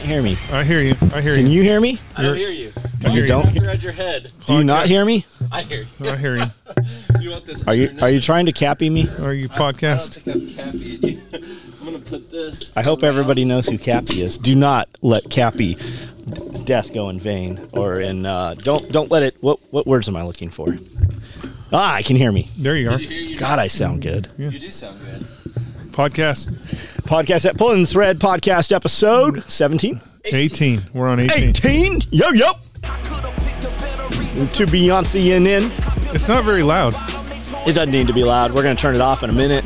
can't hear me. I hear you. I hear you. Can you hear me? I don't hear you. You don't? After your head. Do you not hear me? I hear you. I hear you. You want this? Are you trying to cappy me? Are you I don't podcast? think I'm Cappy at you. I'm gonna put this. I hope everybody knows who Cappy is. Do not let Cappy death go in vain, or in don't let it. What words am I looking for? I can hear me. There you are. God, I sound good. Yeah. You do sound good. Podcast at Pulling the Thread podcast episode 17. 18. We're on 18. 18. Yo. To Beyonce and in. It's not very loud. It doesn't need to be loud. We're going to turn it off in a minute.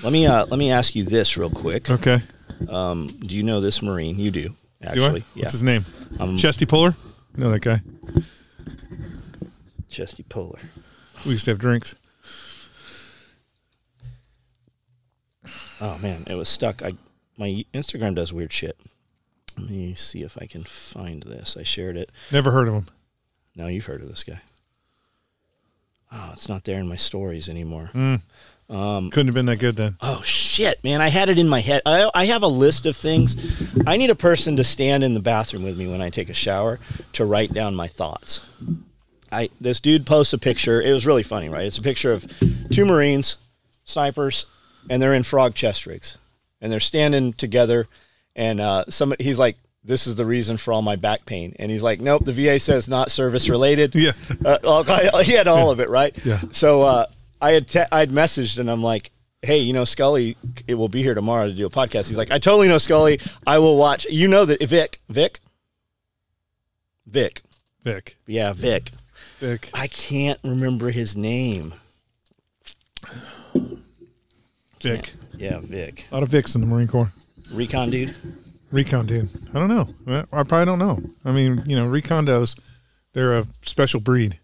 Let me ask you this real quick. Okay. Do you know this Marine? You do, actually. Do I? What's his name? Chesty Puller? No, that guy. Chesty Puller. We used to have drinks. Oh man, it was stuck. My Instagram does weird shit. Let me see if I can find this. I shared it. Never heard of him. No, you've heard of this guy. Oh, it's not there in my stories anymore. Couldn't have been that good then. Oh shit, man! I had it in my head. I have a list of things. I need a person to stand in the bathroom with me when I take a shower to write down my thoughts. This dude posts a picture. It was really funny, right? It's a picture of two Marines, snipers, and they're in frog chest rigs, and they're standing together. And he's like, "This is the reason for all my back pain." And he's like, "Nope, the VA says not service related." Yeah. He had all of it, right? Yeah. So I had messaged, and I'm like, "Hey, you know, Scully, it will be here tomorrow to do a podcast." He's like, "I totally know Scully. I will watch." You know that Vic. Yeah, Vic. I can't remember his name. Vic. Yeah, Vic. A lot of Vics in the Marine Corps. Recon dude? Recon dude. I don't know. I probably don't know. I mean, you know, Recondos, they're a special breed.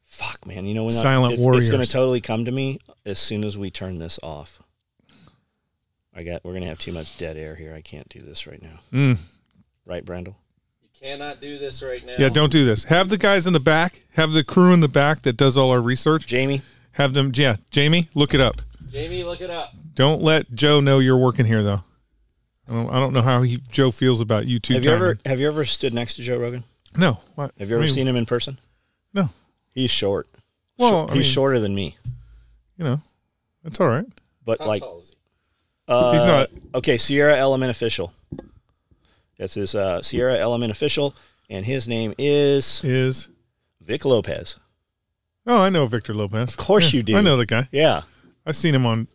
Fuck, man. You know, when Silent warriors. It's going to totally come to me as soon as we turn this off. We're going to have too much dead air here. I can't do this right now. Right, Brandel? Cannot do this right now. Yeah, don't do this. Have the guys in the back, have the crew in the back that does all our research. Jamie? Have them, yeah, Jamie, look it up. Jamie, look it up. Don't let Joe know you're working here, though. I don't know how Joe feels about you two. Have you ever stood next to Joe Rogan? No. What? Have you ever seen him in person? No. He's short. Well, he's shorter than me. You know, that's all right. But How tall is he? He's not. Okay, Sierra Element Official. That's his Sierra Element Official, and his name is Vic Lopez. Oh, I know Victor Lopez. Of course you do. I know the guy. Yeah. I've seen him on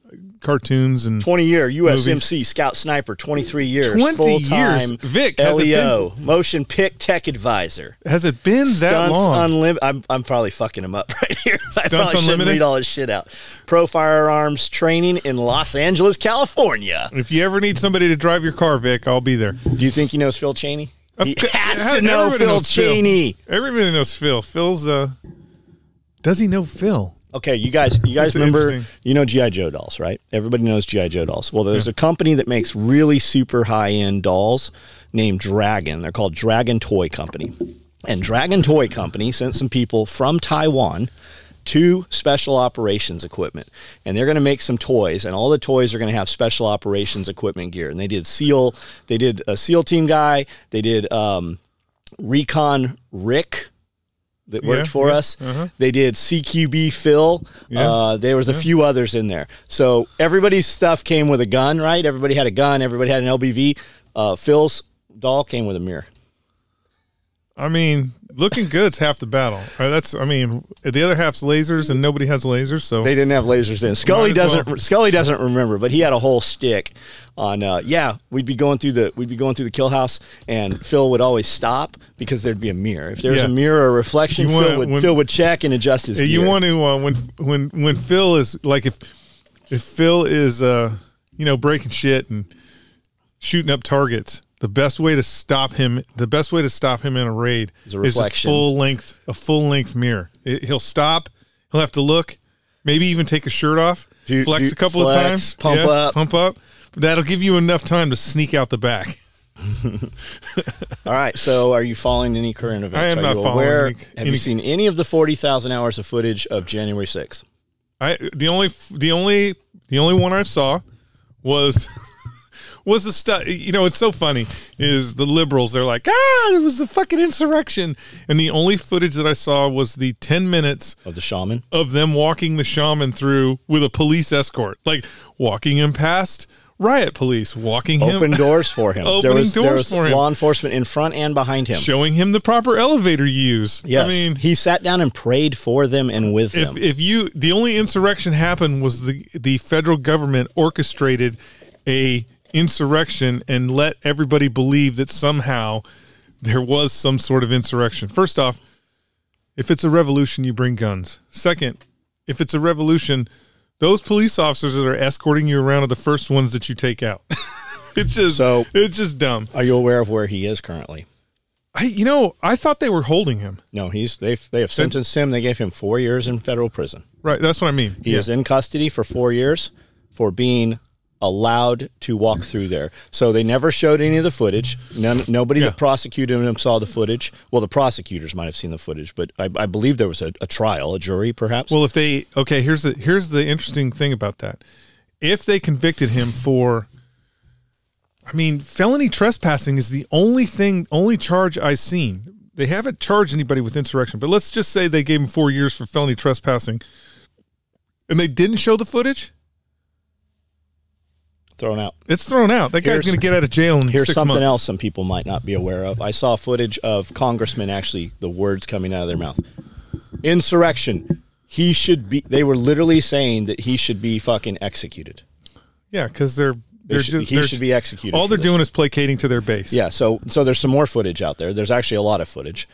cartoons and 20-year USMC movies. Scout Sniper, 23 years. 20 full-time years. Vic, LEO, Motion Pick Tech Advisor. Has it been that Stunts long? Unlimited. I'm probably fucking him up right here. I Stunts probably shouldn't Unlimited? read all his shit out. Pro Firearms Training in Los Angeles, California. If you ever need somebody to drive your car, Vic, I'll be there. Do you think he knows Phil Cheney? He has to Everybody know Phil knows Cheney. Everybody knows Phil. Phil's does he know Phil? Okay, you guys remember, you know G.I. Joe dolls, right? Everybody knows G.I. Joe dolls. Well, there's a company that makes really super high-end dolls named Dragon. They're called Dragon Toy Company. And Dragon Toy Company sent some people from Taiwan to special operations equipment. And they're going to make some toys, and all the toys are going to have special operations equipment gear. And they did a SEAL team guy, they did Recon Rick, that worked for us. They did CQB Phil. There was a few others in there. So everybody's stuff came with a gun, right? Everybody had a gun. Everybody had an LBV. Phil's doll came with a mirror. I mean, looking good's half the battle. The other half's lasers, and nobody has lasers, so they didn't have lasers then. Scully doesn't remember, but he had a whole stick on. We'd be going through the kill house, and Phil would always stop because there'd be a mirror. If there was a mirror or reflection, Phil would check and adjust his gear. You want to when Phil is like if Phil is breaking shit and shooting up targets. The best way to stop him in a raid is a full length mirror. He'll stop. He'll have to look, maybe even take his shirt off, flex a couple of times, pump up. That'll give you enough time to sneak out the back. All right. So, are you following any current events? I am not following. Have you seen any of the 40,000 hours of footage of January 6th? The only one I saw was was the stuff. You know, it's so funny is the liberals. They're like, it was the fucking insurrection, and the only footage that I saw was the 10 minutes of the shaman, of them walking the shaman through with a police escort, like walking him past riot police, walking open him doors for him. Opening there doors was for him. Law enforcement in front and behind him, showing him the proper elevator use. Yes, I mean, he sat down and prayed for them and with them. The only insurrection happened was the federal government orchestrated a insurrection and let everybody believe that somehow there was some sort of insurrection. First off, if it's a revolution, you bring guns. Second, if it's a revolution, those police officers that are escorting you around are the first ones that you take out. It's just dumb. Are you aware of where he is currently? I thought they were holding him. No, they have sentenced him. They gave him 4 years in federal prison. Right, that's what I mean. He is in custody for 4 years for being allowed to walk through there. So they never showed any of the footage. Nobody that prosecuted him saw the footage. Well, the prosecutors might have seen the footage, but I believe there was a trial, a jury, perhaps. Well, here's the interesting thing about that. If they convicted him for, felony trespassing is the only charge I've seen. They haven't charged anybody with insurrection, but let's just say they gave him 4 years for felony trespassing, and they didn't show the footage. Thrown out. It's thrown out. That guy's going to get out of jail in 6 months. Here's something else some people might not be aware of. I saw footage of congressmen, actually, the words coming out of their mouth. Insurrection. He should be, they were literally saying that he should be fucking executed. Yeah, because he should be executed. All they're doing is placating to their base. Yeah, so there's some more footage out there. There's actually a lot of footage.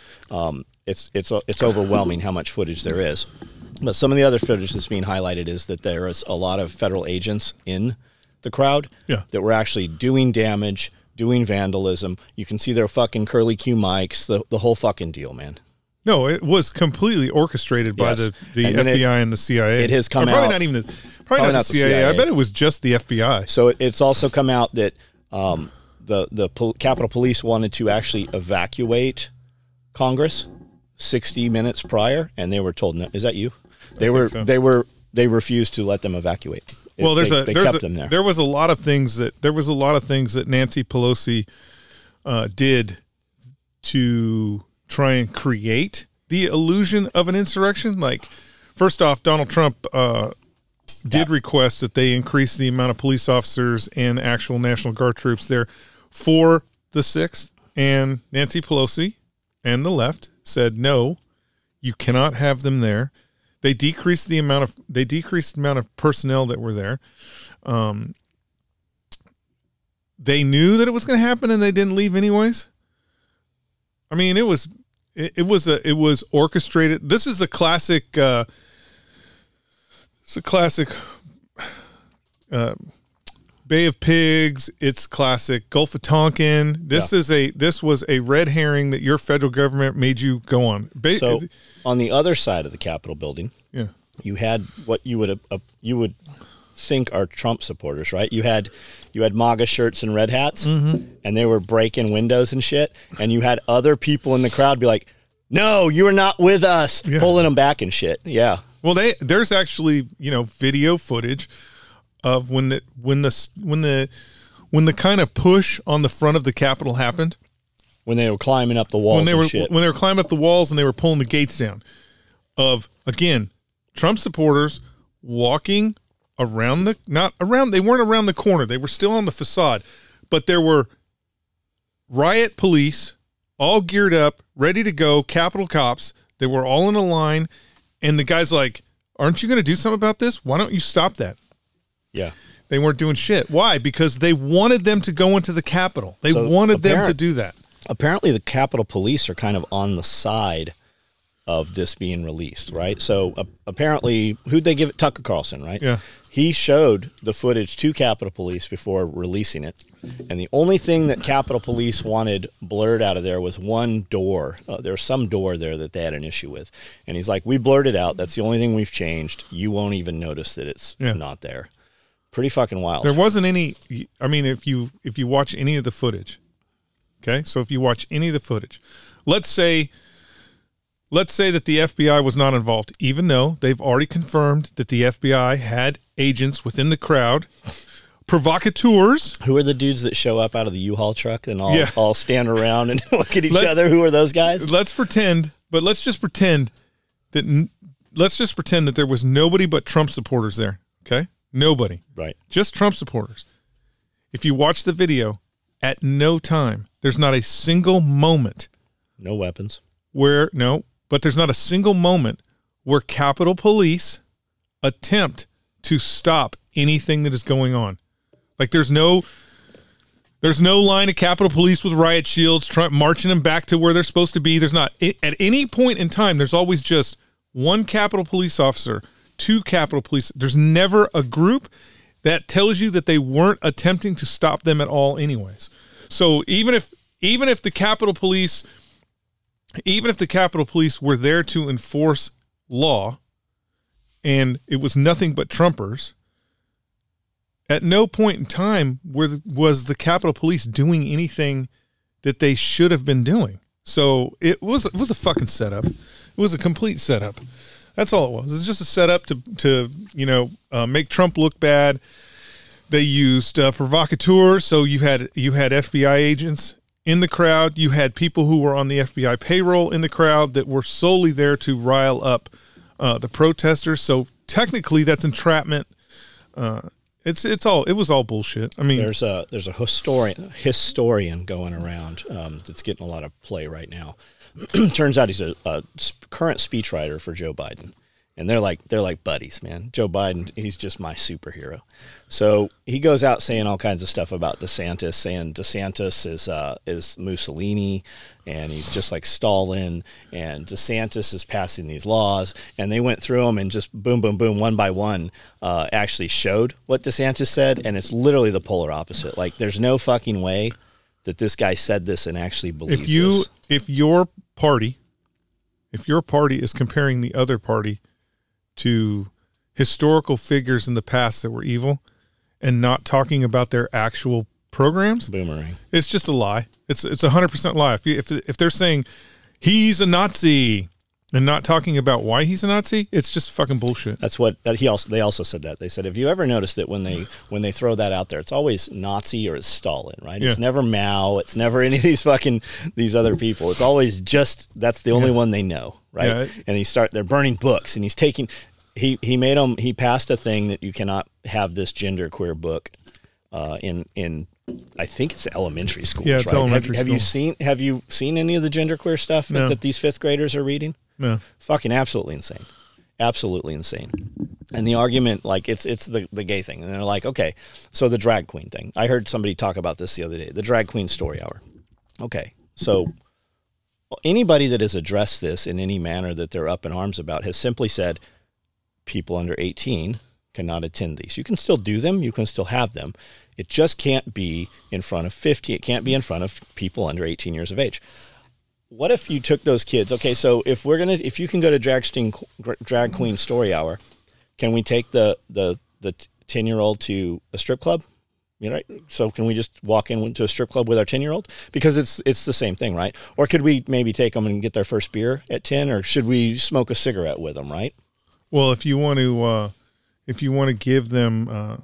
It's overwhelming how much footage there is. But some of the other footage that's being highlighted is that there is a lot of federal agents in the crowd that were actually doing damage, doing vandalism. You can see their fucking curly Q mics, the whole fucking deal, man. No, it was completely orchestrated by the FBI and the CIA. It has come probably out. Not even probably not the CIA. I bet it was just the FBI. So it's also come out that the Capitol Police wanted to actually evacuate Congress 60 minutes prior, and they were told, "No, is that you?" They refused to let them evacuate. Well, they kept them there. There was a lot of things that Nancy Pelosi did to try and create the illusion of an insurrection. Like, first off, Donald Trump did request that they increase the amount of police officers and actual National Guard troops there for the 6th, and Nancy Pelosi and the left said, no, you cannot have them there. They decreased the amount of personnel that were there. They knew that it was going to happen, and they didn't leave anyways. I mean, it was orchestrated. This is a classic. It's a classic Bay of Pigs. It's classic Gulf of Tonkin. This was a red herring that your federal government made you go on. So on the other side of the Capitol building, you had what you would think are Trump supporters, right? You had MAGA shirts and red hats, and they were breaking windows and shit. And you had other people in the crowd be like, "No, you are not with us," pulling them back and shit. Yeah. Well, there's actually video footage of when the kind of push on the front of the Capitol happened. When they were climbing up the walls when they were climbing up the walls and they were pulling the gates down. Of, again, Trump supporters walking around they weren't around the corner. They were still on the facade. But there were riot police all geared up, ready to go, Capitol cops. They were all in a line. And the guy's like, aren't you going to do something about this? Why don't you stop that? Yeah. They weren't doing shit. Why? Because they wanted them to go into the Capitol. They wanted them to do that. Apparently the Capitol Police are kind of on the side of this being released, right? So apparently, who'd they give it? Tucker Carlson, right? Yeah. He showed the footage to Capitol Police before releasing it. And the only thing that Capitol Police wanted blurred out of there was one door. There was some door there that they had an issue with. And he's like, we blurred it out. That's the only thing we've changed. You won't even notice that it's not there. Pretty fucking wild. There wasn't any, I mean, if you watch any of the footage, okay? So if you watch any of the footage, let's say that the FBI was not involved, even though they've already confirmed that the FBI had agents within the crowd provocateurs. Who are the dudes that show up out of the U-Haul truck and Yeah. all stand around and look at each other? Who are those guys? Let's just pretend that there was nobody but Trump supporters there. Okay, nobody. Right. Just Trump supporters. If you watch the video, at no time, there's not a single moment. No weapons. But there's not a single moment where Capitol Police attempt to stop anything that is going on. Like there's no line of Capitol Police with riot shields marching them back to where they're supposed to be. There's not at any point in time. There's always just one Capitol Police officer, two Capitol Police. There's never a group. That tells you that they weren't attempting to stop them at all anyways. So even if the Capitol Police were there to enforce law and it was nothing but Trumpers, at no point in time was the Capitol Police doing anything that they should have been doing. So it was a fucking setup. It was a complete setup. That's all it was. It was just a setup to make Trump look bad. They used provocateurs. So you had FBI agents in the crowd. You had people who were on the FBI payroll in the crowd that were solely there to rile up the protesters. So technically, that's entrapment. It was all bullshit. I mean, there's a historian going around that's getting a lot of play right now. Turns out he's a current speechwriter for Joe Biden, and they're like buddies, man. Joe Biden, he's just my superhero. So he goes out saying all kinds of stuff about DeSantis, saying DeSantis is Mussolini, and he's just like Stalin, and DeSantis is passing these laws, and they went through them and just boom, boom, boom, one by one, actually showed what DeSantis said, and it's literally the polar opposite. Like, there's no fucking way that this guy said this and actually believed this. If your party is comparing the other party to historical figures in the past that were evil and not talking about their actual programs, boomerang. It's just a lie. It's 100% lie. If they're saying he's a Nazi and not talking about why he's a Nazi, it's just fucking bullshit. That's what they also said that. They said, have you ever noticed that when they throw that out there, it's always Nazi or it's Stalin, right? It's never Mao. It's never any of these other people. It's always just, that's the only one they know, right? Yeah. And they're burning books, and he passed a thing that you cannot have this genderqueer book in I think it's elementary schools. Yeah, it's right? elementary school. Have you seen any of the genderqueer stuff that these fifth graders are reading? No. Fucking absolutely insane. Absolutely insane. And the argument, like, it's the gay thing. And they're like, okay, so the drag queen thing. I heard somebody talk about this the other day, the drag queen story hour. Okay, so anybody that has addressed this in any manner that they're up in arms about has simply said people under 18 cannot attend these. You can still do them. You can still have them. It just can't be in front of 50. It can't be in front of people under 18 years of age. What if you took those kids? Okay, so if you can go to drag queen story hour, can we take the 10-year-old to a strip club? You know, so can we just walk into a strip club with our 10-year-old? Because it's the same thing, right? Or could we maybe take them and get their first beer at 10, or should we smoke a cigarette with them, right? Well, if you want to give them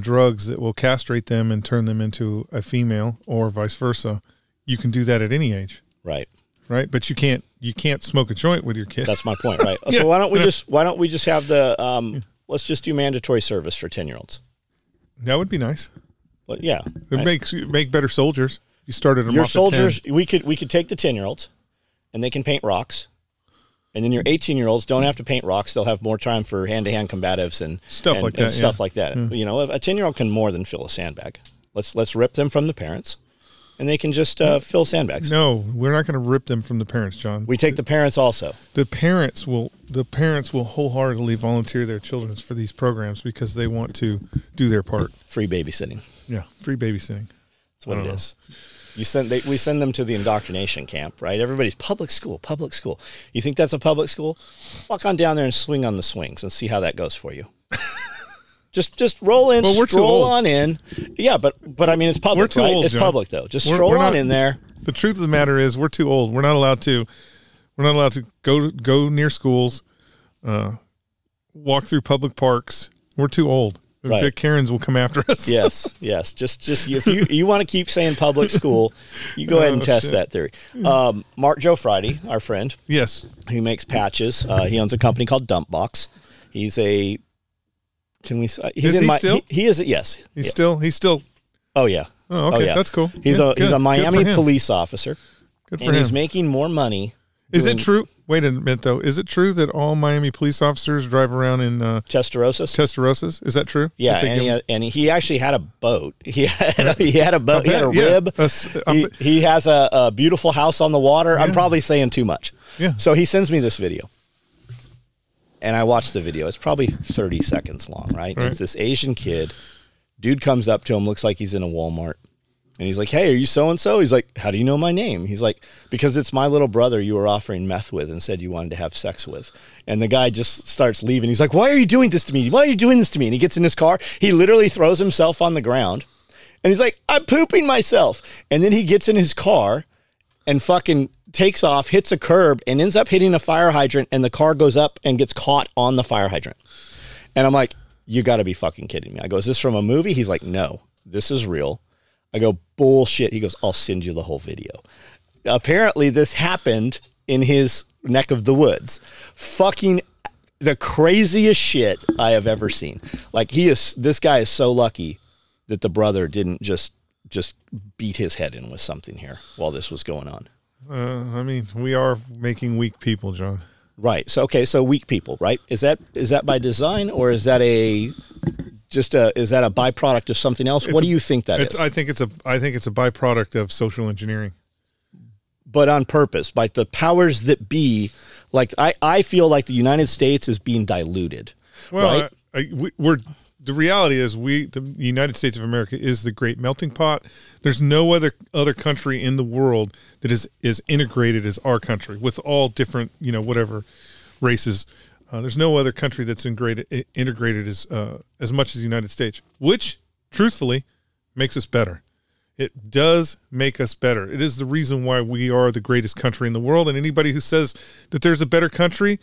drugs that will castrate them and turn them into a female, or vice versa, you can do that at any age. Right. Right. But you can't smoke a joint with your kid. That's my point. Right. Yeah. So why don't we just have let's just do mandatory service for 10-year-olds. That would be nice. Well, yeah. It make better soldiers. You started them your off soldiers. At 10. We could take the 10-year-olds, and they can paint rocks, and then your 18-year-olds don't have to paint rocks. They'll have more time for hand-to-hand combatives and stuff like that. Stuff like that. Yeah. You know, a 10-year-old can more than fill a sandbag. Let's rip them from the parents, and they can just fill sandbags. No, we're not going to rip them from the parents, John. We take the parents also. The parents will wholeheartedly volunteer their children for these programs because they want to do their part. Free babysitting. Yeah, free babysitting. That's what it is. We send them to the indoctrination camp, right? Everybody's public school. You think that's a public school? Walk on down there and swing on the swings and see how that goes for you. Just roll in, stroll on in. Yeah, but I mean, it's public, we're too right? Old, it's John. public though. Just stroll on in there. The truth of the matter is, we're too old. We're not allowed to go near schools, walk through public parks. We're too old. Right. The Karens will come after us. Yes, yes. Just if you want to keep saying public school, you go ahead and test that theory. Mark Joe Friday, our friend, Yes. who makes patches. He owns a company called Dumpbox. He's a. Can we? He's Is in he my. still? He is. Yes. He's still. Oh yeah. Oh, okay. yeah. That's cool. He's Yeah, a good. Miami Good for him. police officer, Good for and him. he's making more money. Is it doing true? Wait a minute, though. Is it true that all Miami police officers drive around in Testarossas? Testarossas? Is that true? Yeah, That they and he actually had a boat. He had a boat. He had a Yeah. rib. He has a beautiful house on the water. I'm Yeah. probably saying too much. Yeah. So he sends me this video, and I watched the video. It's probably 30 seconds long, right? Right. It's this Asian kid. Dude comes up to him, looks like he's in a Walmart. And he's like, "Hey, are you so-and-so?" He's like, "How do you know my name?" He's like, "Because it's my little brother you were offering meth with and said you wanted to have sex with." And the guy just starts leaving. He's like, "Why are you doing this to me? Why are you doing this to me?" And he gets in his car. He literally throws himself on the ground. And he's like, "I'm pooping myself." And then he gets in his car and fucking takes off, hits a curb, and ends up hitting a fire hydrant. And the car goes up and gets caught on the fire hydrant. And I'm like, "You got to be fucking kidding me." I go, "Is this from a movie?" He's like, "No, this is real." I go, "Bullshit." He goes, "I'll send you the whole video." Apparently this happened in his neck of the woods. Fucking the craziest shit I have ever seen. Like this guy is so lucky that the brother didn't just beat his head in with something here while this was going on. I mean, we are making weak people, John. Right. So, okay. So weak people, right? Is that by design, or is that is that a byproduct of something else? What do you think that is? I think it's a byproduct of social engineering. But on purpose, like the powers that be, like I feel like the United States is being diluted. Well, right? The reality is the United States of America is the great melting pot. There's no other country in the world that is integrated as our country with all different, whatever races. There's no other country that's integrated as much as the United States, which truthfully makes us better. It does make us better. It is the reason why we are the greatest country in the world. And anybody who says that there's a better country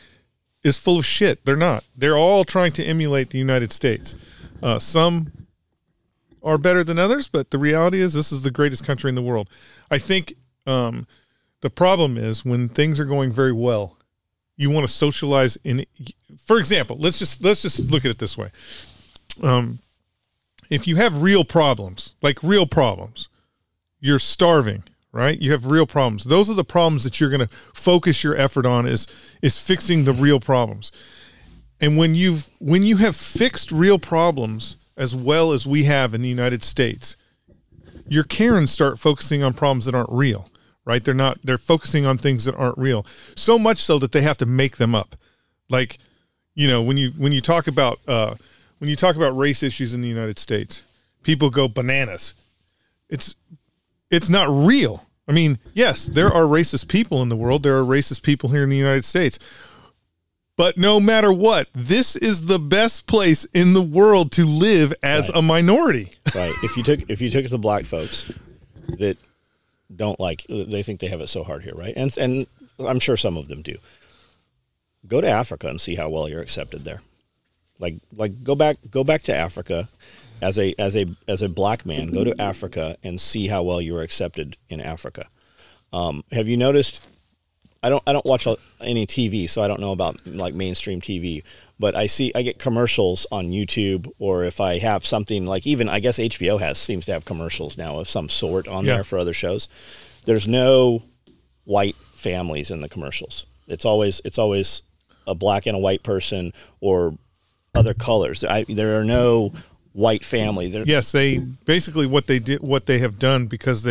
is full of shit. They're not. They're all trying to emulate the United States. Some are better than others, but the reality is this is the greatest country in the world. I think the problem is when things are going very well, you want to socialize in. For example, let's just look at it this way. If you have real problems, you're starving, right? You have real problems. Those are the problems that you're going to focus your effort on is fixing the real problems. And when you have fixed real problems as well as we have in the United States, your Karens start focusing on problems that aren't real, right? They're focusing on things that aren't real. So much so that they have to make them up. Like, when you talk about race issues in the United States, people go bananas. It's not real. I mean, yes, there are racist people in the world. There are racist people here in the United States. But no matter what, this is the best place in the world to live as a minority. Right. If you took the black folks that they think they have it so hard here, right? And I'm sure some of them do. Go to Africa and see how well you're accepted there. Like go back to Africa as a black man. Go to Africa and see how well you are accepted in Africa. Have you noticed? I don't watch any TV, so I don't know about like mainstream TV. But I get commercials on YouTube, or if I have something like even I guess HBO seems to have commercials now of some sort on there for other shows. There's no white families in the commercials. It's always a black and a white person or other colors. There are no white families. Yes, they basically what they have done because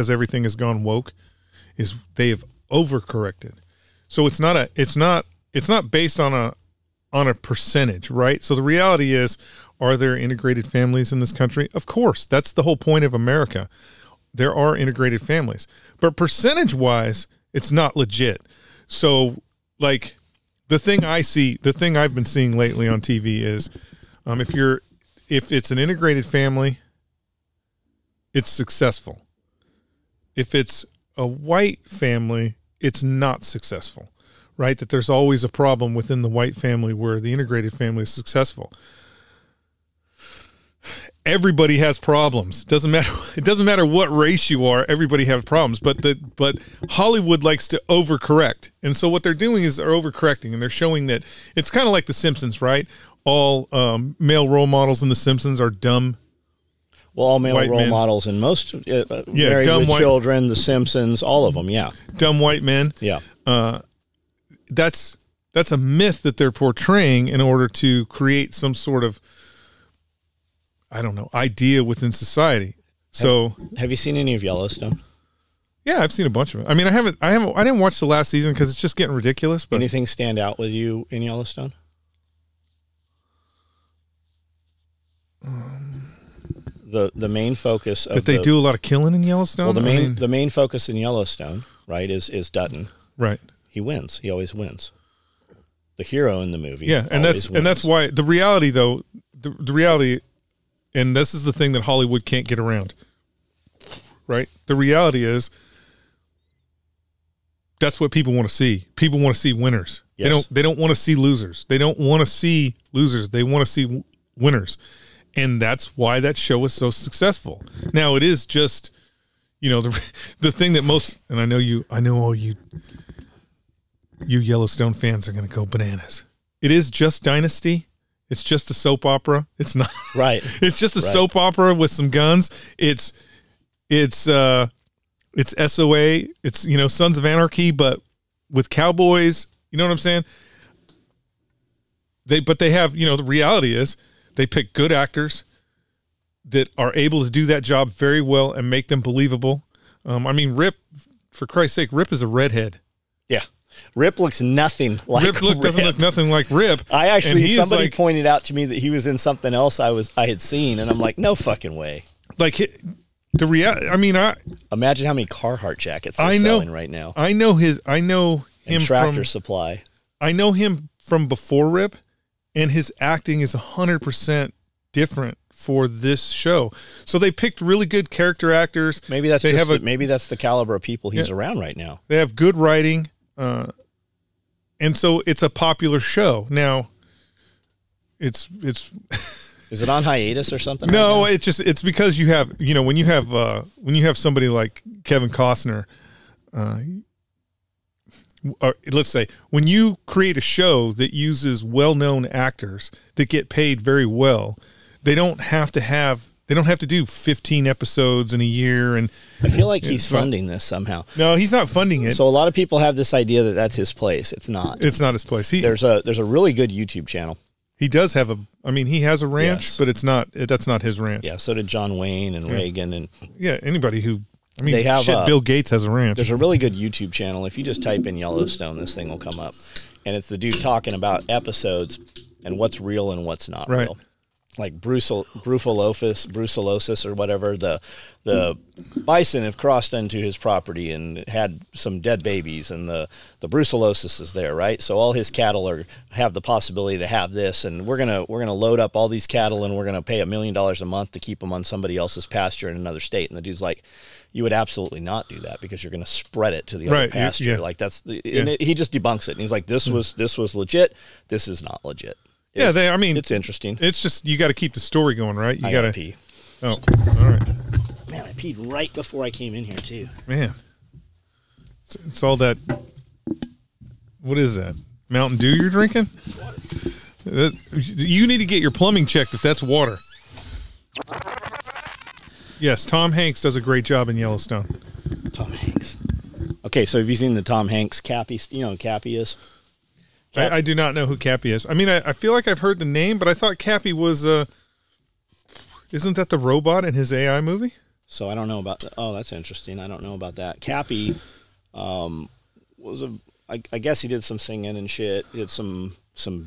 everything has gone woke is they have overcorrected. So it's not based on a percentage, right? So the reality is, are there integrated families in this country? Of course, that's the whole point of America. There are integrated families, but percentage-wise, it's not legit. So, like the thing I've been seeing lately on TV is, if it's an integrated family, it's successful. If it's a white family, it's not successful, right? That there's always a problem within the white family where the integrated family is successful. everybody has problems. It doesn't matter what race you are. Everybody has problems. But Hollywood likes to overcorrect, and so what they're doing is they're overcorrecting, and they're showing that it's kind of like The Simpsons, right? All male role models in The Simpsons are dumb. Well, all male role men. Models in most Married dumb with Children, The Simpsons, all of them. Yeah, dumb white men. Yeah, that's a myth that they're portraying in order to create some sort of, I don't know, idea within society. So, have you seen any of Yellowstone? Yeah, I've seen a bunch of it. I mean, I didn't watch the last season because it's just getting ridiculous. But anything stand out with you in Yellowstone? The main focus of that they do a lot of killing in Yellowstone. Well, the main focus in Yellowstone, right, is Dutton. Right. He wins. He always wins. The hero in the movie. Yeah, and that's why the reality though, the reality, and this is the thing that Hollywood can't get around. Right. The reality is that's what people want to see. People want to see winners. Yes. They don't want to see losers. They don't want to see losers. They want to see winners. And that's why that show is so successful. Now it is just, the thing that most, and I know all you Yellowstone fans are going to go bananas. It is just Dynasty. It's just a soap opera. It's not right. It's just a soap opera with some guns. It's SOA. It's Sons of Anarchy, but with cowboys. You know what I'm saying? They have the reality is they pick good actors that are able to do that job very well and make them believable. I mean, Rip, for Christ's sake, Rip is a redhead. Yeah. Rip looks nothing like Rip. Doesn't look nothing like Rip. Somebody pointed out to me that he was in something else I had seen, and I'm like, no fucking way. Like the reality. I mean, imagine how many Carhartt jackets they're selling right now. I know him and Tractor from Supply. I know him from before Rip, and his acting is 100% different for this show. So they picked really good character actors. Maybe that's maybe that's the caliber of people he's around right now. They have good writing. And so it's a popular show. Now it's is it on hiatus or something? No, right it's because you have, when you have somebody like Kevin Costner, or let's say when you create a show that uses well-known actors that get paid very well, they don't have to do 15 episodes in a year. And I feel like he's funding this somehow. No, he's not funding it. So a lot of people have this idea that that's his place. It's not. It's not his place. There's a really good YouTube channel. He does have he has a ranch, yes. But that's not his ranch. Yeah, so did John Wayne and Reagan and anybody who they have Bill Gates has a ranch. There's a really good YouTube channel. If you just type in Yellowstone, this thing will come up. And it's the dude talking about episodes and what's real and what's not real. Like brucellosis or whatever, the bison have crossed into his property and had some dead babies, and the brucellosis is there, right? So all his cattle have the possibility to have this, and we're gonna load up all these cattle, and we're gonna pay $1 million a month to keep them on somebody else's pasture in another state. And the dude's like, you would absolutely not do that because you're gonna spread it to the other pasture. Yeah. Like he just debunks it, and he's like, this was legit. This is not legit. It's interesting. It's just you got to keep the story going, right? You got to pee. Oh, all right. Man, I peed right before I came in here too. Man, it's all that. What is that? Mountain Dew you're drinking? You need to get your plumbing checked if that's water. Yes, Tom Hanks does a great job in Yellowstone. Tom Hanks. Okay, so have you seen the Tom Hanks Cappy? You know who Cappy is? I do not know who Cappy is. I mean, I feel like I've heard the name, but I thought Cappy was, isn't that the robot in his AI movie? So I don't know about that. Oh, that's interesting. I don't know about that. Cappy was I guess he did some singing and shit. He did some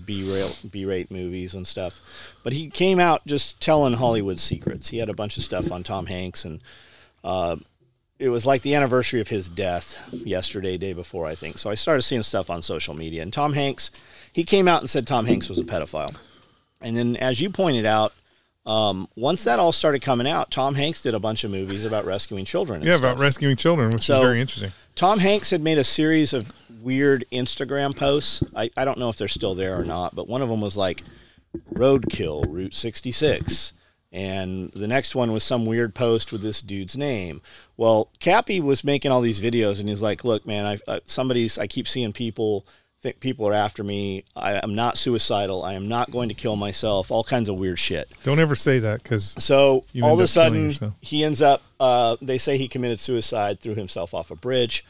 B-rate movies and stuff. But he came out just telling Hollywood secrets. He had a bunch of stuff on Tom Hanks, and it was like the anniversary of his death yesterday, day before, I think. So I started seeing stuff on social media. And Tom Hanks, he came out and said Tom Hanks was a pedophile. And then, as you pointed out, once that all started coming out, Tom Hanks did a bunch of movies about rescuing children. And about rescuing children, which is very interesting. Tom Hanks had made a series of weird Instagram posts. I don't know if they're still there or not, but one of them was like, roadkill, Route 66. And the next one was some weird post with this dude's name. Well, Cappy was making all these videos, and he's like, look, man, I keep seeing people think people are after me. I'm not suicidal. I am not going to kill myself. All kinds of weird shit. Don't ever say that, because so all of a sudden he ends up, they say he committed suicide, threw himself off a bridge,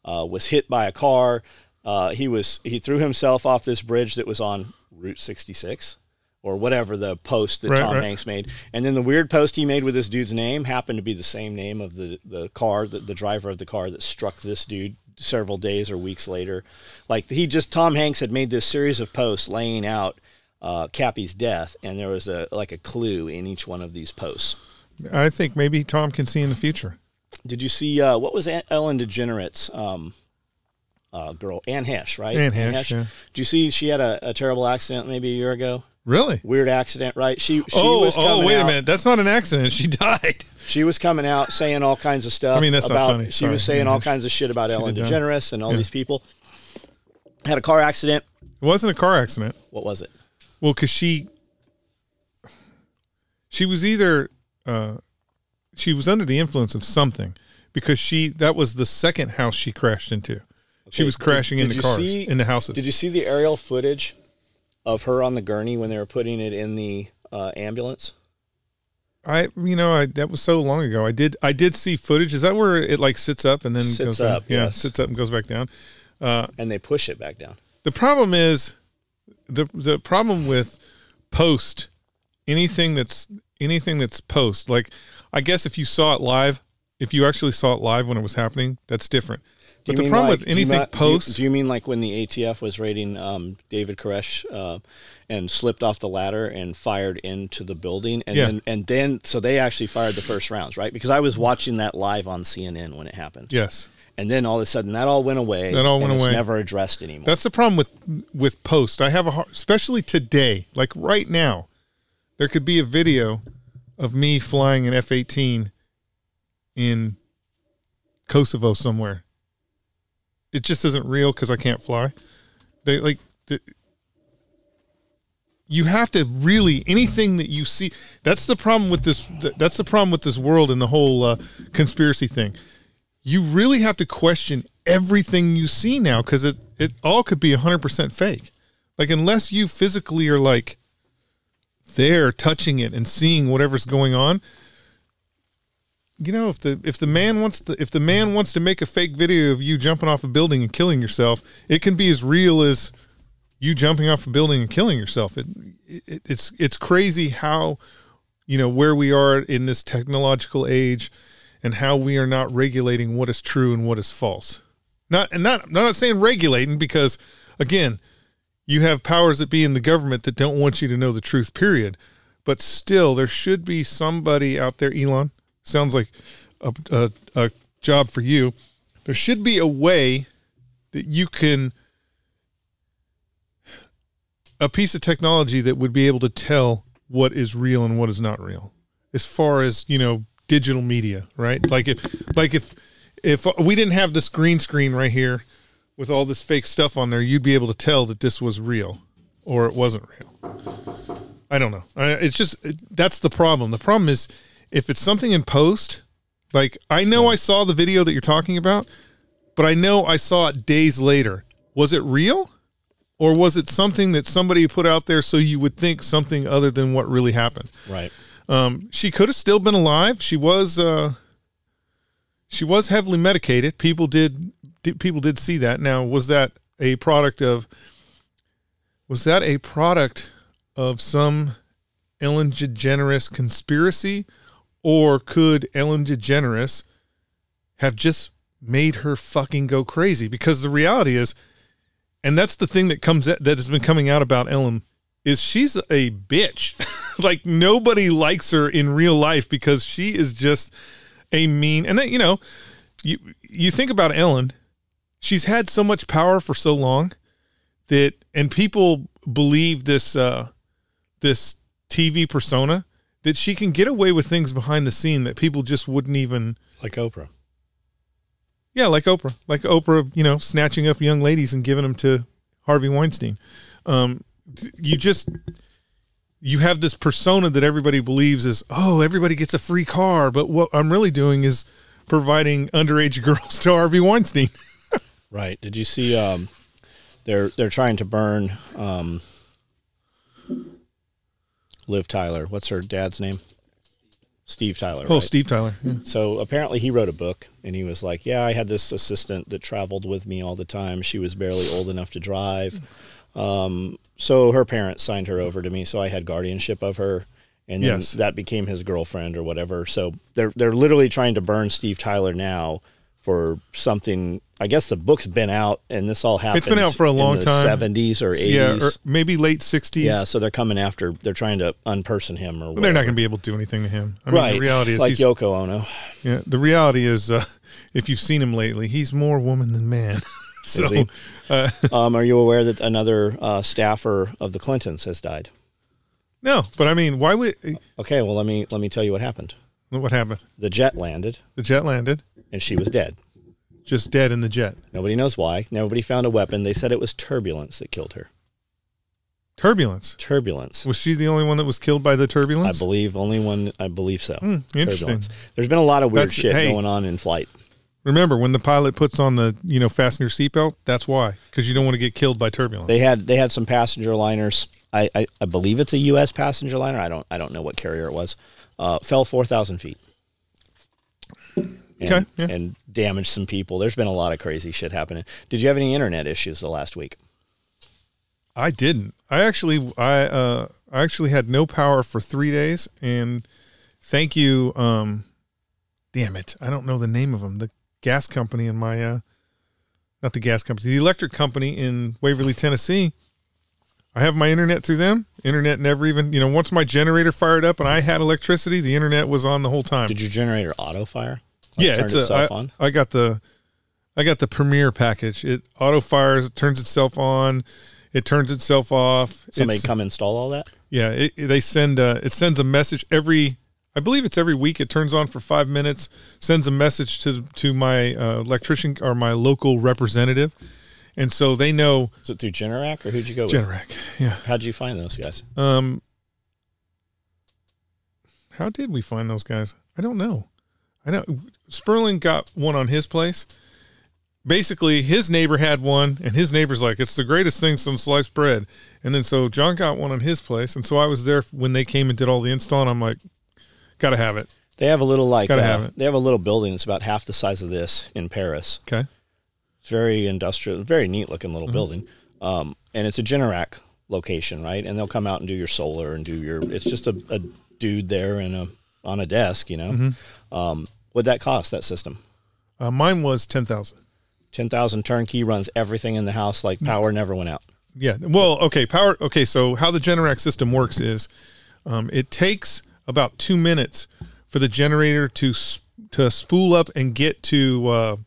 was hit by a car. He threw himself off this bridge that was on Route 66. Or whatever the post that Tom Hanks made. And then the weird post he made with this dude's name happened to be the same name of the car, the driver of the car that struck this dude several days or weeks later. Like, Tom Hanks had made this series of posts laying out Cappy's death, and there was a clue in each one of these posts. I think maybe Tom can see in the future. Did you see, what was Ellen DeGeneres' girl? Anne Hesh, right? Anne Hesh, yeah. Did you see she had a terrible accident maybe a year ago? Really? Weird accident, right? She was coming wait out, a minute. That's not an accident. She died. She was coming out saying all kinds of stuff. I mean, that's about, not funny. She was saying all kinds of shit about Ellen DeGeneres and all these people. Had a car accident. It wasn't a car accident. What was it? Well, because she was either she was under the influence of something, because that was the second house she crashed into. Okay. She was crashing into cars in the houses. Did you see the aerial footage of her on the gurney when they were putting it in the ambulance? That was so long ago. I did see footage. Is that where it like sits up and then sits goes up? Down? Yeah, yes. Sits up and goes back down. And they push it back down. The problem is the problem with post anything that's post. Like, I guess if you saw it live, if you actually saw it live when it was happening, that's different. But the problem with anything post... Do you mean like when the ATF was raiding David Koresh and slipped off the ladder and fired into the building? And then so they actually fired the first rounds, right? Because I was watching that live on CNN when it happened. Yes. And then all of a sudden that all went away. That all went away. It's never addressed anymore. That's the problem with post. I have especially today, like right now, there could be a video of me flying an F-18 in Kosovo somewhere. It just isn't real because I can't fly. You have to really, anything that you see. That's the problem with this. That's the problem with this world and the whole conspiracy thing. You really have to question everything you see now, because it all could be 100% fake. Like, unless you physically are like there touching it and seeing whatever's going on. You know, if the man wants to make a fake video of you jumping off a building and killing yourself, it can be as real as you jumping off a building and killing yourself. It's crazy how, where we are in this technological age, and how we are not regulating what is true and what is false. I'm not saying regulating, because again, you have powers that be in the government that don't want you to know the truth, period. But still, there should be somebody out there, Elon. Sounds like a job for you. There should be a way that you can, a piece of technology that would be able to tell what is real and what is not real, as far as, digital media, right? Like if we didn't have this green screen right here with all this fake stuff on there, you'd be able to tell that this was real or it wasn't real. I don't know. It's just, that's the problem. The problem is, if it's something in post, like, I know I saw the video that you're talking about, but I know I saw it days later. Was it real? Or was it something that somebody put out there so you would think something other than what really happened? Right. She could have still been alive. She was heavily medicated. People did see that. Now, was that a product of some Ellen DeGeneres conspiracy? Or could Ellen DeGeneres have just made her fucking go crazy? Because the reality is, and that's the thing that has been coming out about Ellen, is she's a bitch. Like, nobody likes her in real life because she is just a mean. And then, you think about Ellen, she's had so much power for so long and people believe this TV persona, that she can get away with things behind the scene that people just wouldn't even... Like Oprah. Yeah, like Oprah. Like Oprah, snatching up young ladies and giving them to Harvey Weinstein. you have this persona that everybody believes is, oh, everybody gets a free car. But what I'm really doing is providing underage girls to Harvey Weinstein. Right. Did you see they're trying to burn Liv Tyler. What's her dad's name? Steve Tyler. Oh, right? Steve Tyler. Yeah. So apparently he wrote a book, and he was like, yeah, I had this assistant that traveled with me all the time. She was barely old enough to drive. So her parents signed her over to me, so I had guardianship of her, and then that became his girlfriend or whatever. So they're literally trying to burn Steve Tyler now for something. I guess the book's been out, and this all happened. It's been out for a long time. 70s or 80s. Yeah, or maybe late 60s. Yeah, so they're coming after. They're trying to unperson him, or whatever. They're not going to be able to do anything to him. I right. mean, the reality is like Yoko Ono. Yeah, the reality is, if you've seen him lately, he's more woman than man. So, is he? Are you aware that another staffer of the Clintons has died? No, but I mean, why would? Okay, well let me tell you what happened. What happened? The jet landed. The jet landed, and she was dead. Just dead in the jet. Nobody knows why. Nobody found a weapon. They said it was turbulence that killed her. Turbulence. Turbulence. Was she the only one that was killed by the turbulence? I believe only one. I believe so. Interesting. Turbulence. There's been a lot of weird shit going on in flight. Remember, when the pilot puts on the fasten your seatbelt, that's why, because you don't want to get killed by turbulence. They had some passenger liners. I believe it's a U.S. passenger liner. I don't know what carrier it was. Fell 4,000 feet. And damaged some people. There's been a lot of crazy shit happening. Did you have any internet issues the last week? I didn't. I actually had no power for 3 days, and thank you. Damn it, I don't know the name of them. The gas company in my, not the gas company, the electric company in Waverly, Tennessee. I have my internet through them. Internet never even, once my generator fired up and I had electricity, the internet was on the whole time. Did your generator auto fire? Yeah, I got the Premier package. It auto fires, it turns itself on, it turns itself off. Somebody come install all that? Yeah, it sends a message I believe it's every week. It turns on for 5 minutes, sends a message to my electrician or my local representative, and so they know. Is it through Generac or who'd you go with? Generac, yeah. How'd you find those guys? How did we find those guys? I don't know. I know Sperling got one on his place. Basically, his neighbor had one, and his neighbor's like, it's the greatest thing since sliced bread. And then so John got one on his place, and so I was there when they came and did all the install, and I'm like, gotta have it. They have a little Gotta have it. They have a little building. It's about half the size of this in Paris. Okay. It's very industrial, very neat looking little building. And it's a Generac location, right? And they'll come out and do your solar and do your. It's just a dude there and on a desk, What'd that cost? That system? Mine was $10,000. 10,000 turnkey, runs everything in the house. Like power never went out. Yeah. Well, okay. Power. Okay. So how the Generac system works is, it takes about 2 minutes for the generator to spool up and get to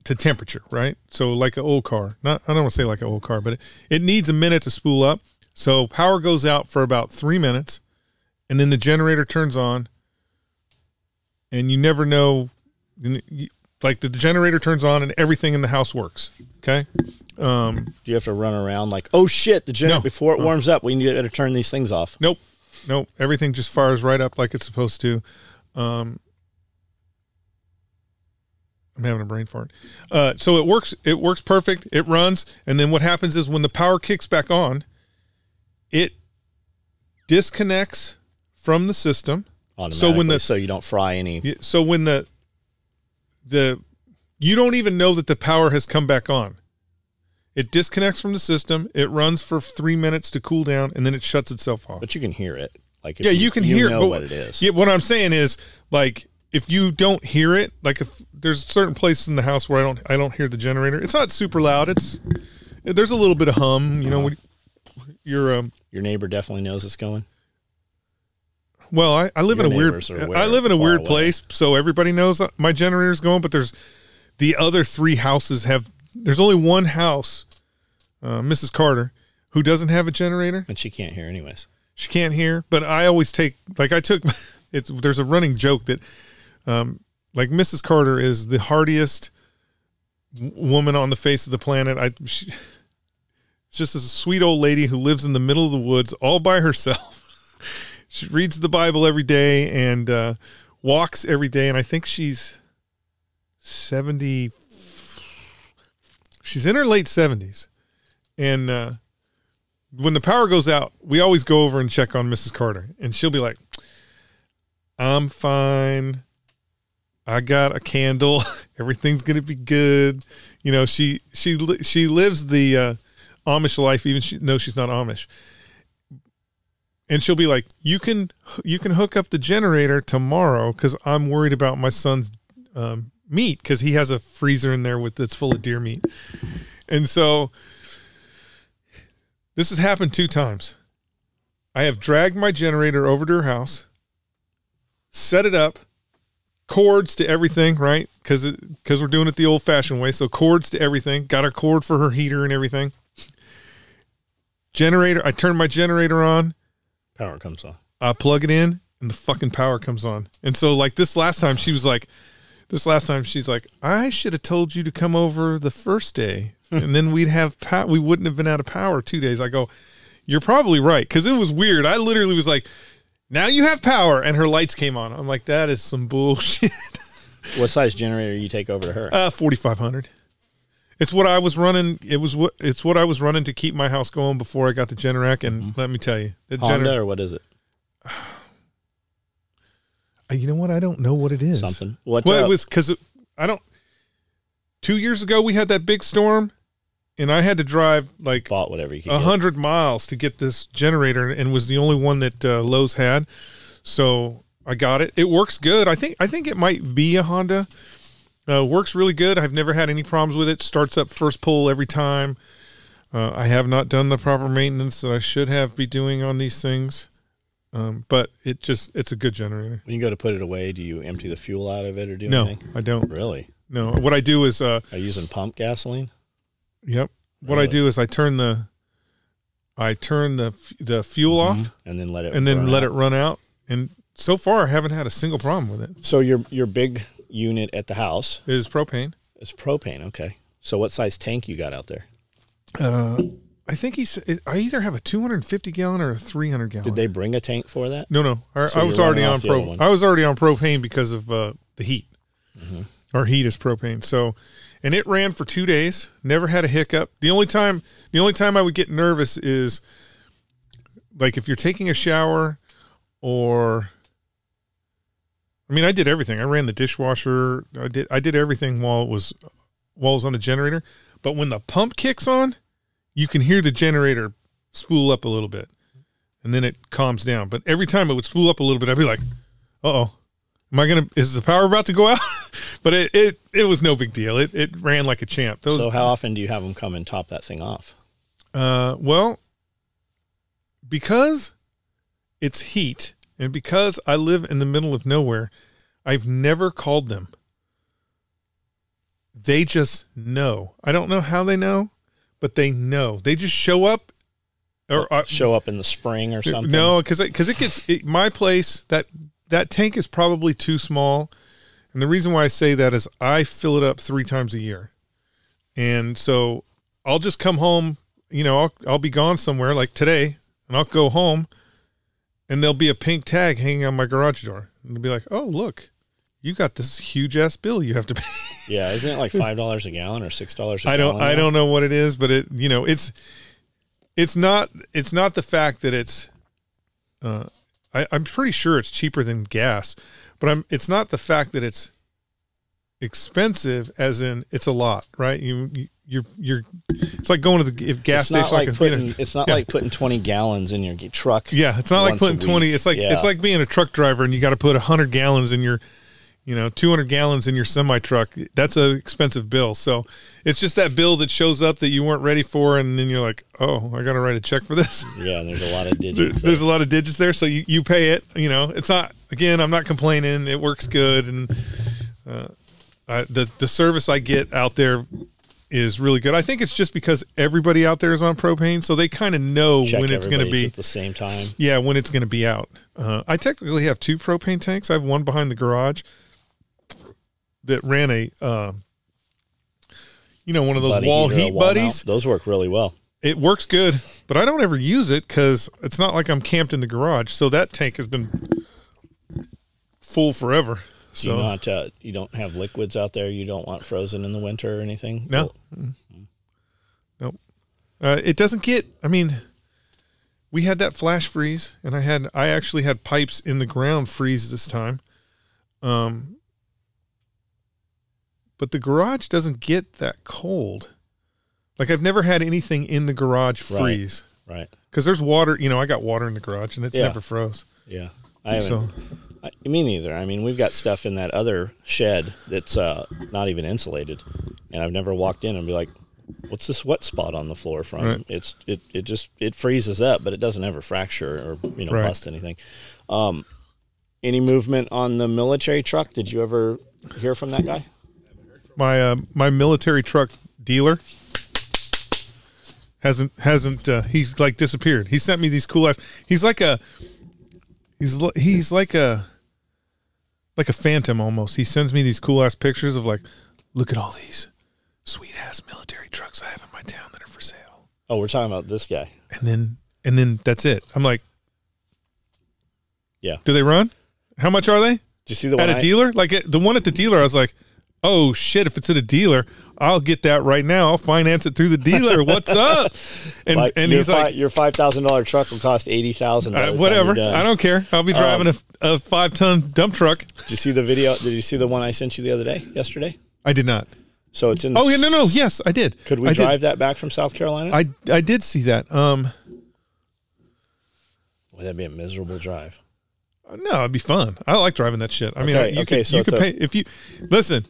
temperature, right? So like an old car. I don't want to say like an old car, but it needs a minute to spool up. So power goes out for about 3 minutes, and then the generator turns on, and you never know. Like the generator turns on and everything in the house works. Okay. Do you have to run around like, oh shit, the generator before it warms up, we need to turn these things off? Nope. Everything just fires right up like it's supposed to. I'm having a brain fart. So it works. It works perfect. It runs, and then what happens is when the power kicks back on, it disconnects from the system. Automatically, so you don't fry any. So when the you don't even know that the power has come back on. It disconnects from the system. It runs for 3 minutes to cool down, and then it shuts itself off. But you can hear it. Like you can hear what it is. Yeah, what I'm saying is, like, if you don't hear it, like if there's certain places in the house where I don't hear the generator. It's not super loud. There's a little bit of hum. Your neighbor definitely knows it's going. Well, I live in a weird place, so everybody knows that my generator's going, but there's the other 3 houses there's only one house, Mrs. Carter, who doesn't have a generator. And she can't hear anyways. She can't hear, but I always there's a running joke that, like Mrs. Carter is the hardiest woman on the face of the planet. She's just a sweet old lady who lives in the middle of the woods all by herself. She reads the Bible every day and walks every day. And I think she's 70. She's in her late 70s. And when the power goes out, we always go over and check on Mrs. Carter. And she'll be like, I'm fine. I got a candle. Everything's going to be good. You know, she lives the Amish life, even though she's not Amish. And she'll be like, you can hook up the generator tomorrow because I'm worried about my son's meat because he has a freezer in there that's full of deer meat. And so this has happened 2 times. I have dragged my generator over to her house, set it up, cords to everything, right? Because we're doing it the old-fashioned way. So cords to everything. Got a cord for her heater and everything. Generator. I turn my generator on. Power comes on. I plug it in, and the fucking power comes on. And so, like, this last time, she's like, I should have told you to come over the first day, and then we wouldn't have been out of power 2 days. I go, you're probably right, because it was weird. I literally was like, now you have power, and her lights came on. I'm like, that is some bullshit. What size generator you take over to her? 4,500. It's what I was running. It's what I was running to keep my house going before I got the Generac. And let me tell you, Honda or what is it? You know what? I don't know what it is. Something. Well, it was because I don't. 2 years ago, we had that big storm, and I had to drive like bought whatever you could 100 miles to get this generator, and was the only one that Lowe's had. So I got it. It works good. I think it might be a Honda. Works really good. I've never had any problems with it. Starts up first pull every time. I have not done the proper maintenance that I should be doing on these things. But it's a good generator. When you go to put it away, do you empty the fuel out of it or do anything? No, I don't. Really? No. What I do is are you using pump gasoline? Yep. What I do is I turn the fuel off and then let it run out. And so far I haven't had a single problem with it. So your big unit at the house is propane. It's propane, okay. So what size tank you got out there? I think I either have a 250 gallon or a 300 gallon. Did they bring a tank for that? No. I was already on propane because of the heat. Mm-hmm. Our heat is propane. So, and it ran for 2 days. Never had a hiccup. The only time I would get nervous is like if you're taking a shower or. I mean, I did everything. I ran the dishwasher. I did everything while it was on the generator. But when the pump kicks on, you can hear the generator spool up a little bit, and then it calms down. But every time it would spool up a little bit, I'd be like, "Uh-oh, is the power about to go out?" But it was no big deal. It ran like a champ. So how often do you have them come and top that thing off? Well, because it's heat. And because I live in the middle of nowhere, I've never called them. They just know. I don't know how they know, but they know. They just show up. Or show up in the spring or something? No, because it gets my place, that tank is probably too small. And the reason why I say that is I fill it up 3 times a year. And so I'll just come home, I'll be gone somewhere like today, and I'll go home. And there'll be a pink tag hanging on my garage door. And they'll be like, oh, look, you got this huge-ass bill you have to pay. Yeah, isn't it like $5 a gallon or $6 a gallon? I don't know what it is, but it's not the fact that it's I'm pretty sure it's cheaper than gas, but it's not the fact that it's expensive as in it's a lot, right? You're it's like going to the gas station. It's not like putting 20 gallons in your truck. Yeah, it's not like putting 20. It's like being a truck driver and you got to put 100 gallons in your 200 gallons in your semi truck. That's an expensive bill. So it's just that bill that shows up that you weren't ready for, and then you're like, oh, I got to write a check for this. Yeah, and there's a lot of digits. There's a lot of digits there, so you pay it. It's not. Again, I'm not complaining. It works good, and the service I get out there is really good. I think it's just because everybody out there is on propane, so they kind of know when it's going to be at the same time. Yeah, when it's going to be out. I technically have 2 propane tanks. I have one behind the garage that ran a, one of those wall heat buddies. Those work really well. it works good, but I don't ever use it because it's not like I'm camped in the garage. So that tank has been full forever. So you don't have liquids out there. You don't want frozen in the winter or anything. No, nope. It doesn't get. I mean, we had that flash freeze, and I actually had pipes in the ground freeze this time. But the garage doesn't get that cold. Like I've never had anything in the garage freeze. Right. Because there's water. You know, I got water in the garage, and it's never froze. Yeah. I haven't. Me neither. I mean, we've got stuff in that other shed that's not even insulated, and I've never walked in and be like, "What's this wet spot on the floor from?" Right. It freezes up, but it doesn't ever fracture or bust anything. Any movement on the military truck? Did you ever hear from that guy? My military truck dealer hasn't he's like disappeared. He sent me these cool ass. He's like a phantom almost. He sends me these cool ass pictures of like, look at all these sweet ass military trucks I have in my town that are for sale. Oh, we're talking about this guy. And then that's it. I'm like, yeah. Do they run? How much are they? Did you see the one at a dealer? Like the one at the dealer, I was like, oh shit, if it's at a dealer, I'll get that right now. I'll finance it through the dealer. What's up? And he's like, your $5,000 truck will cost $80,000. Whatever. I don't care. I'll be driving a 5-ton dump truck. Did you see the video? Did you see the one I sent you the other day, yesterday? I did not. So it's in. Oh yeah, no. Yes, I did. Could we drive that back from South Carolina? I did see that. Would that be a miserable drive? No, it'd be fun. I like driving that shit. I mean, you could pay if you listen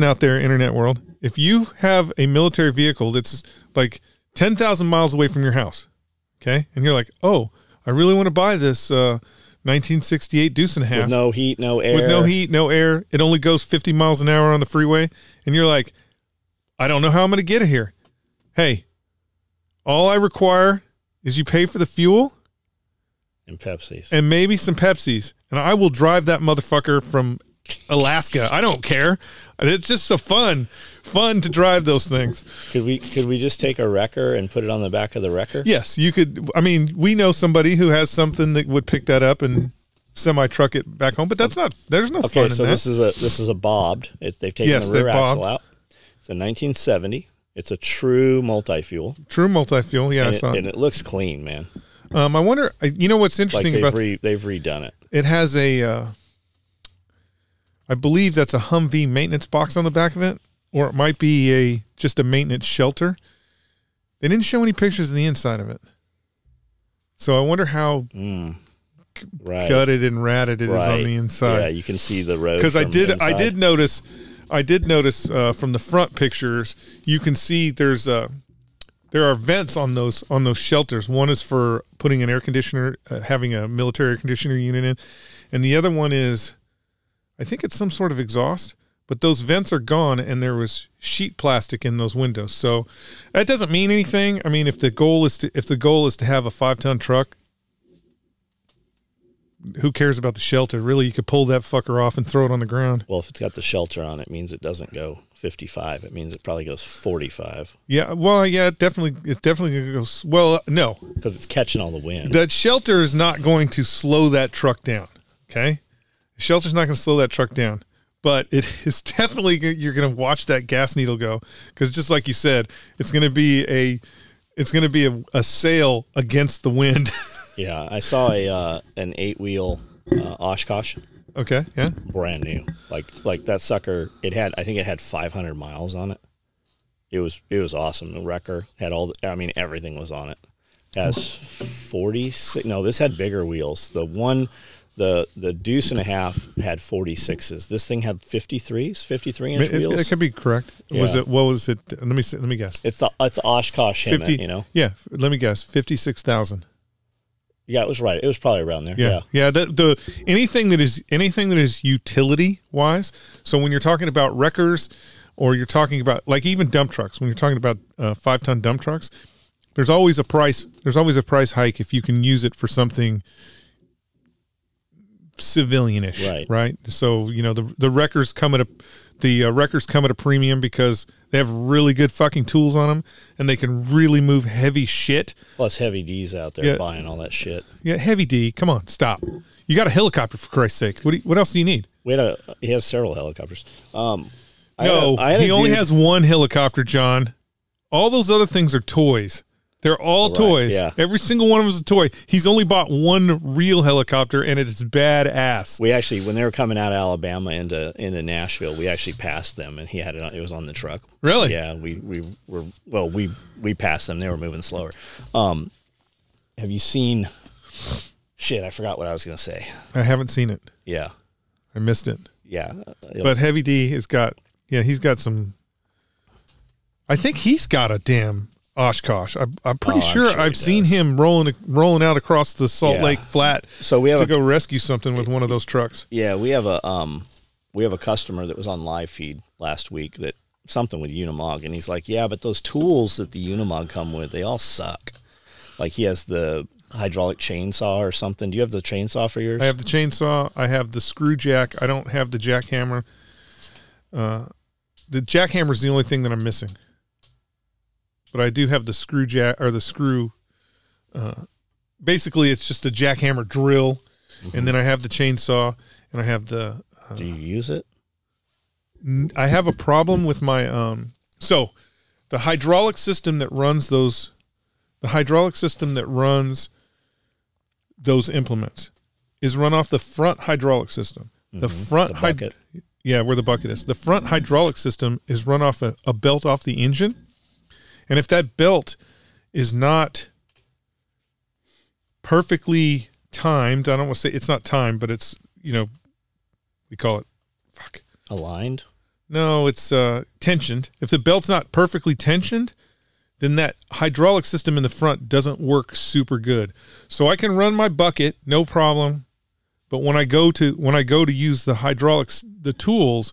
out there, internet world. If you have a military vehicle that's like 10,000 miles away from your house, okay, and you're like, oh, I really want to buy this 1968 Deuce and a Half with no heat, no air, It only goes 50 miles an hour on the freeway, and you're like, I don't know how I'm going to get it here. Hey, all I require is you pay for the fuel and Pepsis and maybe some Pepsis, and I will drive that motherfucker from Alaska. I don't care. It's just so fun to drive those things. Could we just take a wrecker and put it on the back of the wrecker? Yes, you could. I mean, we know somebody who has something that would pick that up and semi-truck it back home, but that's not. There's no fun in that. Okay, so this is a bobbed. They've taken the rear axle out. It's a 1970. It's a true multi-fuel. True multi-fuel. Yeah, and it looks clean, man. I wonder. You know what's interesting about they've redone it. It has a. I believe that's a Humvee maintenance box on the back of it, or it might be just a maintenance shelter. They didn't show any pictures of the inside of it, so I wonder how gutted and ratted it is on the inside. Yeah, you can see the road. Because I did notice from the front pictures, you can see there are vents on those shelters. One is for putting an air conditioner, having a military air conditioner unit in, and the other one is, I think it's some sort of exhaust, but those vents are gone, and there was sheet plastic in those windows. So that doesn't mean anything. I mean, if the goal is to have a 5-ton truck, who cares about the shelter? Really, you could pull that fucker off and throw it on the ground. Well, if it's got the shelter on it, means it doesn't go 55. It means it probably goes 45. Yeah, well, yeah, it definitely goes. Well, no, because it's catching all the wind. That shelter is not going to slow that truck down. Okay. Shelter's not going to slow that truck down, but it is definitely, you're going to watch that gas needle go, because just like you said, it's going to be a sail against the wind. Yeah, I saw an 8-wheel Oshkosh. Okay, yeah, brand new. Like that sucker. I think it had 500 miles on it. It was awesome. The wrecker had everything was on it. It has 46. No, this had bigger wheels. The Deuce and a Half had 46s. This thing had 53s, 53-inch wheels. That could be correct. Yeah. What was it? Let me guess. It's the Oshkosh Hemet, you know. Yeah, let me guess. 56,000. Yeah, it was right. It was probably around there. Yeah. The anything that is utility wise. So when you're talking about wreckers, or you're talking about like even dump trucks, when you're talking about 5-ton dump trucks, there's always a price. There's always a price hike if you can use it for something civilianish, right? So the wreckers come at a premium because They have really good fucking tools on them, and they can really move heavy shit. Plus Heavy D's out there buying all that shit. Yeah, Heavy D. Come on, stop. You got a helicopter, for Christ's sake. What else do you need? He has several helicopters. He only has one helicopter, John. All those other things are toys. They're all toys. Yeah. Every single one of them is a toy. He's only bought one real helicopter, and it's badass. We actually, when they were coming out of Alabama into Nashville, we actually passed them, and he had it. It was on the truck. Really? Yeah. We passed them. They were moving slower. Have you seen? Shit, I forgot what I was going to say. I haven't seen it. Yeah, I missed it. Yeah, but Heavy D has got. Yeah, he's got some. I think he's got a damn Oshkosh. I'm pretty sure I've seen him rolling out across the Salt Lake Flat. So we have to go rescue something with one of those trucks. Yeah, we have a customer that was on live feed last week that something with Unimog, and he's like, yeah, but those tools that the Unimog come with, they all suck. Like he has the hydraulic chainsaw or something. Do you have the chainsaw for yours? I have the chainsaw. I have the screw jack. I don't have the jackhammer. The jackhammer is the only thing that I'm missing. But I do have the screw jack or the screw. Basically, it's just a jackhammer drill, and then I have the chainsaw, and I have the. Do you use it? I have a problem with my So, the hydraulic system that runs those, implements, is run off the front hydraulic system. The front bucket. Yeah, where the bucket is. The front hydraulic system is run off a belt off the engine. And if that belt is not perfectly timed, I don't want to say it's not timed, but it's, we call it, aligned? No, it's tensioned. If the belt's not perfectly tensioned, then that hydraulic system in the front doesn't work super good. So I can run my bucket, no problem. But when I go to use the hydraulics, the tools,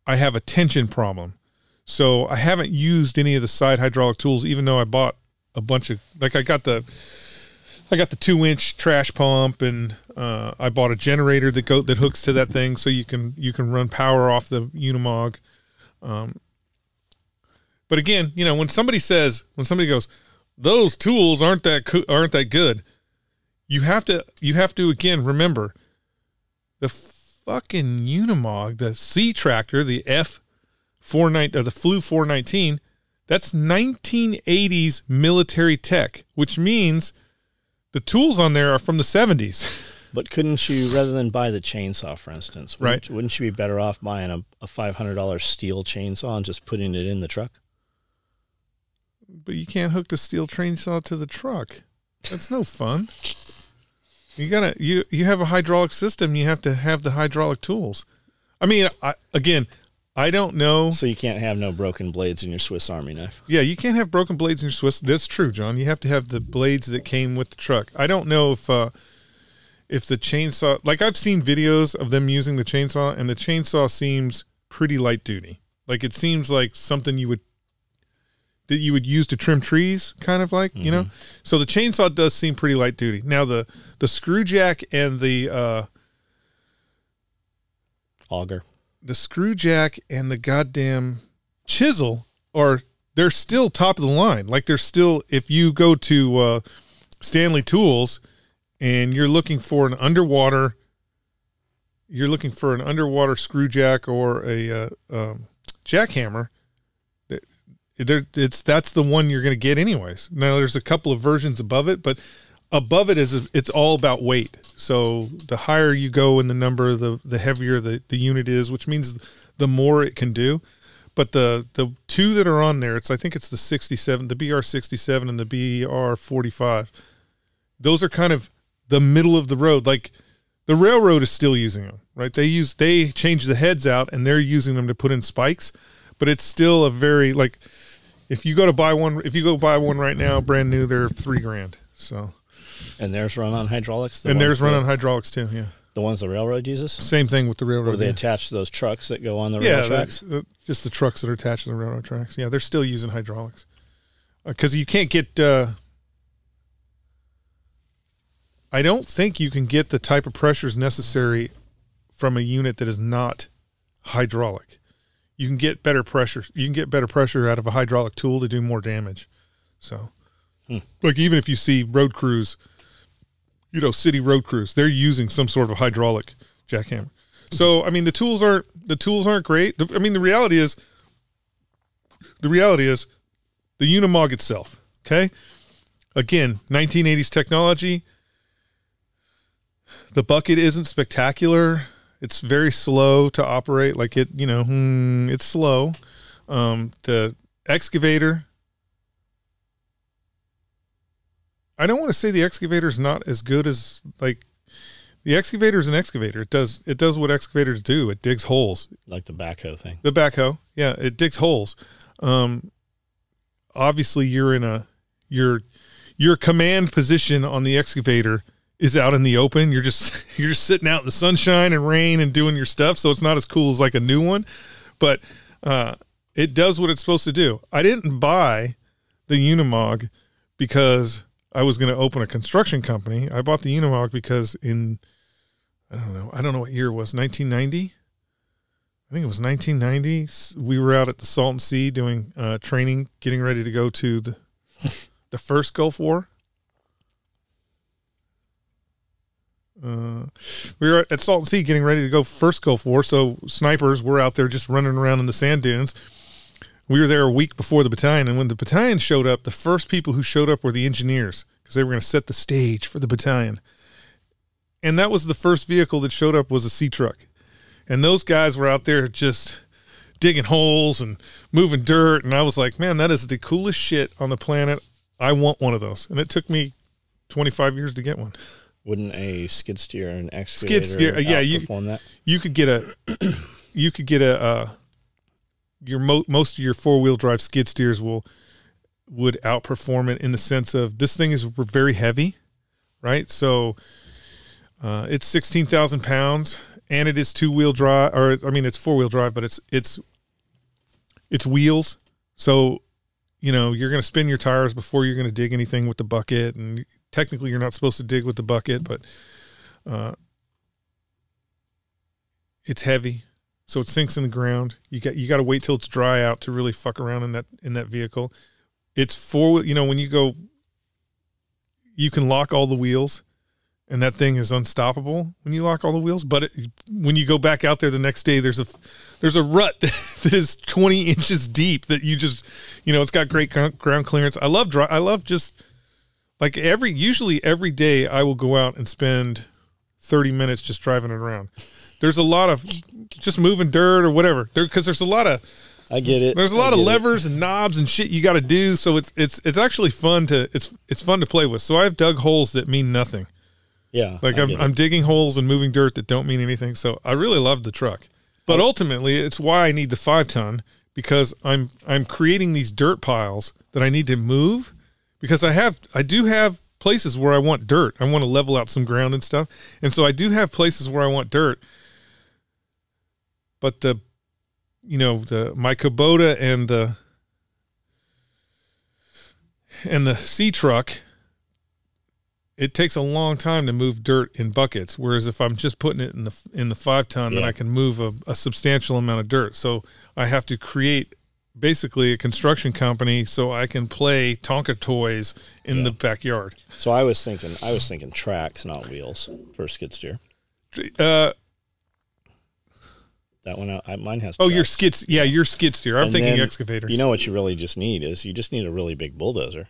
I have a tension problem. So I haven't used any of the side hydraulic tools, even though I bought a bunch of, like I got the 2-inch trash pump, and I bought a generator that hooks to that thing, so you can run power off the Unimog. But again, when somebody goes, those tools aren't that good, you have to again remember the fucking Unimog, the C tractor, the the Flu 419, that's 1980s military tech, which means the tools on there are from the 70s. But couldn't you, rather than buy the chainsaw, for instance, wouldn't you be better off buying a $500 steel chainsaw and just putting it in the truck? But you can't hook the steel chainsaw to the truck. That's no fun. You have a hydraulic system. You have to have the hydraulic tools. I mean, I don't know. So you can't have no broken blades in your Swiss Army knife. Yeah, you can't have broken blades in your Swiss. That's true, John. You have to have the blades that came with the truck. I don't know if the chainsaw, like I've seen videos of them using the chainsaw, and the chainsaw seems pretty light duty. Like it seems like something you would use to trim trees, kind of like, So the chainsaw does seem pretty light duty. Now the screw jack and the auger. The screw jack and the goddamn chisel they're still top of the line. Like they're still, if you go to Stanley Tools and you're looking for an underwater screw jack or a jackhammer, that's the one you're going to get anyways. Now there's a couple of versions above it, but above it it's all about weight. So the higher you go in the number, the heavier the unit is, which means the more it can do. But the two that are on there, I think it's the 67, the BR67 and the BR45. Those are kind of the middle of the road. Like the railroad is still using them, right? They change the heads out and they're using them to put in spikes, but it's still a very, like, if you go buy one right now, brand new, they're $3,000. So. And theirs run on hydraulics? And theirs run on hydraulics too, yeah. The ones the railroad uses? Same thing with the railroad. Or they attach to those trucks that go on the rail tracks? Just the trucks that are attached to the railroad tracks. Yeah, they're still using hydraulics. Because you can't get... I don't think you can get the type of pressures necessary from a unit that is not hydraulic. you can get better pressure. You can get better pressure out of a hydraulic tool to do more damage. So, like even if you see road crews, you know, city road crews, they're using some sort of hydraulic jackhammer. So, I mean, the tools aren't great. I mean, the reality is the Unimog itself. Okay, again, 1980s technology. The bucket isn't spectacular. It's very slow to operate. Like it, you know, it's slow. The excavator, I don't want to say the excavator is not as good as, like, the excavator is an excavator. It does what excavators do. It digs holes. Like the backhoe thing. The backhoe, yeah, it digs holes. Obviously, you're in your command position on the excavator is out in the open. You're just sitting out in the sunshine and rain and doing your stuff. So it's not as cool as like a new one, but it does what it's supposed to do. I didn't buy the Unimog because I was going to open a construction company. I bought the Unimog because I don't know what year it was, 1990. I think it was 1990. We were out at the Salton Sea doing training, getting ready to go to the first Gulf War. We were at Salton Sea getting ready to go first Gulf War, so snipers were out there just running around in the sand dunes. We were there a week before the battalion, and when the battalion showed up, the first people who showed up were the engineers because they were going to set the stage for the battalion. And that was the first vehicle that showed up was a sea truck. And those guys were out there just digging holes and moving dirt, and I was like, man, that is the coolest shit on the planet. I want one of those. And it took me 25 years to get one. Wouldn't a skid steer and excavator outperform that? You could get most of your 4-wheel drive skid steers would outperform it in the sense of this thing is very heavy, right? So it's 16,000 pounds and it is 2-wheel drive, or I mean it's 4-wheel drive, but it's wheels. So, you know, you're going to spin your tires before you're going to dig anything with the bucket, and technically you're not supposed to dig with the bucket, but it's heavy, so it sinks in the ground. You got to wait till it's dry out to really fuck around in that vehicle. It's you know, when you go, you can lock all the wheels, and that thing is unstoppable when you lock all the wheels. But when you go back out there the next day, there's a rut that is 20 inches deep that you just, you know, it's got great ground clearance. I love just like usually every day I will go out and spend 30 minutes just driving it around. There's a lot of just moving dirt or whatever because there's a lot of, I get it. There's a lot of levers and knobs and shit you got to do. So it's actually fun it's fun to play with. So I've dug holes that mean nothing. Yeah. Like I'm digging holes and moving dirt that don't mean anything. So I really love the truck, but ultimately it's why I need the 5-ton, because I'm creating these dirt piles that I need to move, because I do have places where I want dirt. I want to level out some ground and stuff. And so I do have places where I want dirt, but my Kubota and the C truck, it takes a long time to move dirt in buckets. Whereas if I'm just putting it in the 5-ton, then I can move a substantial amount of dirt. So I have to create basically a construction company so I can play Tonka toys in the backyard. So I was thinking tracks, not wheels for a skid steer. That one, mine has. Oh, your skid steer. I'm thinking excavators. You know what you really just need is you just need a really big bulldozer.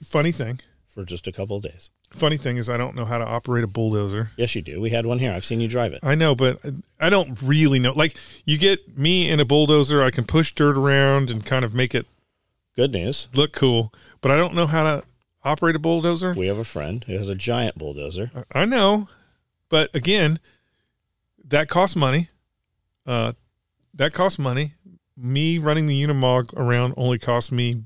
Funny thing. For just a couple of days. Funny thing is I don't know how to operate a bulldozer. Yes, you do. We had one here. I've seen you drive it. I know, but I don't really know. Like, you get me in a bulldozer, I can push dirt around and kind of make it good news look cool, but I don't know how to operate a bulldozer. We have a friend who has a giant bulldozer. I know, but again, that costs money. Me running the Unimog around only costs me,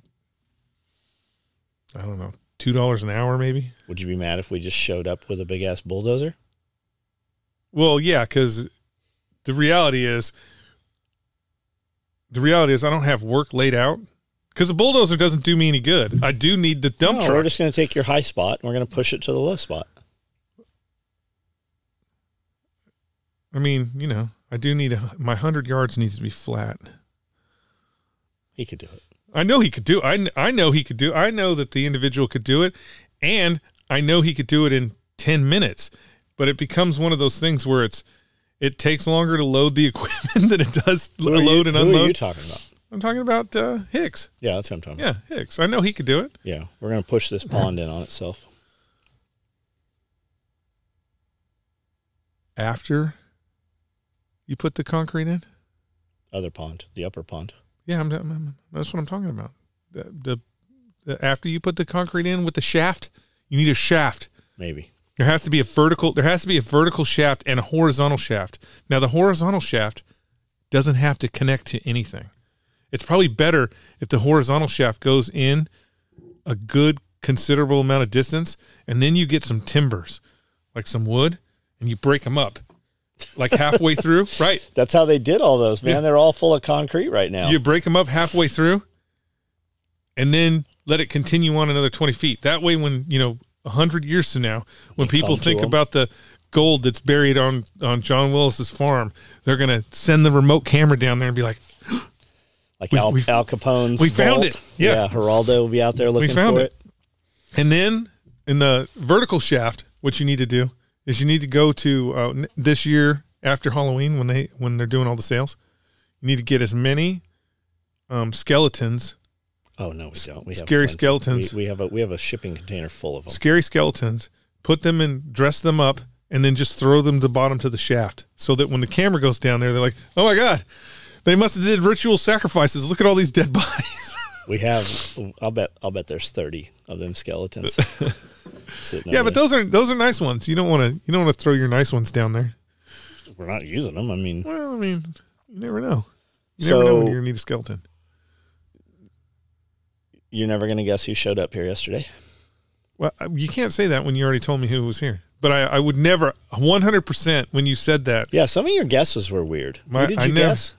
I don't know, $2 an hour maybe. Would you be mad if we just showed up with a big ass bulldozer? Well, yeah, because the reality is I don't have work laid out. Because the bulldozer doesn't do me any good. I do need the dump truck. We're just going to take your high spot and we're going to push it to the low spot. I mean, you know, I do need my 100 yards needs to be flat. He could do it. I know he could do it. I know he could do it. I know that the individual could do it, and I know he could do it in 10 minutes. But it becomes one of those things where it takes longer to load the equipment than it does load and unload. Who are you talking about? I'm talking about Hicks. Yeah, that's what I'm talking about. Yeah, Hicks. I know he could do it. Yeah, we're going to push this pond in on itself. After you put the concrete in? Other pond, the upper pond. Yeah, that's what I'm talking about. The after you put the concrete in with the shaft, you need a shaft. Maybe. There has to be a vertical shaft and a horizontal shaft. Now the horizontal shaft doesn't have to connect to anything. It's probably better if the horizontal shaft goes in a good considerable amount of distance, and then you get some timbers, like some wood, and you break them up like halfway through. Right. That's how they did all those, man. Yeah. They're all full of concrete right now. You break them up halfway through and then let it continue on another 20 feet. That way, when, 100 years from now, when people think about the gold that's buried on John Willis's farm, they're going to send the remote camera down there and be like, Al Capone's we found vault. it. Yeah. Geraldo will be out there looking for it. And then in the vertical shaft, what you need to do is you need to go to this year after Halloween when they're doing all the sales. You need to get as many skeletons. Oh no, we don't. We have scary skeletons. We have a shipping container full of them. Scary skeletons. Put them in, dress them up, and then just throw them to the bottom to the shaft, so that when the camera goes down there, they're like, "Oh my god, they must have did ritual sacrifices. Look at all these dead bodies." We have. I'll bet there's 30 of them skeletons. Yeah, but those are nice ones. You don't want to throw your nice ones down there. We're not using them. I mean, you never know. You never know when you're gonna need a skeleton. You're never gonna guess who showed up here yesterday. Well, you can't say that when you already told me who was here. But I would never 100% when you said that. Yeah, some of your guesses were weird. Who did you guess?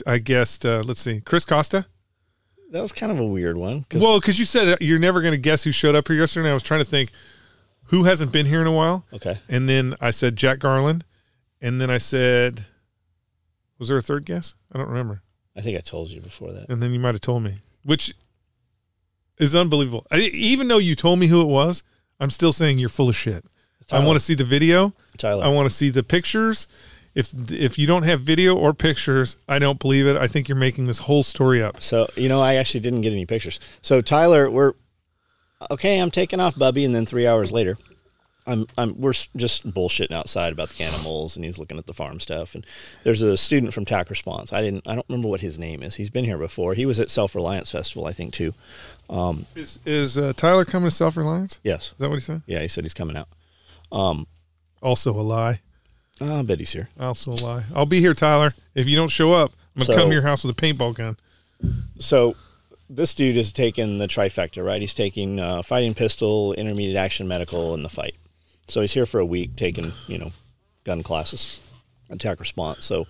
I guessed. Let's see, Chris Costa. That was kind of a weird one. Because you said you're never going to guess who showed up here yesterday. And I was trying to think who hasn't been here in a while. Okay. And then I said Jack Garland. And then I said, was there a third guess? I don't remember. I think I told you before that. And then you might have told me, which is unbelievable. Even though you told me who it was, I'm still saying you're full of shit. Tyler. I want to see the video. Tyler. I want to see the pictures. If you don't have video or pictures, I don't believe it. I think you're making this whole story up. So, I actually didn't get any pictures. So, Tyler, I'm taking off Bubby, and then 3 hours later, we're just bullshitting outside about the animals, and he's looking at the farm stuff. And there's a student from TAC Response. I don't remember what his name is. He's been here before. He was at Self-Reliance Festival, I think, too. Is Tyler coming to Self-Reliance? Yes. Is that what he said? Yeah, he said he's coming out. Also a lie. I bet he's here. Also a lie. I'll be here, Tyler. If you don't show up, I'm going to come to your house with a paintball gun. So this dude is taking the trifecta, right? He's taking fighting pistol, intermediate action medical, and the fight. So he's here for a week taking, gun classes, attack response. So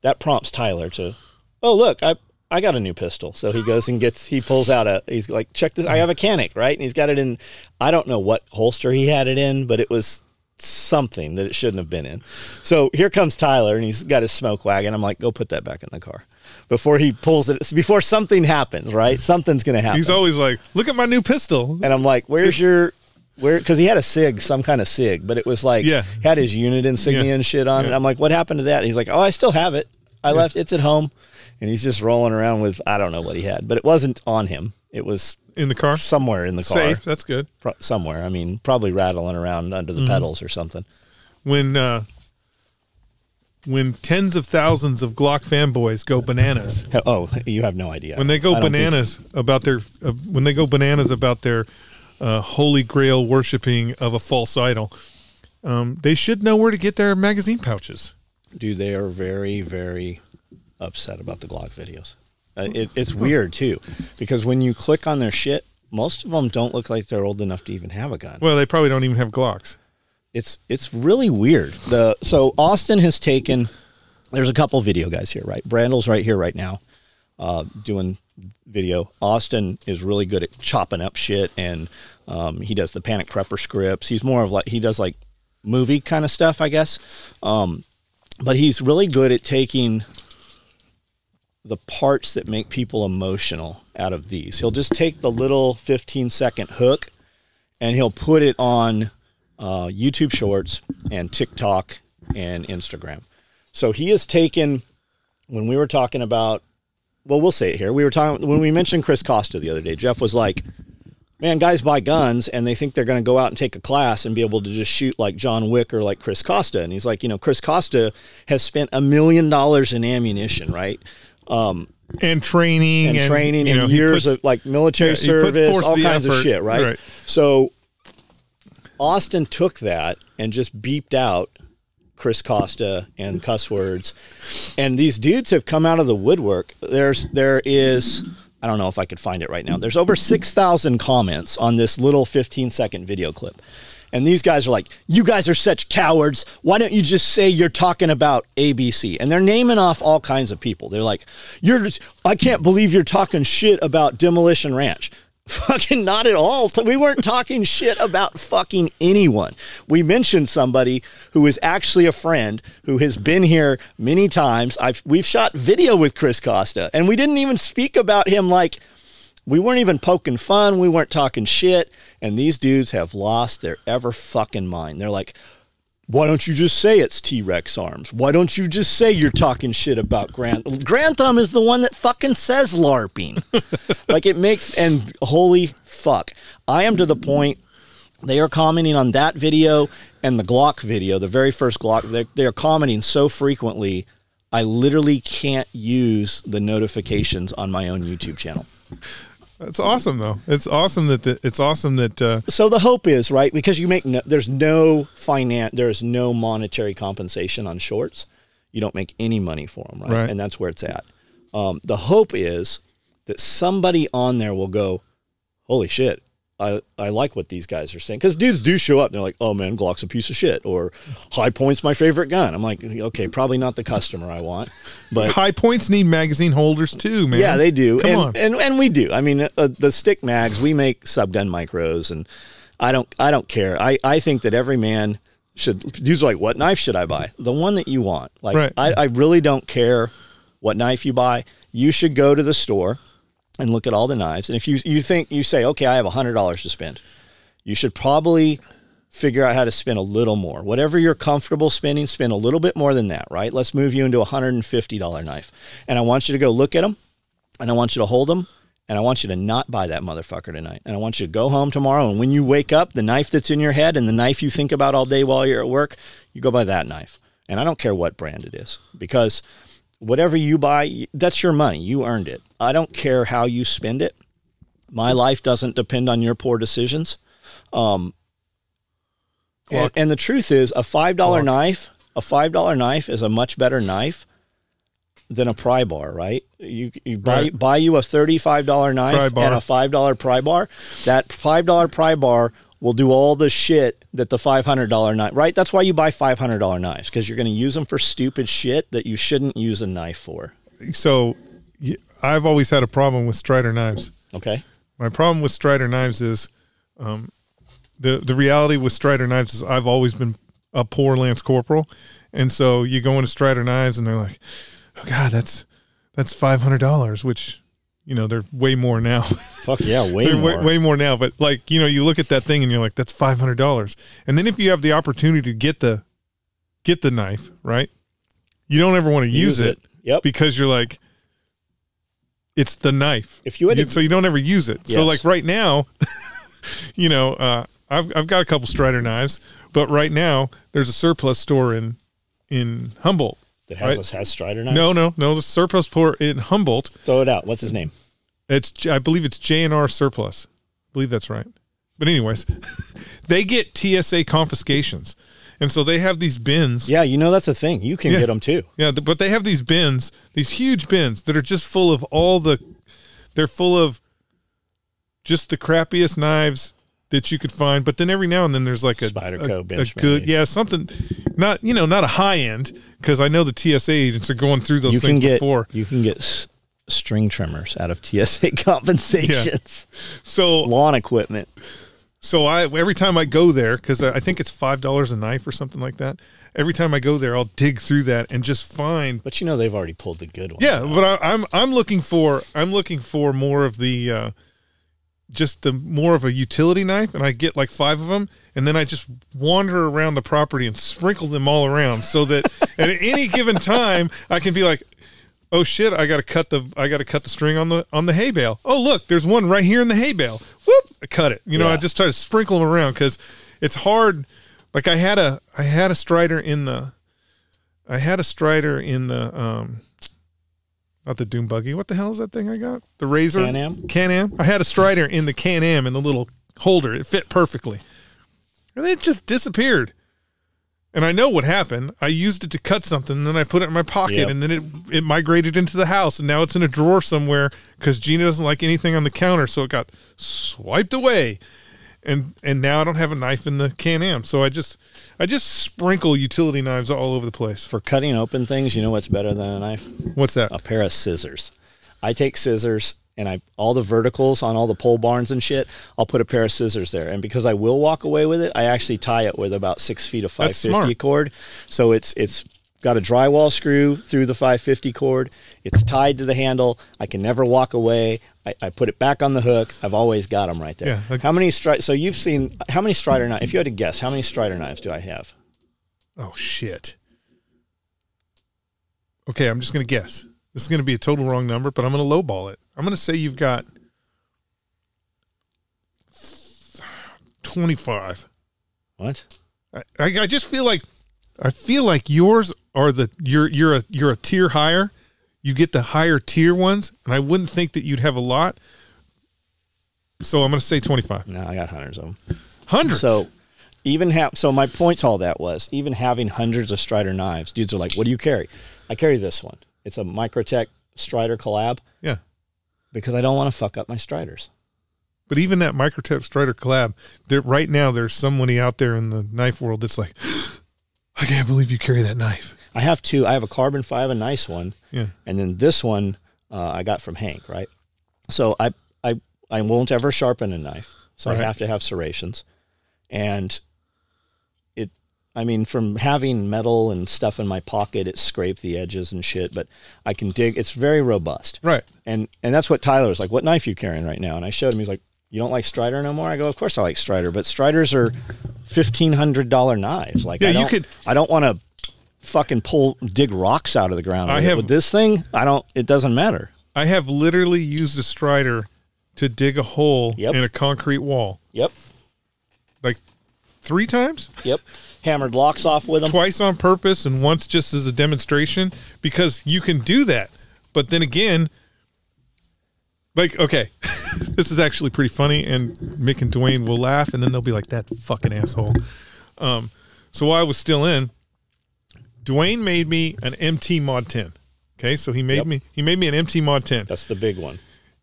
that prompts Tyler to, oh, look, I got a new pistol. So he goes and he pulls out he's like, check this. I have a Canic, right? And he's got it in, I don't know what holster he had it in, but it was something that it shouldn't have been in. So here comes Tyler, and he's got his smoke wagon. I'm like, go put that back in the car before he pulls it, before something happens, right? Something's going to happen. He's always like, look at my new pistol. And I'm like, because he had a SIG, some kind of SIG, but it was like, had his unit insignia and shit on it. I'm like, what happened to that? And he's like, oh, I still have it. I left, it's at home. And he's just rolling around with, I don't know what he had, but it wasn't on him. It was in the car, somewhere in the car. Safe. That's good. Somewhere. I mean, probably rattling around under the pedals or something. When tens of thousands of Glock fanboys go bananas. Oh, you have no idea. When they go bananas about their holy grail worshiping of a false idol, they should know where to get their magazine pouches. Dude, they are very, very upset about the Glock videos. It's weird too, because when you click on their shit, most of them don't look like they're old enough to even have a gun. Well, they probably don't even have Glocks. It's really weird. So Austin has taken. There's a couple video guys here, right? Brandl's right here right now, doing video. Austin is really good at chopping up shit, and he does the Panic Prepper scripts. He's more of he does movie kind of stuff, I guess. but he's really good at taking the parts that make people emotional out of these. He'll just take the little 15-second hook and he'll put it on YouTube Shorts and TikTok and Instagram. So he has taken, when we were talking about, well, we'll say it here. We were talking, when we mentioned Chris Costa the other day, Jeff was like, man, guys buy guns and they think they're going to go out and take a class and be able to just shoot like John Wick or like Chris Costa. And he's like, you know, Chris Costa has spent $1 million in ammunition, right? And training and years of like military service, all kinds of shit, right? So Austin took that and just beeped out Chris Costa and cuss words, and these dudes have come out of the woodwork. There is, I don't know if I could find it right now. There's over 6,000 comments on this little 15-second video clip. And these guys are like, you guys are such cowards. Why don't you just say you're talking about ABC? And they're naming off all kinds of people. They're like, I can't believe you're talking shit about Demolition Ranch. Fucking not at all. We weren't talking shit about fucking anyone. We mentioned somebody who is actually a friend who has been here many times. We've shot video with Chris Costa, and we didn't even speak about him. Like, we weren't even poking fun. We weren't talking shit. And these dudes have lost their ever fucking mind. They're like, why don't you just say it's T-Rex arms? Why don't you just say you're talking shit about Grant? Grand Thumb is the one that fucking says LARPing. Like, it makes, and holy fuck. I am to the point, they are commenting on that video and the Glock video, the very first Glock. They are commenting so frequently, I literally can't use the notifications on my own YouTube channel. That's awesome, though. It's awesome that So the hope is, right, because you make there's no monetary compensation on shorts. You don't make any money for them, right? And that's where it's at. The hope is that somebody on there will go, holy shit, I like what these guys are saying. Because dudes do show up. And they're like, oh, man, Glock's a piece of shit. Or High Point's my favorite gun. I'm like, okay, probably not the customer I want. But High Points need magazine holders too, man. Yeah, they do. Come on. And we do. I mean, the stick mags, we make subgun micros. And I don't care. I think that every man should, dudes are like, what knife should I buy? The one that you want. Like, I really don't care what knife you buy. You should go to the store and look at all the knives. And if you say, okay, I have $100 to spend, you should probably figure out how to spend a little more. Whatever you're comfortable spending, spend a little bit more than that, right? Let's move you into a $150 knife. And I want you to go look at them, and I want you to hold them, and I want you to not buy that motherfucker tonight. And I want you to go home tomorrow, and when you wake up, the knife that's in your head and the knife you think about all day while you're at work, you go buy that knife. And I don't care what brand it is, because whatever you buy, that's your money. You earned it. I don't care how you spend it. My life doesn't depend on your poor decisions. And the truth is, a $5 knife is a much better knife than a pry bar, right? You buy you a $35 knife and a $5 pry bar. That $5 pry bar will do all the shit that the $500 knife, right? That's why you buy $500 knives, because you're going to use them for stupid shit that you shouldn't use a knife for. So I've always had a problem with Strider knives. Okay. My problem with Strider knives is the reality with Strider knives is I've always been a poor Lance Corporal. And so you go into Strider knives and they're like, oh God, that's $500, which, you know, they're way more now. Fuck yeah, way more now. But like, you know, you look at that thing and you're like, that's $500. And then if you have the opportunity to get the knife, right? You don't ever want to use it. Yep. Because you're like, it's the knife. If you had so you don't ever use it. Yes. So like right now, you know, I've got a couple Strider knives, but right now there's a surplus store in Humboldt that has Strider knives. No, the surplus store in Humboldt. Throw it out. What's his name? I believe it's J&R Surplus. I believe that's right. But anyways, they get TSA confiscations. And so they have these bins. Yeah, you know, that's a thing. You can get them too. Yeah, but they have these bins, these huge bins that are just full of they're full of just the crappiest knives that you could find. But then every now and then there's like a good, something, not a high end, because I know the TSA agents are going through those things before. You can get string trimmers out of TSA compensations. Yeah. So lawn equipment. So every time I go there, because I think it's $5 a knife or something like that, every time I go there, I'll dig through that and just find. But you know they've already pulled the good one. Yeah, but I'm looking for more of the just the more of a utility knife, and I get like 5 of them, and then I just wander around the property and sprinkle them all around so that at any given time I can be like, oh shit, I gotta cut the string on the hay bale. Oh look, there's one right here in the hay bale. Whoop, I cut it. You know, I just try to sprinkle them around because it's hard. Like I had a strider in the not the Doom Buggy. What the hell is that thing I got? The Razor? Can-Am. I had a strider in the Can-Am in the little holder. It fit perfectly. And then it just disappeared. And I know what happened. I used it to cut something, and then I put it in my pocket, and then it migrated into the house, and now it's in a drawer somewhere because Gina doesn't like anything on the counter, so it got swiped away. And now I don't have a knife in the Can-Am. So I just sprinkle utility knives all over the place. For cutting open things, you know what's better than a knife? What's that? A pair of scissors. I take scissors and all the verticals on all the pole barns and shit, I'll put a pair of scissors there. And because I will walk away with it, I actually tie it with about 6 feet of 550 cord. So it's got a drywall screw through the 550 cord. It's tied to the handle. I can never walk away. I put it back on the hook. I've always got them right there. Yeah, like, how many so you've seen, how many strider knives? If you had to guess, how many strider knives do I have? Oh, shit. Okay, I'm just going to guess. This is going to be a total wrong number, but I'm going to lowball it. I'm going to say you've got 25. What? I just feel like yours are you're a tier higher. You get the higher tier ones, and I wouldn't think that you'd have a lot. So I'm going to say 25. No, I got hundreds of them. Hundreds. So so my point to all that was even having hundreds of Strider knives, dudes are like, "What do you carry?" I carry this one. It's a Microtech Strider collab. Yeah. Because I don't want to fuck up my Striders. But even that Microtech Strider collab, right now there's somebody out there in the knife world that's like, I can't believe you carry that knife. I have 2. I have a carbon 5, a nice one. Yeah. And then this one I got from Hank, right? So I won't ever sharpen a knife. So right. I have to have serrations. And I mean, from having metal and stuff in my pocket, it scraped the edges and shit, but I can dig. It's very robust. Right. And that's what Tyler was like, what knife you carrying right now? And I showed him, he's like, you don't like Strider no more? I go, of course I like Strider, but Striders are $1,500 knives. Like, yeah, I don't want to fucking dig rocks out of the ground. With this thing, it doesn't matter. I have literally used a Strider to dig a hole in a concrete wall. Yep. Like 3 times? Yep. Hammered locks off with them. Twice on purpose and once just as a demonstration, because you can do that. But then again, like, okay, this is actually pretty funny, and Mick and Dwayne will laugh, and then they'll be like, that fucking asshole. So while I was still in, Dwayne made me an MT Mod 10. Okay, so he made me an MT Mod 10. That's the big one.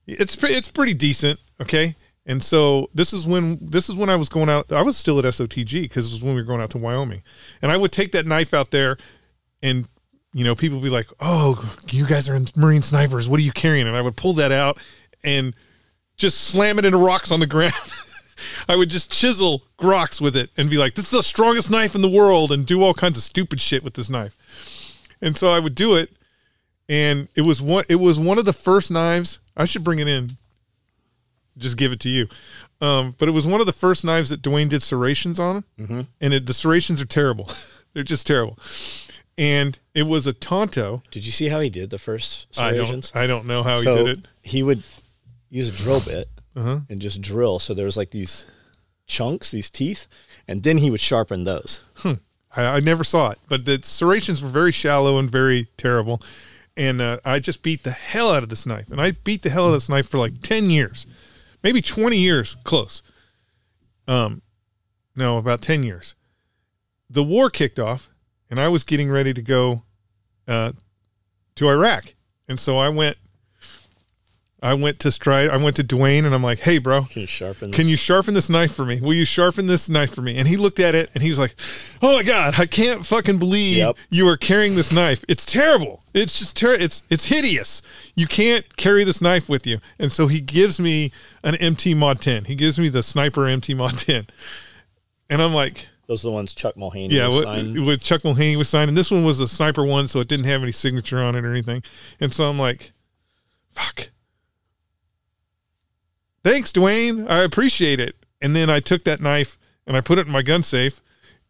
It's pretty decent, okay? And so this is when I was going out. I was still at SOTG because this was when we were going out to Wyoming. And I would take that knife out there, and people would be like, "Oh, you guys are Marine snipers. What are you carrying?" And I would pull that out and just slam it into rocks on the ground. I would just chisel rocks with it and be like, "This is the strongest knife in the world," and do all kinds of stupid shit with this knife. And so I would do it, and it was one of the first knives. I should bring it in. Just give it to you. But it was one of the first knives that Dwayne did serrations on. Mm-hmm. And the serrations are terrible. They're just terrible. And it was a Tonto. Did you see how he did the first serrations? I don't know how he did it. He would use a drill bit and just drill. So there was like these chunks, these teeth, and then he would sharpen those. I never saw it. But the serrations were very shallow and very terrible. And I just beat the hell out of this knife. And I beat the hell out of this knife for like 10 years. Maybe 20 years, close. No, about 10 years. The war kicked off, and I was getting ready to go to Iraq. And so I went to Dwayne, and I'm like, "Hey, bro, can you sharpen this knife for me? Will you sharpen this knife for me?" And he looked at it, and he was like, "Oh my God, I can't fucking believe you are carrying this knife. It's terrible. It's just it's hideous. You can't carry this knife with you." And so he gives me an MT Mod 10. He gives me the Sniper MT Mod 10. And I'm like, Those are the ones Chuck Mulhaney signed. With Chuck Mulhaney was signed, and this one was a sniper one, so it didn't have any signature on it or anything. And so I'm like, fuck. Thanks, Dwayne. I appreciate it. And then I took that knife and I put it in my gun safe,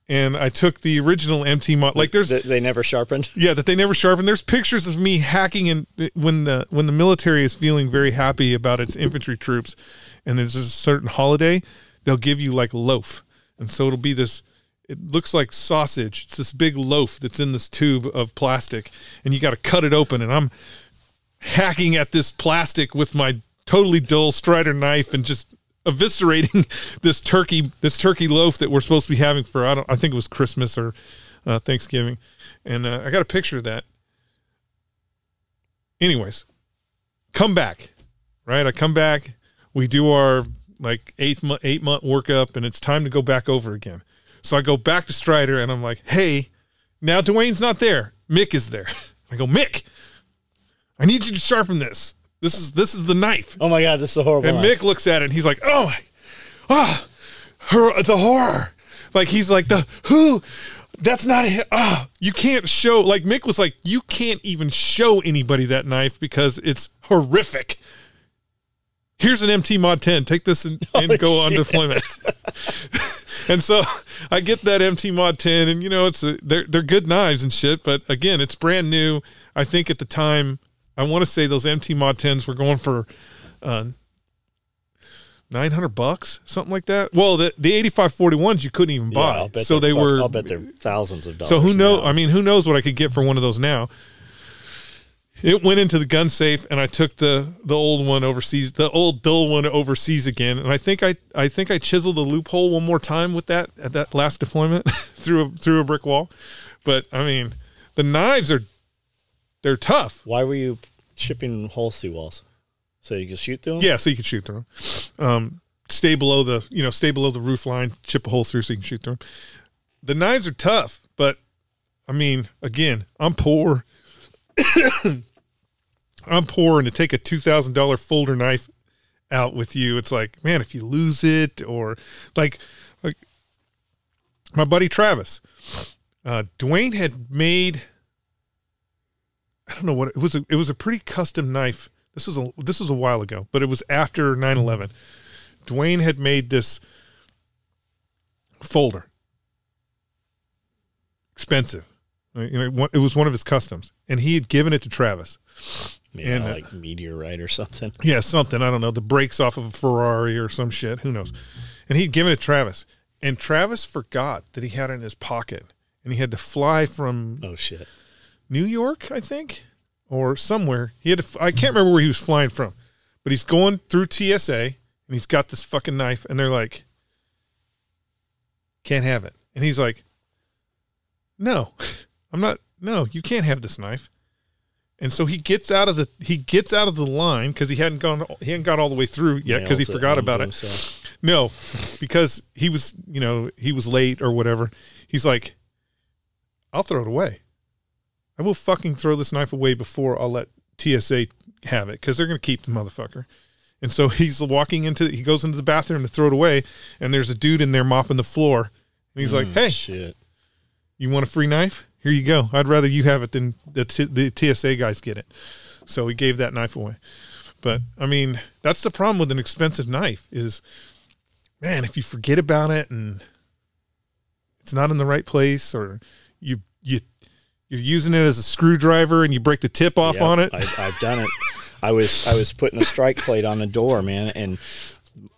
and I took the original MT mod. Like there's they never sharpened. Yeah, that they never sharpened. There's pictures of me hacking, and when the military is feeling very happy about its infantry troops, and there's a certain holiday, they'll give you like a loaf, and so it'll be this. It looks like sausage. It's this big loaf that's in this tube of plastic, and you got to cut it open. And I'm hacking at this plastic with my totally dull Strider knife and just eviscerating this turkey loaf that we're supposed to be having for I think it was Christmas or Thanksgiving. And I got a picture of that. Anyways, come back, right? I come back. We do our like 8 month workup, and it's time to go back over again. So I go back to Strider, and I'm like, hey, now Dwayne's not there. Mick is there. I go, Mick, I need you to sharpen this. This is the knife. Oh my God, this is a horrible And knife. Mick looks at it, and he's like, the horror. Like, he's like, that's not it. You can't show, like Mick was like, you can't even show anybody that knife because it's horrific. Here's an MT Mod 10. Take this and go on deployment. And so I get that MT Mod 10, and they're good knives and shit, but again, it's brand new. I think at the time, I want to say those MT Mod 10s were going for $900, something like that. Well, the 8541s you couldn't even buy, so I'll bet they're thousands of dollars. So who knows? I mean, who knows what I could get for one of those now? It went into the gun safe, and I took the old one overseas, the old dull one overseas again, and I think I chiseled a loophole one more time with that at that last deployment through a brick wall. But I mean, the knives they're tough. Why were you chipping holes through walls? So you could shoot through them? Yeah, so you could shoot through them. Stay below the roof line, chip a hole through so you can shoot through them. The knives are tough, but I mean, again, I'm poor. I'm poor, and to take a $2,000 folder knife out with you, it's like, man, if you lose it, or like my buddy Travis, Dwayne had made, I don't know what it was. It was a pretty custom knife. This was a while ago, but it was after 9/11. Dwayne had made this folder, expensive. It was one of his customs, and he had given it to Travis. Yeah, like meteorite or something. Yeah, something. I don't know. The brakes off of a Ferrari or some shit. Who knows? And he'd given it to Travis, and Travis forgot that he had it in his pocket, and he had to fly from New York, I think, or somewhere. He had to. I can't remember where he was flying from, but he's going through TSA, and he's got this fucking knife, and they're like, "Can't have it," and he's like, "No, I'm not. No, you can't have this knife." And so he gets out of the line because he hadn't got all the way through yet because he forgot about it. No, because he was late or whatever. He's like, I'll throw it away. I will fucking throw this knife away before I'll let TSA have it because they're going to keep the motherfucker. And so he goes into the bathroom to throw it away, and there's a dude in there mopping the floor. And he's like, hey, shit. You want a free knife? Here you go. I'd rather you have it than the TSA guys get it. So he gave that knife away. But, I mean, that's the problem with an expensive knife is, man, if you forget about it and it's not in the right place, or you're using it as a screwdriver and you break the tip off on it. I've done it. I was putting a strike plate on the door, man, and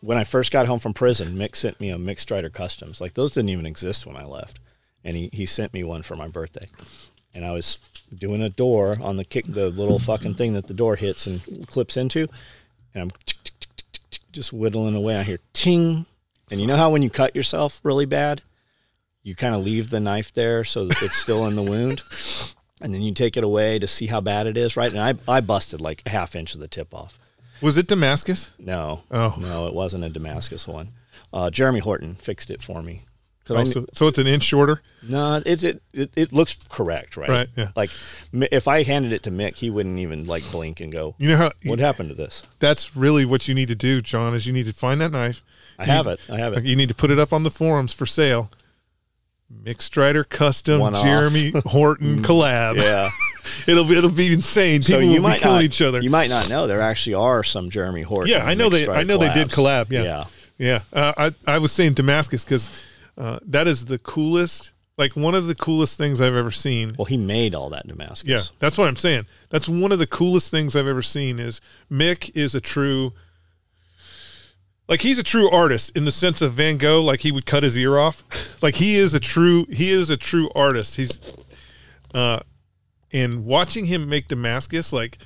when I first got home from prison, Mick sent me a Mick Strider Customs. Like, those didn't even exist when I left. And he sent me one for my birthday. And I was doing a door on the little fucking thing that the door hits and clips into. And I'm just whittling away. I hear ting. And you know how when you cut yourself really bad, you kind of leave the knife there so that it's still in the wound? And then you take it away to see how bad it is, right? And I busted like a ½ inch of the tip off. Was it Damascus? No. Oh. No, it wasn't a Damascus one. Jeremy Horton fixed it for me. So it's an inch shorter? No, it looks correct, right? Right, yeah. Like, if I handed it to Mick, he wouldn't even, like, blink and go, what happened to this? That's really what you need to do, John, is you need to find that knife. I have it. You need to put it up on the forums for sale Mick Strider custom One-off. Jeremy Horton collab. Yeah. it'll be insane. People will be killing each other. You might not know there actually are some Jeremy Horton. Yeah, I know they did collab. Yeah. I was saying Damascus because that is the coolest, like one of the coolest things I've ever seen. Well, he made all that Damascus. Yeah, that's what I'm saying. That's one of the coolest things I've ever seen. Is Mick is a true. Like he's a true artist in the sense of Van Gogh, like he would cut his ear off. Like he is a true artist. He's and watching him make Damascus, like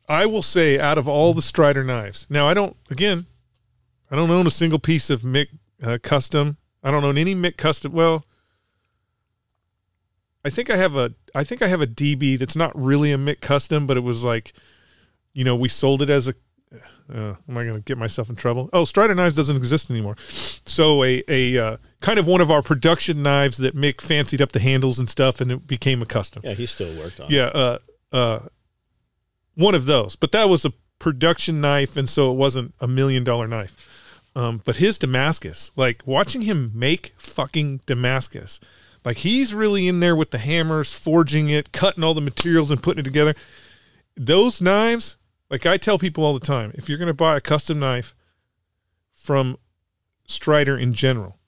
I will say out of all the Strider knives. Now I don't own a single piece of Mick custom. I don't own any Mick custom. Well, I think I have a DB that's not really a Mick custom, but it was like, we sold it as a am I going to get myself in trouble? Oh, Strider Knives doesn't exist anymore. So a kind of one of our production knives that Mick fancied up the handles and stuff, and it became a custom. Yeah, he still worked on it. Yeah, one of those. But that was a production knife, and so it wasn't $1 million knife. But his Damascus, like watching him make fucking Damascus, like he's really in there with the hammers, forging it, cutting all the materials and putting it together. Those knives... Like I tell people all the time, if you're going to buy a custom knife from Strider in general,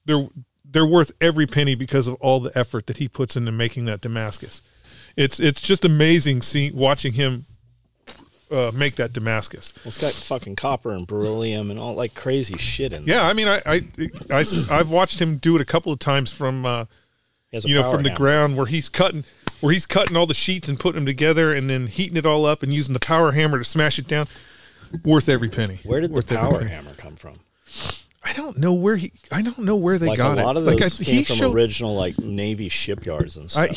they're worth every penny because of all the effort that he puts into making that Damascus. It's just amazing watching him make that Damascus. Well, it's got fucking copper and beryllium and all like crazy shit in there. Yeah, I mean, I've watched him do it a couple of times from from the ground where he's cutting all the sheets and putting them together and then heating it all up and using the power hammer to smash it down. Worth every penny. Where did the power hammer come from? I don't know where they got it. A lot of those came from original like Navy shipyards and stuff.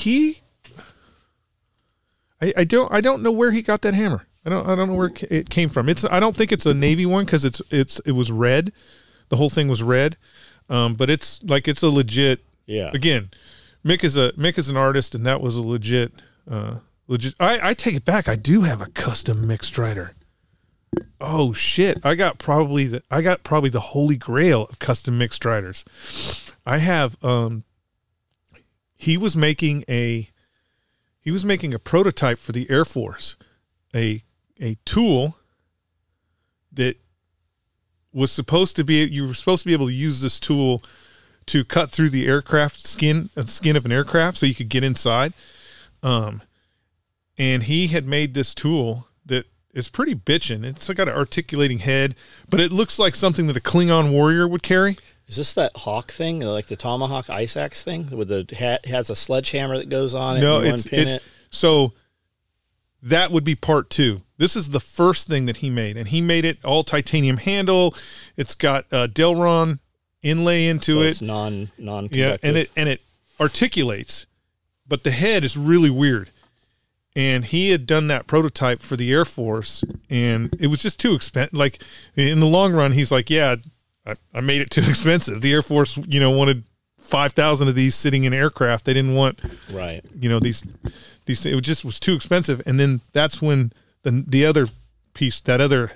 I don't know where he got that hammer. I don't know where it came from. I don't think it's a Navy one because it was red. The whole thing was red. But it's a legit. Yeah. Again, Mick is an artist, and that was a legit. I take it back. I do have a custom Mick Strider. Oh shit! I got probably the holy grail of custom Mick Striders. I have. He was making a prototype for the Air Force, a tool that was supposed to be. You were supposed to be able to use this tool to cut through the aircraft skin of an aircraft so you could get inside. And he had made this tool that is pretty bitchin'. It's got an articulating head, but it looks like something that a Klingon warrior would carry. Is this that hawk thing, like the tomahawk ice axe thing with the hat has a sledgehammer that goes on it? No, it's so that would be part 2. This is the first thing that he made, and he made it all titanium handle. It's got Delron inlay into it. It's non-conductive. Yeah, and it articulates, but the head is really weird. And he had done that prototype for the Air Force, and it was just too expensive. Like in the long run, he's like, "Yeah, I made it too expensive." The Air Force, wanted 5,000 of these sitting in aircraft. They didn't want, right? These. It just was too expensive. And then that's when the other piece, that other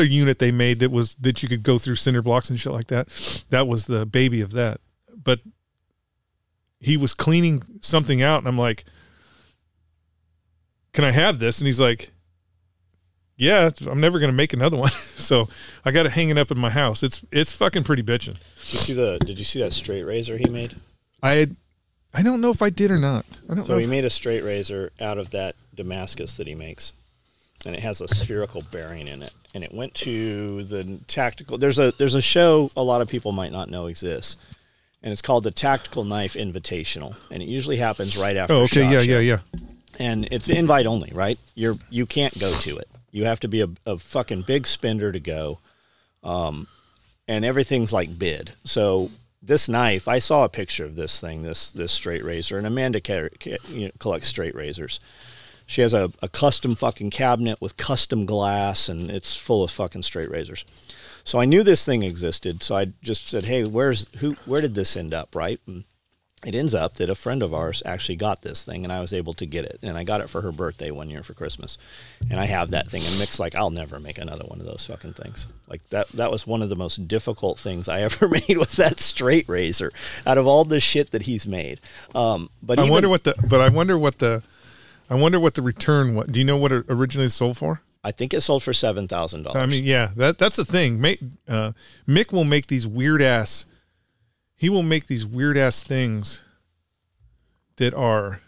unit they made that you could go through cinder blocks and shit like that. That was the baby of that. But he was cleaning something out, and I'm like, "Can I have this?" And he's like, "Yeah, I'm never going to make another one." So I got it hanging up in my house. It's fucking pretty bitchin'. Did you see that straight razor he made? I don't know if I did or not. I don't know. So he made a straight razor out of that Damascus that he makes, and it has a spherical bearing in it. And it went to the tactical. There's a show a lot of people might not know exists, and it's called the Tactical Knife Invitational, and it usually happens right after. Oh, okay, SHOT Show. yeah. And it's invite only, right? You can't go to it. You have to be a fucking big spender to go, and everything's like bid. So this knife, I saw a picture of this thing, this straight razor, and Amanda collects straight razors. She has a custom fucking cabinet with custom glass, and it's full of fucking straight razors. So I knew this thing existed, so I just said, "Hey, where did this end up?" Right? And it ends up that a friend of ours actually got this thing, and I was able to get it. And I got it for her birthday one year for Christmas. And I have that thing. And Mick's like, I'll never make another one of those fucking things. Like, that was one of the most difficult things I ever made, was that straight razor out of all the shit that he's made. But I wonder what the return, do you know what it originally sold for? I think it sold for $7,000. I mean, yeah, that's the thing. Mick will make these weird ass things that are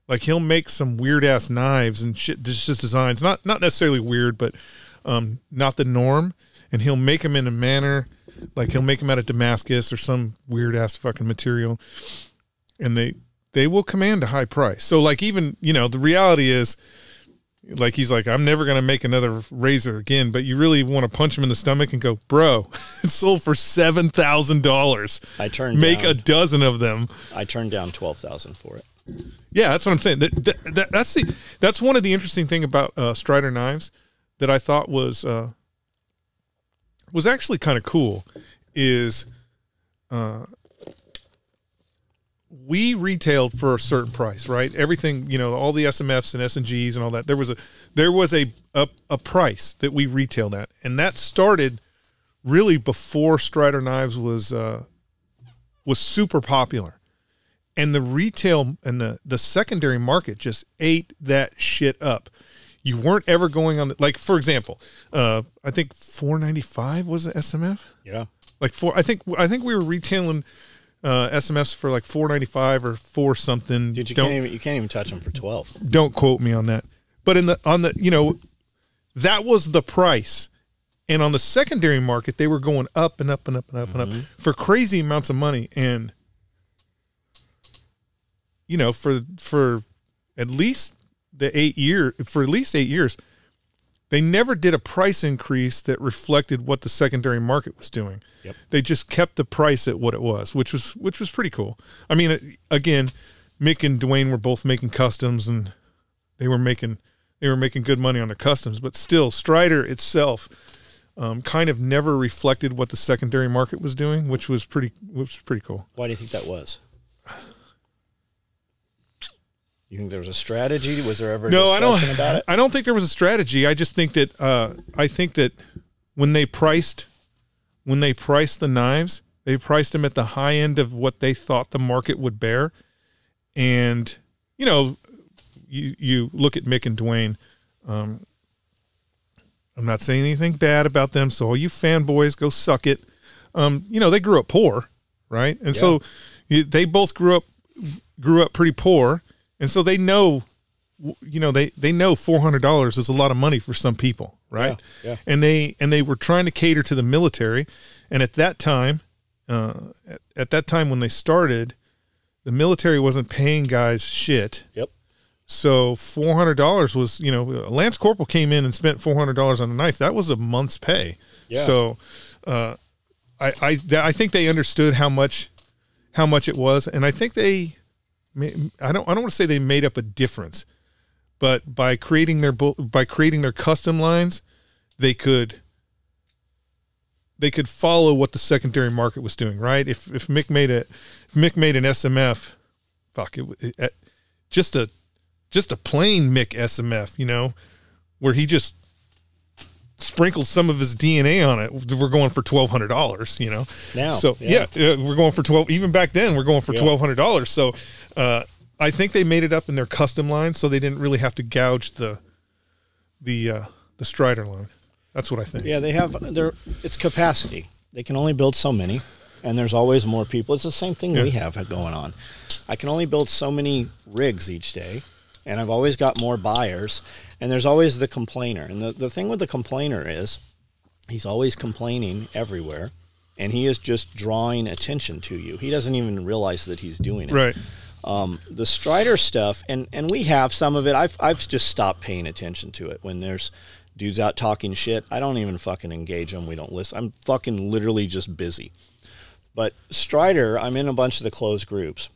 like, he'll make some weird ass knives and shit, just designs, not necessarily weird, but not the norm. And he'll make them in a manner, like he'll make them out of Damascus or some weird ass fucking material. And they will command a high price. So like, even, the reality is, like, he's like, I'm never going to make another razor again, but you really want to punch him in the stomach and go, bro, it sold for $7,000. Make a dozen of them. I turned down $12,000 for it. Yeah, that's what I'm saying. That's one of the interesting thing about Strider knives that I thought was actually kind of cool is, we retailed for a certain price, right? Everything, all the SMFs and S&Gs and all that. There was a price that we retailed at, and that started really before Strider knives was super popular. And the retail and the secondary market just ate that shit up. You weren't ever going on like, for example, I think $4.95 was an SMF. Yeah. Like I think we were retailing SMS for like $4.95 or $4 something. Dude, you can't even touch them for $12. Don't quote me on that. But that was the price. And on the secondary market, they were going up and up and up and up and up for crazy amounts of money. And for at least 8 years, they never did a price increase that reflected what the secondary market was doing. Yep. They just kept the price at what it was, which was pretty cool. I mean, again, Mick and Dwayne were both making customs, and they were making good money on their customs, but still, Strider itself kind of never reflected what the secondary market was doing, which was pretty cool. Why do you think that was? You think there was a strategy? Was there ever a discussion about it? I don't think there was a strategy. I just think that when they priced the knives, they priced them at the high end of what they thought the market would bear. And you look at Mick and Dwayne. I'm not saying anything bad about them, so all you fanboys, go suck it. They grew up poor, right? And so they both grew up pretty poor. And so they know, they know $400 is a lot of money for some people, right? Yeah. And they were trying to cater to the military, and at that time when they started, the military wasn't paying guys shit. Yep. So $400 was, a Lance Corporal came in and spent $400 on a knife. That was a month's pay. Yeah. So I think they understood how much it was, and I think I don't want to say they made up a difference, but by creating their custom lines, they could follow what the secondary market was doing, right? If Mick made an SMF, just a plain Mick SMF, where he just sprinkled some of his DNA on it, we're going for $1,200, Now. So we're going for 12. Even back then, we're going for $1,200. So I think they made it up in their custom line, so they didn't really have to gouge the Strider line. That's what I think. Yeah, it's capacity. They can only build so many, and there's always more people. It's the same thing we have going on. I can only build so many rigs each day, and I've always got more buyers, and there's always the complainer. And the thing with the complainer is he's always complaining everywhere, and he is just drawing attention to you. He doesn't even realize that he's doing it. Right. The Strider stuff, and we have some of it. I've just stopped paying attention to it. When there's dudes out talking shit, I don't even fucking engage them. We don't listen. I'm fucking literally just busy. But Strider, I'm in a bunch of the closed groups,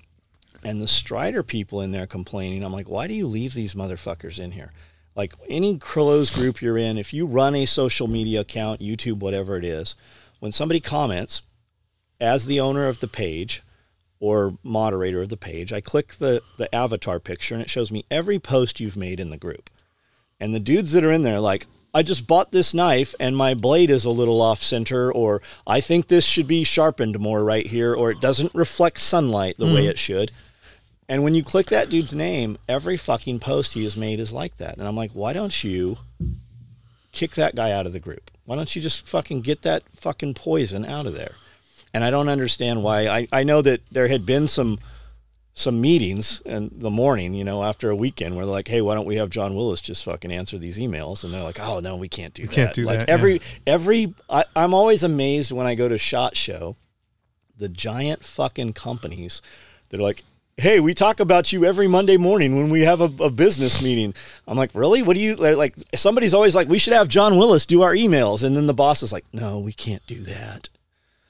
and the Strider people in there complaining. I'm like, why do you leave these motherfuckers in here? Like, any closed group you're in, if you run a social media account, YouTube, whatever it is, when somebody comments as the owner of the page or moderator of the page, I click the avatar picture and it shows me every post you've made in the group. And the dudes that are in there like, I just bought this knife and my blade is a little off center, or I think this should be sharpened more right here, or it doesn't reflect sunlight the way it should. And when you click that dude's name, every fucking post he has made is like that. And I'm like, why don't you kick that guy out of the group? Why don't you just fucking get that fucking poison out of there? And I don't understand why. I know that there had been some meetings in the morning, you know, after a weekend where they're like, hey, why don't we have John Willis just fucking answer these emails? And they're like, oh, no, we can't do that. Can't do like that. I'm always amazed when I go to SHOT Show, the giant fucking companies, they're like, hey, we talk about you every Monday morning when we have a business meeting. I'm like, really? What do you, like, somebody's always like, we should have John Willis do our emails. And then the boss is like, no, we can't do that.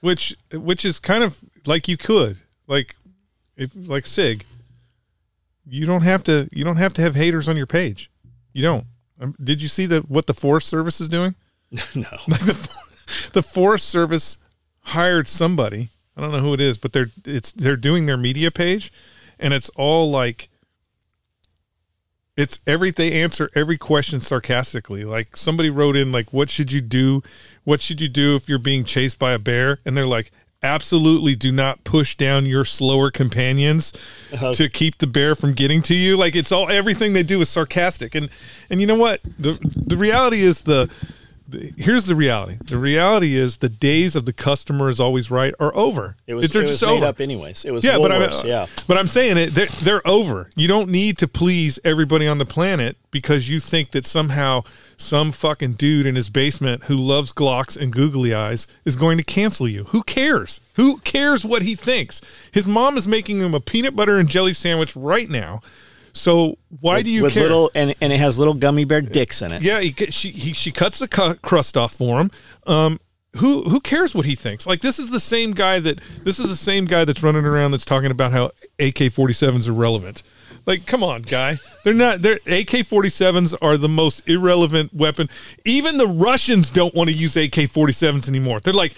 Which is kind of like you could, like Sig, you don't have to have haters on your page. You don't. Did you see what the Forest Service is doing? No. Like the Forest Service hired somebody. I don't know who it is, but they're doing their media page, and it's all like they answer every question sarcastically. Like somebody wrote in like, what should you do? What should you do if you're being chased by a bear? And they're like, absolutely do not push down your slower companions to keep the bear from getting to you. Like everything they do is sarcastic. And you know what? The reality is here's the reality. The reality is the days of the customer is always right are over. It was made up anyways. It was but I'm saying they're over. You don't need to please everybody on the planet because you think that somehow some fucking dude in his basement who loves Glocks and googly eyes is going to cancel you. Who cares? Who cares what he thinks? His mom is making him a peanut butter and jelly sandwich right now. So why do you care? And it has little gummy bear dicks in it. Yeah, she cuts the crust off for him. Who cares what he thinks? Like this is the same guy that's running around that's talking about how AK-47s are relevant. Like, come on, guy. They're not. AK-47s are the most irrelevant weapon. Even the Russians don't want to use AK-47s anymore. They're like,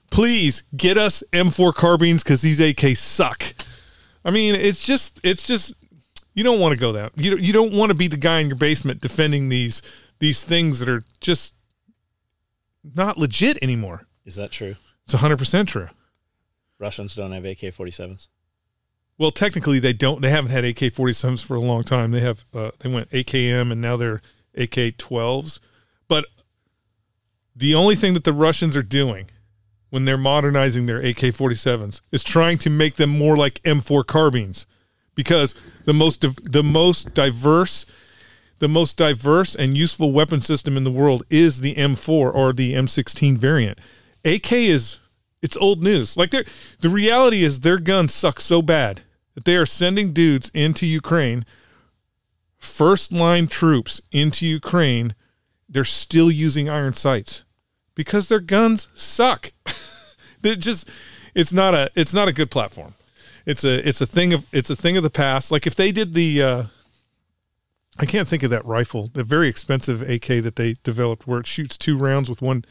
please get us M4 carbines because these AKs suck. I mean, it's just. You don't want to go that. You don't want to be the guy in your basement defending these things that are just not legit anymore. Is that true? It's 100% true. Russians don't have AK-47s. Well, technically they don't. They haven't had AK-47s for a long time. They have. They went AKM and now they're AK-12s. But the only thing that the Russians are doing when they're modernizing their AK-47s is trying to make them more like M4 carbines. Because the most diverse and useful weapon system in the world is the M4 or the M16 variant. AK it's old news. Like the reality is their guns suck so bad that they are sending dudes into Ukraine, first line troops into Ukraine. They're still using iron sights because their guns suck. It's not a good platform. It's a thing of the past. Like if they did I can't think of that rifle, the very expensive AK that they developed where it shoots 2 rounds with one.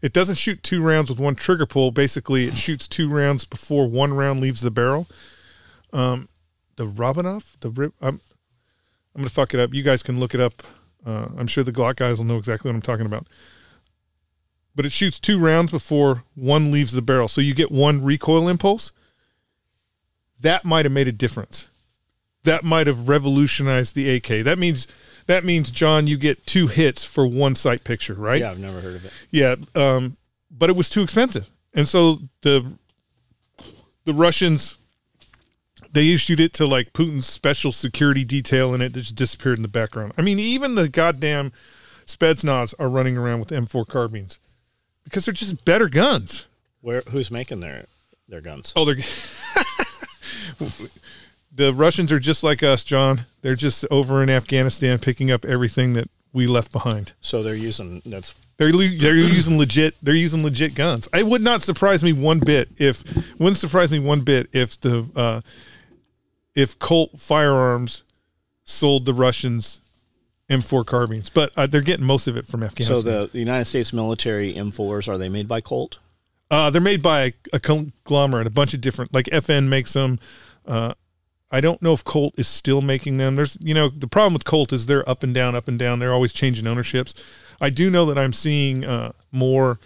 It doesn't shoot 2 rounds with one trigger pull. Basically, it shoots 2 rounds before 1 round leaves the barrel. The Robinov, I'm gonna fuck it up. You guys can look it up. I'm sure the Glock guys will know exactly what I'm talking about. But it shoots 2 rounds before 1 leaves the barrel, so you get 1 recoil impulse. That might have made a difference. That might have revolutionized the AK. That means, John, you get 2 hits for 1 sight picture, right? Yeah, I've never heard of it. Yeah, but it was too expensive. And so the Russians, they issued it to like Putin's special security detail and it just disappeared in the background. I mean, even the goddamn Spetsnaz are running around with M4 carbines because they're just better guns. Who's making their guns? Oh, the Russians are just like us, John. They're just over in Afghanistan picking up everything that we left behind. So they're using they're using legit guns. It would not surprise me one bit if if Colt Firearms sold the Russians M4 carbines, but they're getting most of it from Afghanistan. So the United States military M4s, are they made by Colt? They're made by a conglomerate, a bunch of different, like FN makes them. I don't know if Colt is still making them. There's, the problem with Colt is they're up and down, up and down. They're always changing ownerships. I do know that I'm seeing more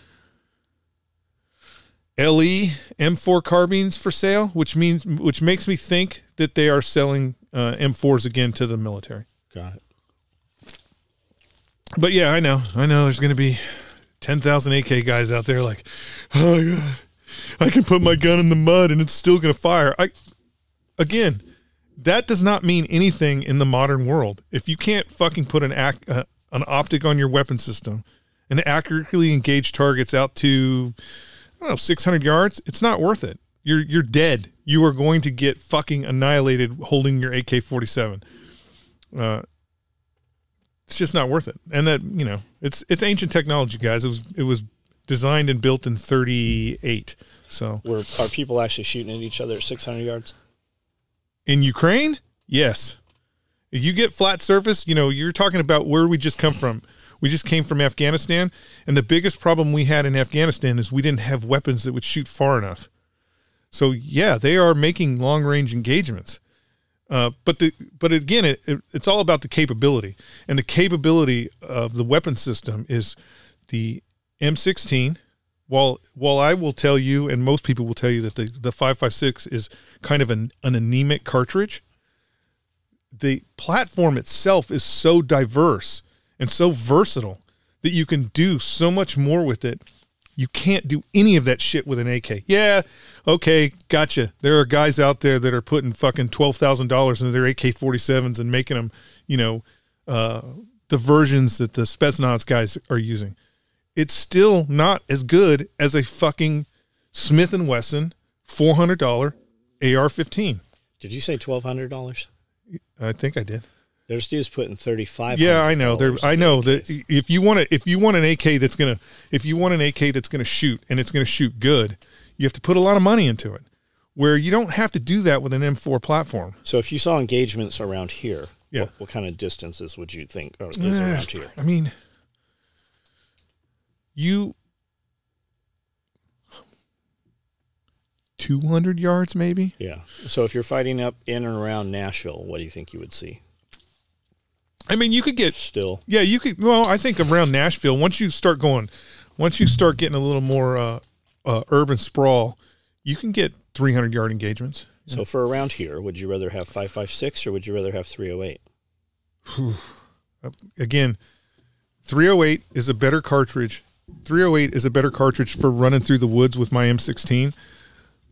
LE M4 carbines for sale, which makes me think that they are selling M4s again to the military. Got it. But yeah, I know. There's going to be 10,000 AK guys out there like, oh my God, I can put my gun in the mud and it's still going to fire. Again, that does not mean anything in the modern world. If you can't fucking put an optic on your weapon system and accurately engage targets out to, 600 yards, it's not worth it. You're dead. You are going to get fucking annihilated holding your AK-47. It's just not worth it. And that, it's ancient technology, guys. It was designed and built in 38. So are people actually shooting at each other at 600 yards? In Ukraine? Yes. If you get flat surface, you're talking about where we just come from. We just came from Afghanistan, and the biggest problem we had in Afghanistan is we didn't have weapons that would shoot far enough. So yeah, they are making long-range engagements. But again, it's all about the capability, and the capability of the weapon system is the M16. While I will tell you, and most people will tell you that the 5.56 is kind of an anemic cartridge, the platform itself is so diverse and so versatile that you can do so much more with it. You can't do any of that shit with an AK. Yeah, okay, gotcha. There are guys out there that are putting fucking $12,000 into their AK-47s and making them, the versions that the Spetsnaz guys are using. It's still not as good as a fucking Smith & Wesson $400 AR-15. Did you say $1,200? I think I did. There's dudes putting $3,500. Yeah, I know. I know that if you want an AK that's gonna shoot and it's gonna shoot good, you have to put a lot of money into it. Where you don't have to do that with an M4 platform. So if you saw engagements around here, yeah, what kind of distances would you think is around here? I mean, 200 yards maybe. Yeah. So if you're fighting up in and around Nashville, what do you think you would see? I mean, you could get still. Yeah, you could. Well, I think around Nashville, once you start getting a little more urban sprawl, you can get 300-yard engagements. Yeah. So for around here, would you rather have 5.56 or would you rather have 308? Again, 308 is a better cartridge. 308 is a better cartridge for running through the woods with my M16.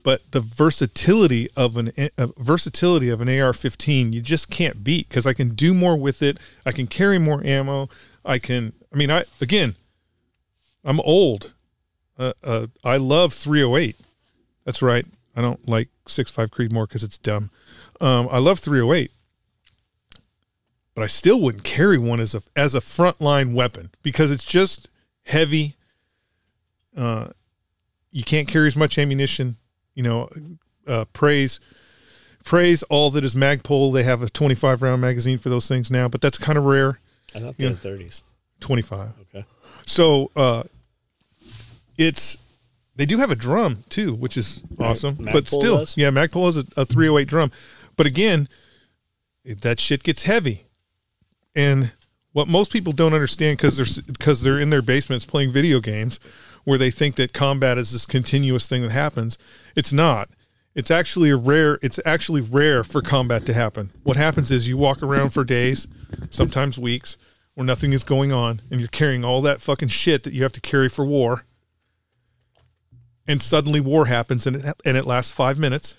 But the versatility of an AR-15 you just can't beat, because I can do more with it. I can carry more ammo. I'm old. I love 308. That's right. I don't like 6.5 Creedmoor because it's dumb. I love 308, but I still wouldn't carry one as a frontline weapon because it's just heavy. You can't carry as much ammunition. Praise all that is Magpul. They have a 25-round magazine for those things now, but that's kind of rare. I thought they had 30s. 25. Okay. So they do have a drum too, which is awesome. But still, yeah, Magpul has a 308 drum. But again, that shit gets heavy. And what most people don't understand, because they're in their basements playing video games, where they think that combat is this continuous thing that happens. It's not. It's actually rare for combat to happen. What happens is you walk around for days, sometimes weeks, where nothing is going on, and you're carrying all that fucking shit that you have to carry for war. And suddenly war happens, and it lasts 5 minutes.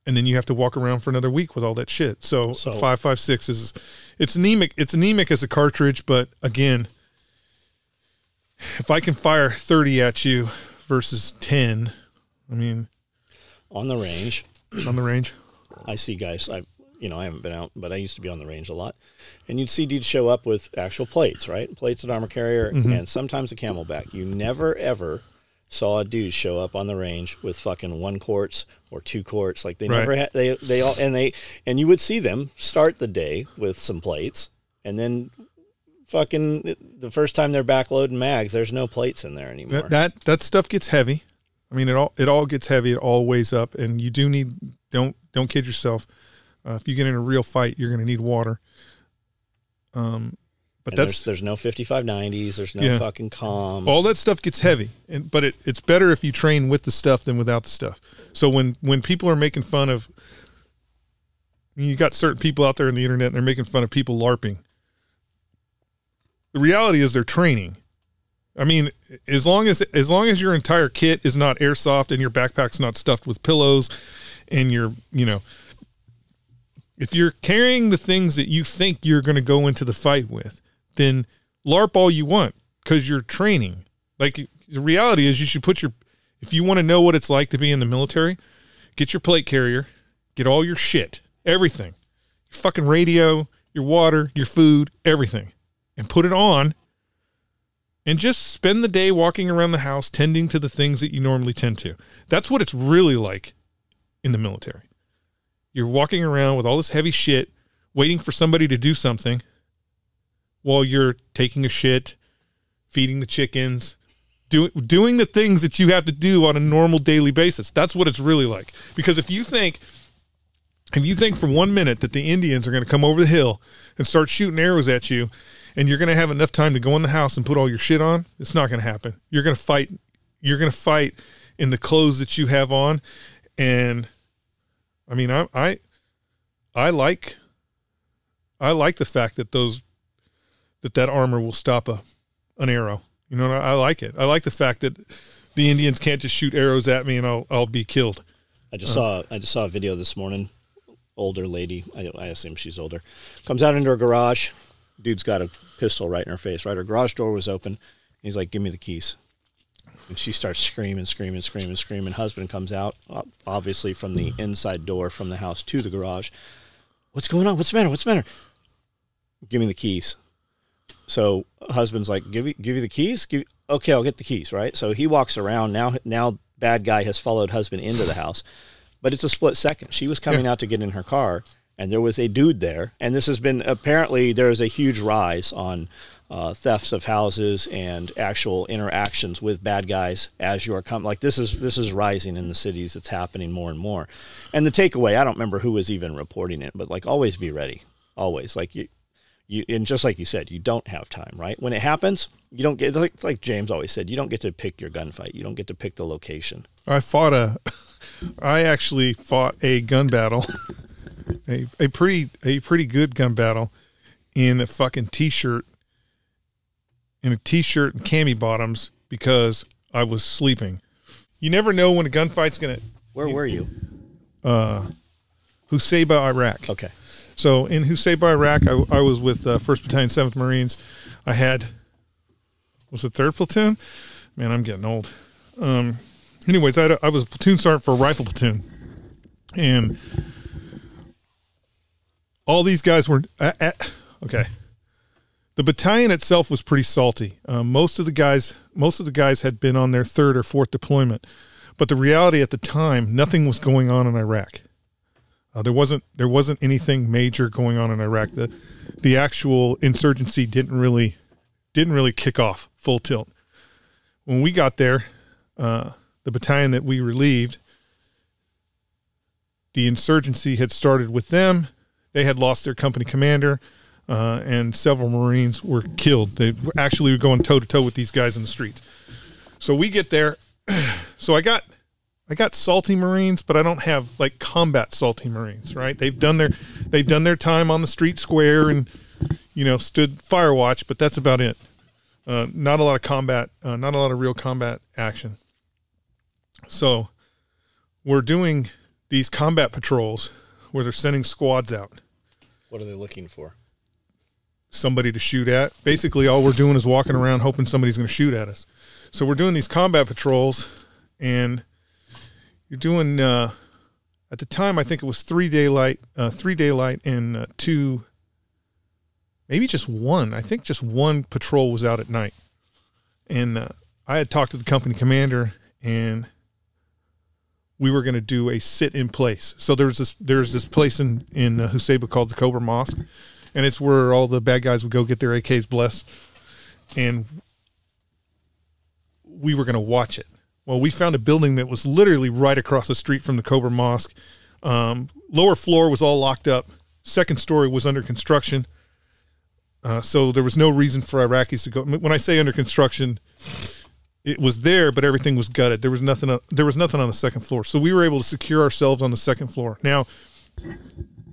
And then you have to walk around for another week with all that shit. So 5.56 it's anemic. It's anemic as a cartridge, but again, if I can fire 30 at you versus 10, I mean, on the range, I see guys. I haven't been out, but I used to be on the range a lot, and you'd see dudes show up with actual plates, right? Plates at armor carrier, and sometimes a Camelback. You never ever saw a dude show up on the range with fucking 1 quarts or 2 quarts. Like they never had. They all and you would see them start the day with some plates, and then fucking the first time they're backloading mags, there's no plates in there anymore. That stuff gets heavy. I mean, it all gets heavy. It all weighs up, and you do need, don't kid yourself. If you get in a real fight, you're going to need water. But there's no 5590s. There's no fucking comms. All that stuff gets heavy, but it's better if you train with the stuff than without the stuff. So when people are making fun of, you got certain people out there on the internet and they're making fun of people LARPing. The reality is they're training. I mean, as long as your entire kit is not airsoft and your backpack's not stuffed with pillows, and if you're carrying the things that you think you're going to go into the fight with, then LARP all you want, because you're training. Like, the reality is you should if you want to know what it's like to be in the military, get your plate carrier, get all your shit, everything, your fucking radio, your water, your food, everything, and put it on, and just spend the day walking around the house tending to the things that you normally tend to. That's what it's really like in the military. You're walking around with all this heavy shit, waiting for somebody to do something while you're taking a shit, feeding the chickens, doing the things that you have to do on a normal daily basis. That's what it's really like. Because if you think for 1 minute that the Indians are going to come over the hill and start shooting arrows at you, and you're going to have enough time to go in the house and put all your shit on, it's not going to happen. You're going to fight. You're going to fight in the clothes that you have on. And I mean, I like the fact that that armor will stop an arrow. You know, I like it. I like the fact that the Indians can't just shoot arrows at me and I'll be killed. I just saw a video this morning. Older lady, I assume she's older, comes out into her garage. Dude's got a pistol right in her face. Right, her garage door was open. He's like, "Give me the keys." And she starts screaming. Husband comes out, obviously from the inside door from the house to the garage. "What's going on? What's the matter? Give me the keys." So husband's like, give you the keys? Okay, I'll get the keys, right? So he walks around. Now bad guy has followed husband into the house. But it's a split second. She was coming out to get in her car, and there was a dude there. And this has been, apparently there's a huge rise on thefts of houses and actual interactions with bad guys as you are coming. Like, this is rising in the cities. It's happening more and more. And the takeaway, I don't remember who was even reporting it, but like, always be ready. Always. Like, you and just like you said, you don't have time, right? When it happens, you don't get, like James always said, you don't get to pick your gunfight. You don't get to pick the location. I actually fought a gun battle, a pretty good gun battle, in a fucking t-shirt, and cami bottoms, because I was sleeping. You never know when a gunfight's gonna. Where were you? Husayba, Iraq. Okay. So in Husayba, Iraq, I was with 1st Battalion, 7th Marines. I had, was it 3rd Platoon? Man, I'm getting old. Anyways, I was a platoon sergeant for a rifle platoon. And all these guys were, okay. The battalion itself was pretty salty. Most of the guys had been on their 3rd or 4th deployment. But the reality at the time, nothing was going on in Iraq. There wasn't anything major going on in Iraq. The actual insurgency didn't really kick off full tilt. When we got there, the battalion that we relieved, the insurgency had started with them. They had lost their company commander, and several Marines were killed. They actually were going toe to toe with these guys in the streets. So we get there. So I got salty Marines, but I don't have like combat salty Marines, right? They've done their time on the street square and, stood fire watch, but that's about it. Not a lot of combat, not a lot of real combat action. So we're doing these combat patrols where they're sending squads out. What are they looking for? Somebody to shoot at. Basically, all we're doing is walking around hoping somebody's going to shoot at us. So we're doing these combat patrols, and you're doing, at the time, I think it was 3 daylight, and 2, maybe just 1. I think just 1 patrol was out at night. And I had talked to the company commander, and we were going to do a sit in place. So there's this place in Husayba called the Cobra Mosque, and it's where all the bad guys would go get their AKs blessed. And we were going to watch it. Well, we found a building that was literally right across the street from the Cobra Mosque. Lower floor was all locked up. Second story was under construction. So there was no reason for Iraqis to go. When I say under construction, it was there, but everything was gutted. There was nothing on the second floor. So we were able to secure ourselves on the second floor. Now,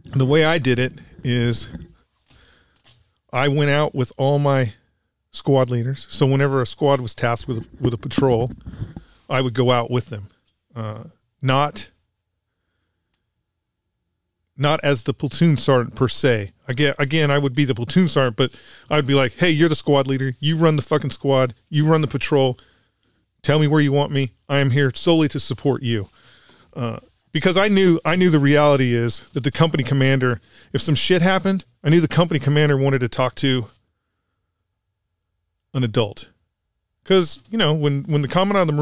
the way I did it is I went out with all my squad leaders. So whenever a squad was tasked with a patrol, I would go out with them. Not as the platoon sergeant per se. Again, I would be the platoon sergeant, but I would be like, hey, you're the squad leader. You run the fucking squad. You run the patrol. Tell me where you want me. I am here solely to support you. Because I knew the reality is that the company commander, if some shit happened, I knew the company commander wanted to talk to an adult. Because, you know, when the Commandant of the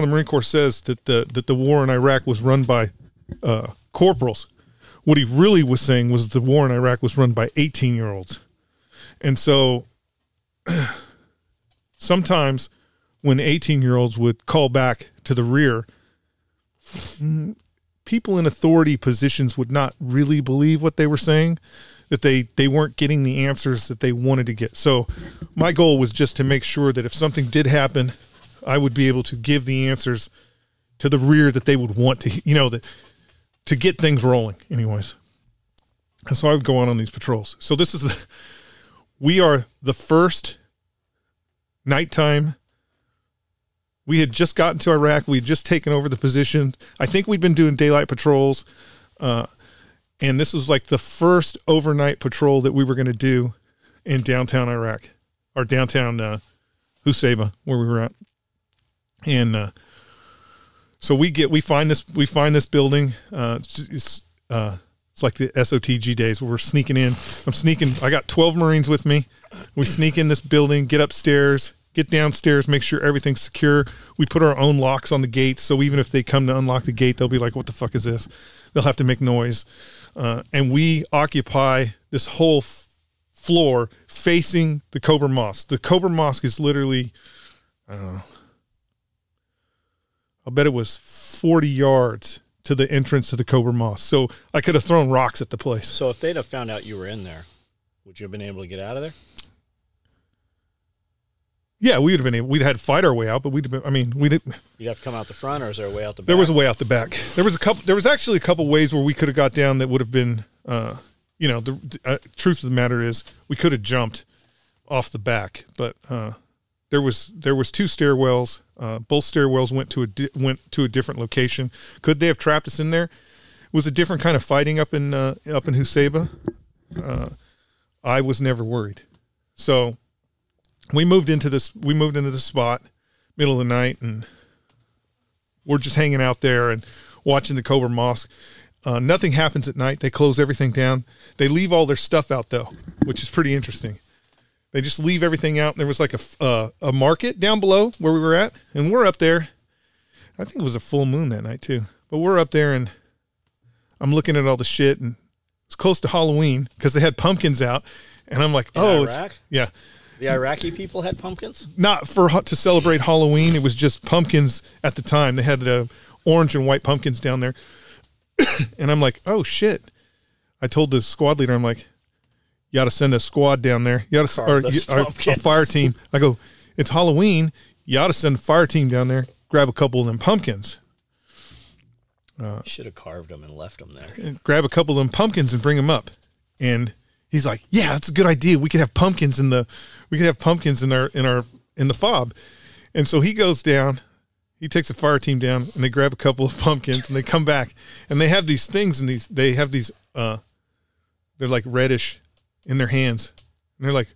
Marine Corps says that the war in Iraq was run by corporals, what he really was saying was the war in Iraq was run by 18-year-olds. And so sometimes when 18-year-olds would call back to the rear, people in authority positions would not really believe what they were saying, that they weren't getting the answers that they wanted to get. So my goal was just to make sure that if something did happen, I would be able to give the answers to the rear that they would want to, you know, to get things rolling anyways. And so I would go on these patrols. So we are the first nighttime. We had just gotten to Iraq. We had just taken over the position. I think we'd been doing daylight patrols. And this was like the first overnight patrol that we were going to do in downtown Iraq, or downtown Husaybah, where we were at. And so we find this building. It's like the SOTG days where we're sneaking in. I got 12 Marines with me. We sneak in this building, get upstairs, get downstairs, make sure everything's secure. We put our own locks on the gate, so even if they come to unlock the gate, they'll be like, what the fuck is this? They'll have to make noise. And we occupy this whole floor facing the Cobra Mosque. The Cobra Mosque is literally, I don't know, I'll bet it was 40 yards to the entrance to the Cobra Mosque. So I could have thrown rocks at the place. So if they'd have found out you were in there, would you have been able to get out of there? Yeah, we would have been able. We'd had to fight our way out, but we'd have been. I mean, we didn't. You'd have to come out the front, or is there a way out the back? There was a way out the back. There was actually a couple ways where we could have got down that would have been. You know, the truth of the matter is, we could have jumped off the back, but there was two stairwells. Both stairwells went to a different location. Could they have trapped us in there? It was a different kind of fighting up in Husaybah. I was never worried. So we moved into this spot, middle of the night, and we're just hanging out there and watching the Cobra Mosque. Nothing happens at night. They close everything down. They leave all their stuff out though, which is pretty interesting. They just leave everything out. There was like a market down below where we were at, and we're up there. I think it was a full moon that night too. But we're up there, and I'm looking at all the shit, and it's close to Halloween because they had pumpkins out, and I'm like, oh, Iraq? Yeah. The Iraqi people had pumpkins? Not to celebrate Halloween. It was just pumpkins at the time. They had orange and white pumpkins down there. And I'm like, oh shit. I told the squad leader, I'm like, you ought to send a squad down there. You ought to, a fire team. I go, it's Halloween. You ought to send a fire team down there, grab a couple of them pumpkins. You should have carved them and left them there. Grab a couple of them pumpkins and bring them up. And he's like, yeah, that's a good idea. We could have pumpkins in the fob. And so he goes down. He takes a fire team down, and they grab a couple of pumpkins, and they come back, and they have these things, and they have these, they're like reddish in their hands, and they're like,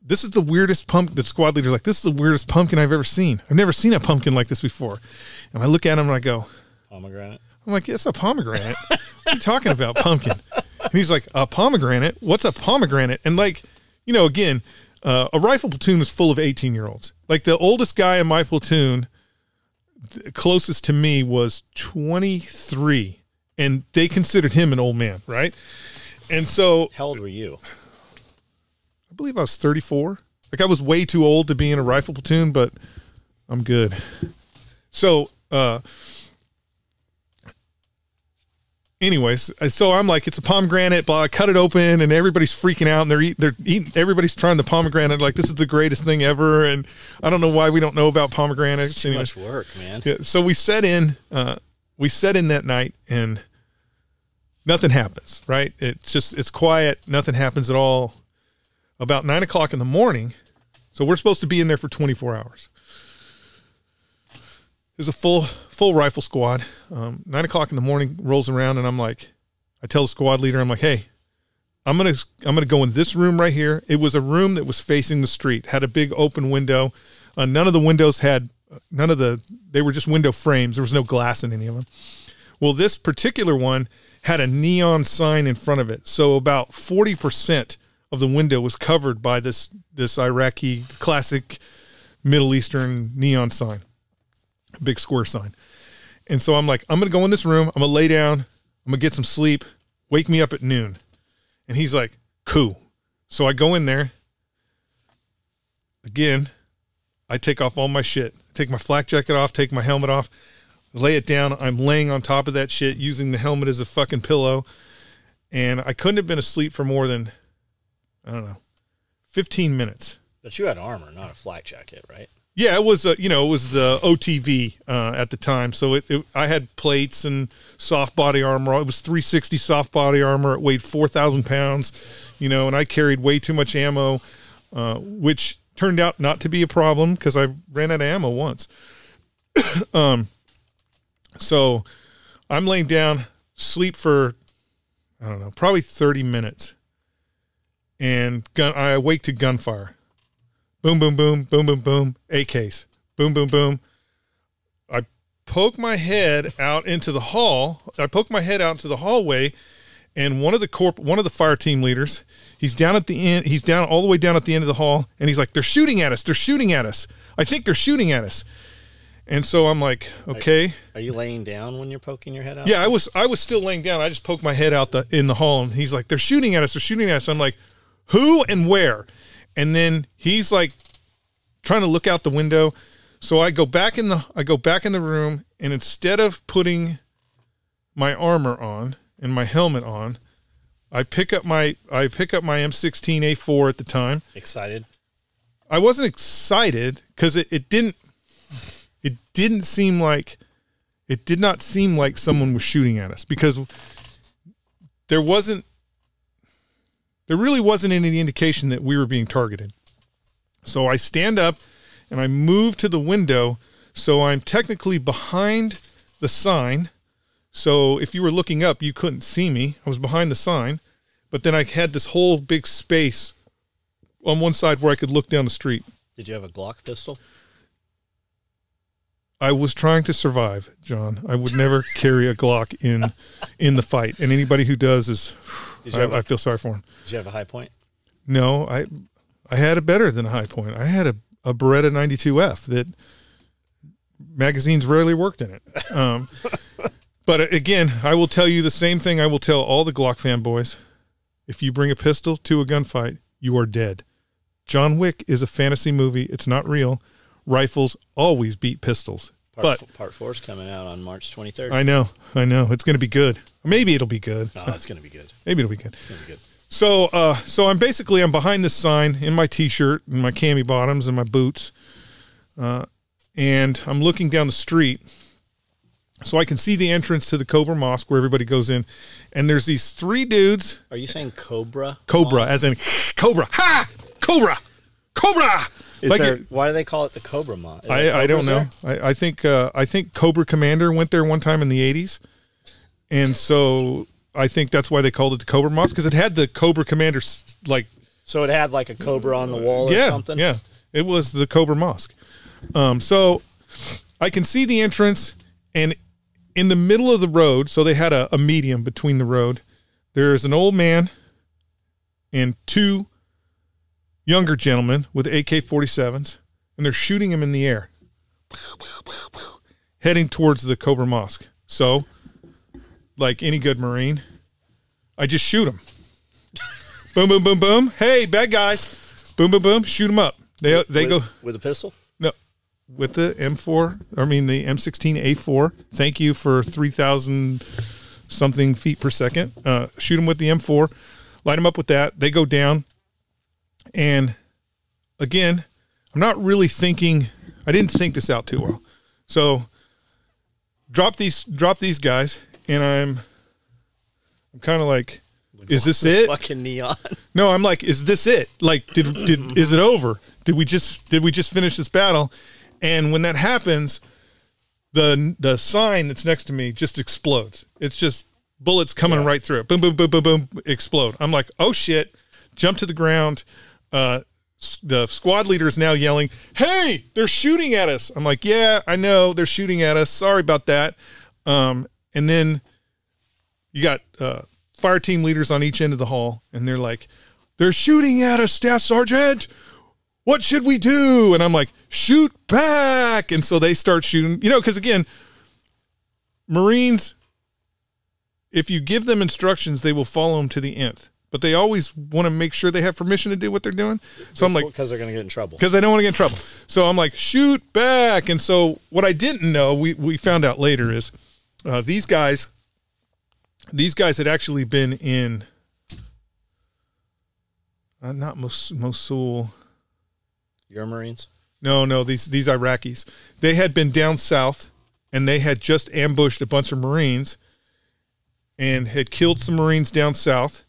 this is the weirdest pumpkin. The squad leader's like, this is the weirdest pumpkin I've ever seen. I've never seen a pumpkin like this before. And I look at him, and I go, pomegranate? I'm like, it's a pomegranate. What are you talking about, pumpkin? And he's like, a pomegranate? What's a pomegranate? And like, you know, again, a rifle platoon was full of 18-year-olds. Like the oldest guy in my platoon, closest to me, was 23, and they considered him an old man, right? And so, How old were you? I believe I was 34. Like, I was way too old to be in a rifle platoon, but I'm good. So, anyways, so I'm like, it's a pomegranate, blah, I cut it open and everybody's freaking out and they're eating, everybody's trying the pomegranate. Like, this is the greatest thing ever. And I don't know why we don't know about pomegranates. It's too much work, man. Yeah, so we set in that night and nothing happens, right? It's quiet. Nothing happens at all. About 9 o'clock in the morning. So we're supposed to be in there for 24 hours. There's a full rifle squad. 9 o'clock in the morning rolls around, and I'm like, I tell the squad leader, I'm like, hey, I'm gonna go in this room right here. It was a room that was facing the street, had a big open window. None of the windows had they were just window frames. There was no glass in any of them. Well, this particular one had a neon sign in front of it, so about 40% of the window was covered by this Iraqi classic Middle Eastern neon sign. Big square sign. And so I'm like, I'm going to go in this room. I'm going to lay down. I'm going to get some sleep. Wake me up at noon. And he's like, cool. So I go in there. Again, I take off all my shit. Take my flak jacket off, take my helmet off, lay it down. I'm laying on top of that shit using the helmet as a fucking pillow. And I couldn't have been asleep for more than, I don't know, 15 minutes. But you had armor, not a flak jacket, right? Yeah, it was it was the OTV at the time. So I had plates and soft body armor. It was 360 soft body armor. It weighed 4,000 pounds, and I carried way too much ammo, which turned out not to be a problem because I ran out of ammo once. So I'm laying down, sleep for, I don't know, probably 30 minutes. And I awake to gunfire. Boom, boom, boom, boom, boom, boom, AKs. Boom, boom, boom. I poke my head out into the hall. I poke my head out into the hallway, and one of the fire team leaders, he's down at the end. He's down all the way down at the end of the hall, and he's like, "They're shooting at us. They're shooting at us. I think they're shooting at us." And so I'm like, "Okay." Are you laying down when you're poking your head out? Yeah, I was still laying down. I just poked my head out in the hall, and he's like, "They're shooting at us. They're shooting at us." I'm like, "Who and where?" And then he's like trying to look out the window. So I go back in the room, and instead of putting my armor on and my helmet on, I pick up my M16A4 at the time. Excited? I wasn't excited because it did not seem like someone was shooting at us, because there really wasn't any indication that we were being targeted. So I stand up and I move to the window. So I'm technically behind the sign. So if you were looking up, you couldn't see me. I was behind the sign, but then I had this whole big space on one side where I could look down the street. Did you have a Glock pistol? I was trying to survive, John. I would never carry a Glock in the fight. And anybody who does I feel sorry for him. Did you have a high point? No, I had a better than a high point. I had a Beretta 92F that magazines rarely worked in it. But again, I will tell you the same thing I will tell all the Glock fanboys. If you bring a pistol to a gunfight, you are dead. John Wick is a fantasy movie. It's not real. Rifles always beat pistols. Part 4 is coming out on March 23rd. I know. It's going to be good. Maybe it'll be good. No, it's going to be good. Maybe it'll be good. It's going to be good. So I'm behind this sign in my t-shirt and my cami bottoms and my boots. And I'm looking down the street so I can see the entrance to the Cobra Mosque where everybody goes in. And there's these 3 dudes. Are you saying Cobra? Cobra, as in Cobra. Ha! Cobra! Cobra! Why do they call it the Cobra Mosque? I don't know. I think Cobra Commander went there one time in the 80s. And so I think that's why they called it the Cobra Mosque, because it had the Cobra Commander, like... So it had like a cobra on the wall or something? Yeah, it was the Cobra Mosque. So I can see the entrance, and in the middle of the road, so they had a medium between the road, there's an old man and 2 younger gentlemen with AK-47s, and they're shooting him in the air, heading towards the Cobra Mosque. So, like any good Marine, I just shoot him. Boom, boom, boom, boom. Hey, bad guys. Boom, boom, boom. Shoot them up. They go with a pistol. No, with the M4. I mean the M16A4. Thank you for 3,000 something feet per second. Shoot them with the M4. Light them up with that. They go down. And again, I'm not really thinking. I didn't think this out too well. So drop these guys, and I'm kind of like, is this it? Fucking neon. No, I'm like, is this it? Like, is it over? Did we just finish this battle? And when that happens, the sign that's next to me just explodes. It's just bullets coming right through it. Boom, boom, boom, boom, boom, explode. I'm like, oh shit! Jump to the ground. The squad leader is now yelling, "Hey, they're shooting at us!" I'm like, "Yeah, I know they're shooting at us. Sorry about that." And then you got fire team leaders on each end of the hall, and they're like, "They're shooting at us, Staff Sergeant. What should we do?" And I'm like, "Shoot back!" And so they start shooting. You know, because again, Marines, if you give them instructions, they will follow them to the nth. But they always want to make sure they have permission to do what they're doing. So I'm like, because they're going to get in trouble. Because they don't want to get in trouble. So I'm like, shoot back. And so what I didn't know, we found out later, is these guys had actually been in not Mosul. Your Marines? No, these Iraqis. They had been down south, and they had just ambushed a bunch of Marines and had killed some Marines down south.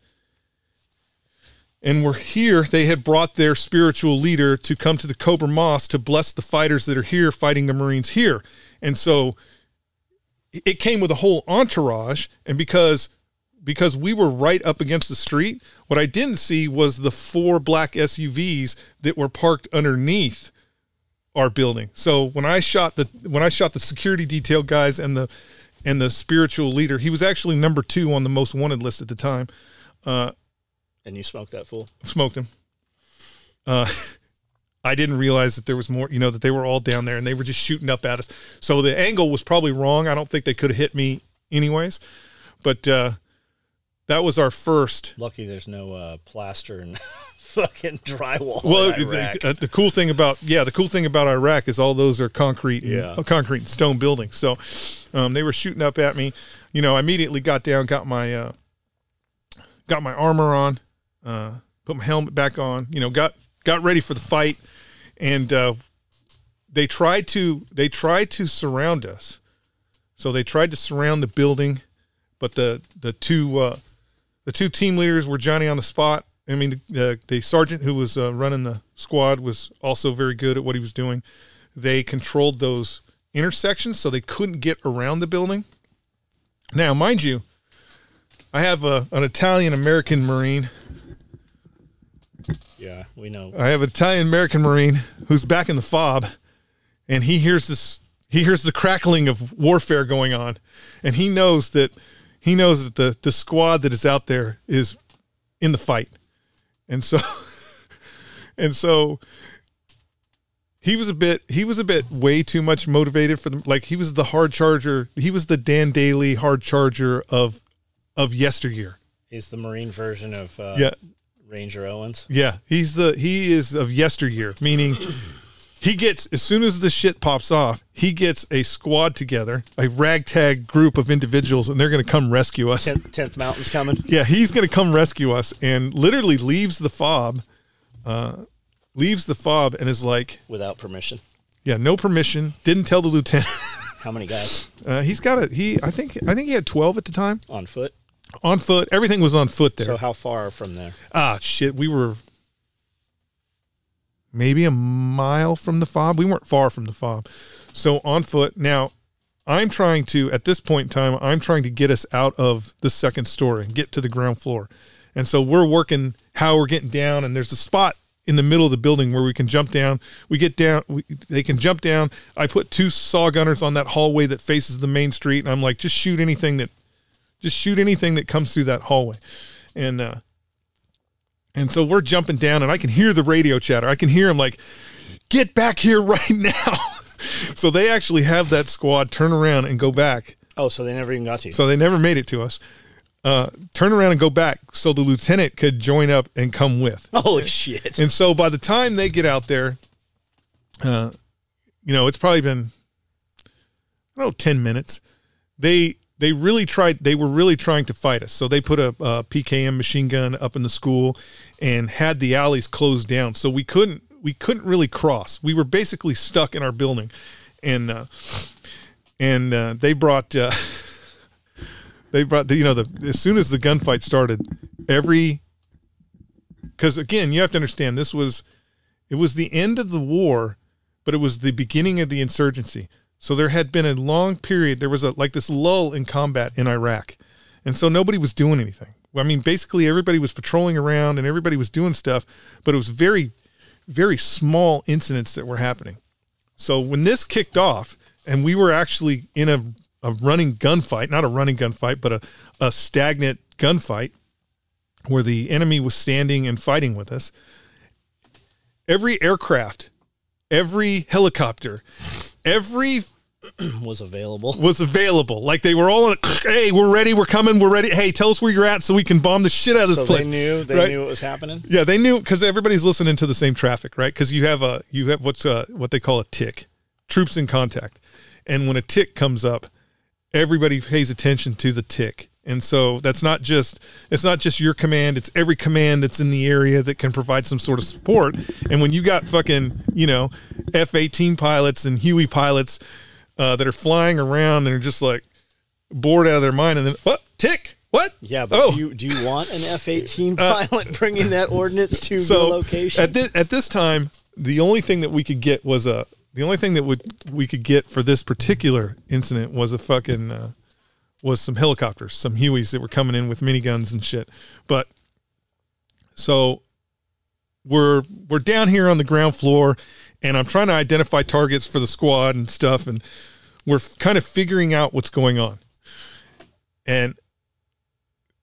And we're here. They had brought their spiritual leader to come to the Cobra Mosque to bless the fighters that are here fighting the Marines here. And so it came with a whole entourage. And because we were right up against the street, what I didn't see was the 4 black SUVs that were parked underneath our building. So when I shot the security detail guys and the spiritual leader, he was actually number 2 on the most wanted list at the time. And you smoked that fool? Smoked him. I didn't realize that there was more, that they were all down there and they were just shooting up at us. So the angle was probably wrong. I don't think they could have hit me anyways. But that was our first. Lucky there's no plaster and fucking drywall. Well, the cool thing about Iraq is all those are concrete and stone buildings. So they were shooting up at me. I immediately got down, got my armor on. Put my helmet back on, got ready for the fight, and they tried to surround us. So they tried to surround the building, but the two team leaders were Johnny on the spot. I mean, the sergeant who was running the squad was also very good at what he was doing. They controlled those intersections so they couldn't get around the building. Now, mind you, I have an Italian-American Marine. Yeah, we know. I have an Italian-American Marine who's back in the fob, and he hears the crackling of warfare going on, and he knows that the squad that is out there is in the fight. And so he was a bit way too much motivated for them. Like, he was the hard charger. He was the Dan Daly hard charger of yesteryear. He's the Marine version of Ranger Owens. Yeah, he is of yesteryear, meaning he gets, as soon as the shit pops off, he gets a squad together, a ragtag group of individuals, and they're going to come rescue us. 10th Mountain's coming. Yeah, he's going to come rescue us, and literally leaves the fob and is like, without permission. Yeah, no permission. Didn't tell the lieutenant. How many guys? He's got I think he had 12 at the time. On foot? On foot. Everything was on foot there. So how far from there? Shit. We were maybe a mile from the fob. We weren't far from the fob. So on foot. Now, at this point in time, I'm trying to get us out of the second story and get to the ground floor. And so we're working how we're getting down, and there's a spot in the middle of the building where we can jump down. We get down. They can jump down. I put 2 saw gunners on that hallway that faces the main street, and I'm like, just shoot anything that comes through that hallway. And so we're jumping down, and I can hear the radio chatter. I can hear them like, get back here right now. So they actually have that squad turn around and go back. Oh, so they never even got to you. So they never made it to us. turn around and go back so the lieutenant could join up and come with. Holy shit. And so by the time they get out there, it's probably been, 10 minutes. They were really trying to fight us. So they put a PKM machine gun up in the school and had the alleys closed down. So we couldn't really cross. We were basically stuck in our building. And they brought as soon as the gunfight started, because again, you have to understand it was the end of the war, but it was the beginning of the insurgency. So there had been a long period. There was this lull in combat in Iraq. And so nobody was doing anything. I mean, basically everybody was patrolling around and everybody was doing stuff, but it was very, very small incidents that were happening. So when this kicked off and we were actually in a running gunfight, not a running gunfight, but a stagnant gunfight where the enemy was standing and fighting with us, every aircraft, every helicopter, every was available. Like they were all on it. Hey, we're ready. We're coming. We're ready. Hey, tell us where you're at so we can bomb the shit out of this place. They knew it was happening. Yeah, they knew because everybody's listening to the same traffic, right? Because you have what they call a tick, troops in contact, and when a tick comes up, everybody pays attention to the tick. And so it's not just your command, it's every command that's in the area that can provide some sort of support. And when you got fucking, F-18 pilots and Huey pilots that are flying around and are just like bored out of their mind and then, what? Tick? What? Yeah, but do you want an F-18 pilot bringing that ordnance to the location? At this time, the only thing that we could get was we could get for this particular incident was a fucking was some helicopters, some Hueys that were coming in with miniguns and shit. But so we're down here on the ground floor and I'm trying to identify targets for the squad and stuff. And we're kind of figuring out what's going on. And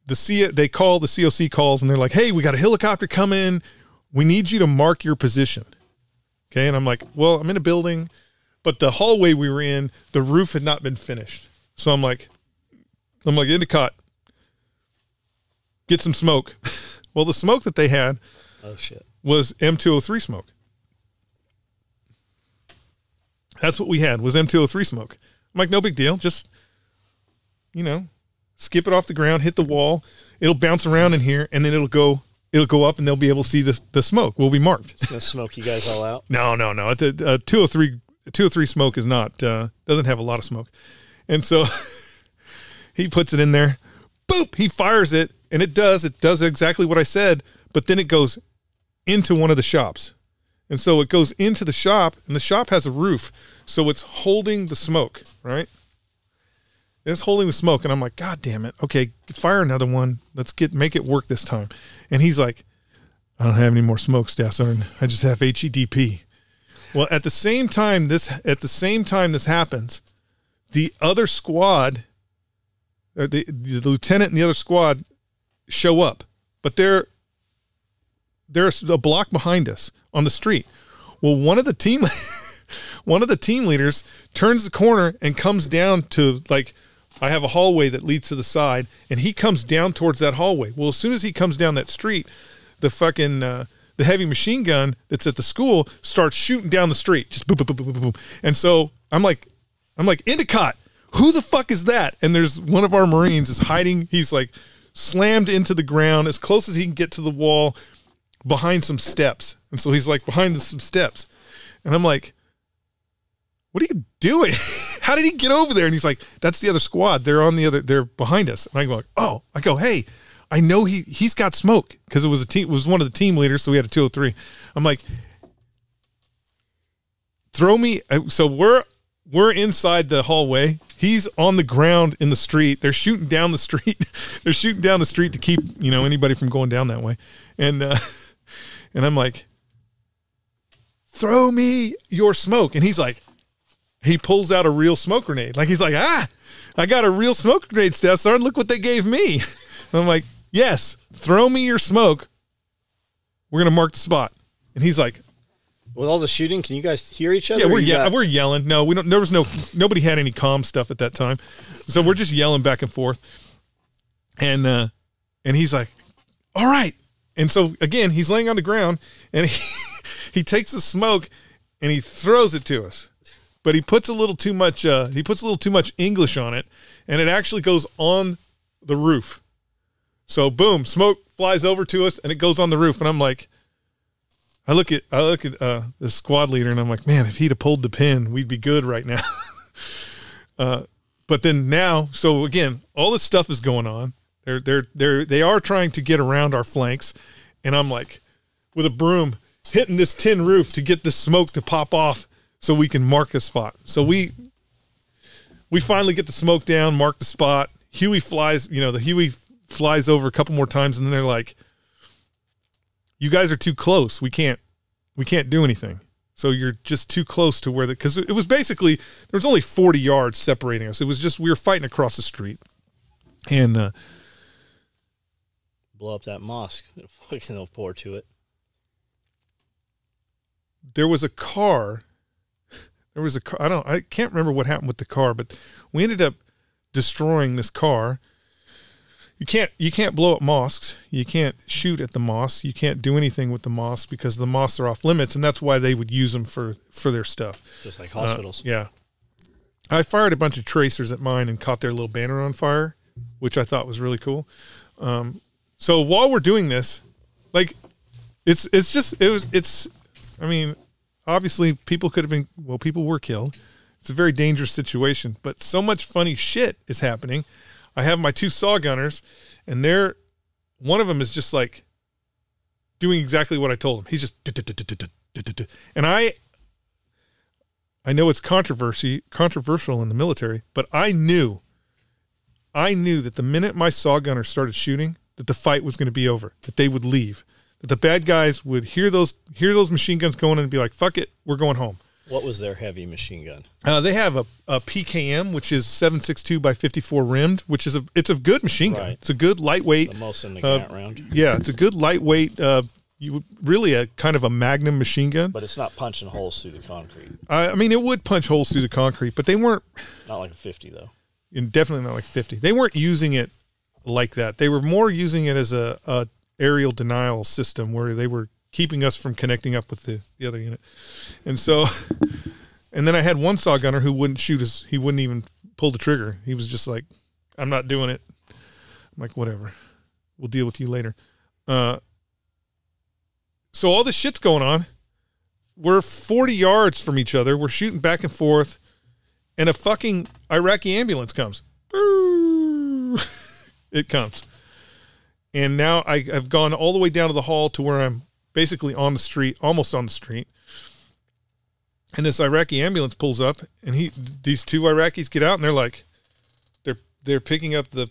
the COC calls and they're like, hey, we got a helicopter coming. We need you to mark your position. Okay. And I'm like, well, I'm in a building, but the hallway we were in, the roof had not been finished. So I'm like, Endicott, get some smoke. Well, the smoke that they had was M203 smoke. That's what we had was M203 smoke. I'm like, no big deal. Just, skip it off the ground, hit the wall. It'll bounce around in here, and then it'll go up, and they'll be able to see the smoke. We'll be marked. It's going to smoke you guys all out? No. 203 smoke is not, doesn't have a lot of smoke. And so he puts it in there. Boop! He fires it, and it does exactly what I said, but then it goes into one of the shops. And so it goes into the shop, and the shop has a roof, so it's holding the smoke, right? It's holding the smoke, and I'm like, God damn it. Okay, fire another one. Let's make it work this time. And he's like, I don't have any more smoke, Staff Sergeant. I just have HEDP. Well, at the same time this happens, the other squad, or the lieutenant and the other squad show up, but they're a block behind us on the street. Well, one of the team leaders turns the corner and comes down to I have a hallway that leads to the side, and he comes down towards that hallway. Well, as soon as he comes down that street, the fucking the heavy machine gun that's at the school starts shooting down the street, just boom, boom, boom, boom, boom, boom. And so I'm like, Endicott, who the fuck is that? And there's one of our Marines is hiding. He's like slammed into the ground as close as he can get to the wall behind some steps. And so he's like behind some steps. And I'm like, what are you doing? How did he get over there? And he's like, that's the other squad. They're behind us. And I go, hey, I know he's got smoke because it was one of the team leaders. So we had a 203. I'm like, throw me. So we're inside the hallway. He's on the ground in the street. They're shooting down the street. They're shooting down the street to keep, anybody from going down that way. And I'm like, throw me your smoke. And he's like, he pulls out a real smoke grenade. He's like, I got a real smoke grenade, Staff Sergeant. Look what they gave me. And I'm like, yes, throw me your smoke. We're going to mark the spot. And he's like, with all the shooting, can you guys hear each other? Yeah, we're yelling. No, we don't. Nobody had any comm stuff at that time. So we're just yelling back and forth. And he's like, all right. And so again, he's laying on the ground and he takes the smoke and he throws it to us. But he puts a little too much English on it, and it actually goes on the roof. So boom, smoke flies over to us and it goes on the roof. And I'm like, I look at the squad leader and I'm like, man, if he'd have pulled the pin, we'd be good right now. But then now, so again, all this stuff is going on. They are trying to get around our flanks, and I'm like, with a broom, hitting this tin roof to get this smoke to pop off so we can mark a spot. So we finally get the smoke down, mark the spot. Huey flies, the Huey flies over a couple more times, and then they're like, you guys are too close. We can't do anything. So you're just too close to where because it was basically, there was only 40 yards separating us. It was just, we were fighting across the street. And blow up that mosque. They'll pour to it. There was a car. I can't remember what happened with the car, but we ended up destroying this car. You can't blow up mosques. You can't shoot at the mosques. You can't do anything with the mosques because the mosques are off limits, and that's why they would use them for their stuff. Just like hospitals. Yeah. I fired a bunch of tracers at mine and caught their little banner on fire, which I thought was really cool. So while we're doing this, like, I mean, obviously people were killed. It's a very dangerous situation, but so much funny shit is happening. I have my two saw gunners, and one of them is just like doing exactly what I told him. He's just, and I know it's controversial in the military, but I knew that the minute my saw gunner started shooting, that the fight was going to be over, that they would leave, that the bad guys would hear those machine guns going and be like, fuck it, we're going home. What was their heavy machine gun? They have a PKM, which is 7.62 by 54 rimmed, which is it's a good machine gun. It's a good lightweight. The most in the Gat round. Yeah, it's a good lightweight. Really a kind of a Magnum machine gun. But it's not punching holes through the concrete. I mean, it would punch holes through the concrete, but they weren't. Not like a 50 though. Definitely not like 50. They weren't using it like that. They were more using it as a aerial denial system where they were keeping us from connecting up with the other unit. And so, and then I had one saw gunner who wouldn't shoot us. He wouldn't even pull the trigger. He was just like, I'm not doing it. I'm like, whatever, we'll deal with you later. So all this shit's going on. We're 40 yards from each other. We're shooting back and forth, and a fucking Iraqi ambulance comes. It comes. And now I've gone all the way down to the hall to where I'm basically on the street, almost on the street. And this Iraqi ambulance pulls up, and these two Iraqis get out, and they're like, they're picking up the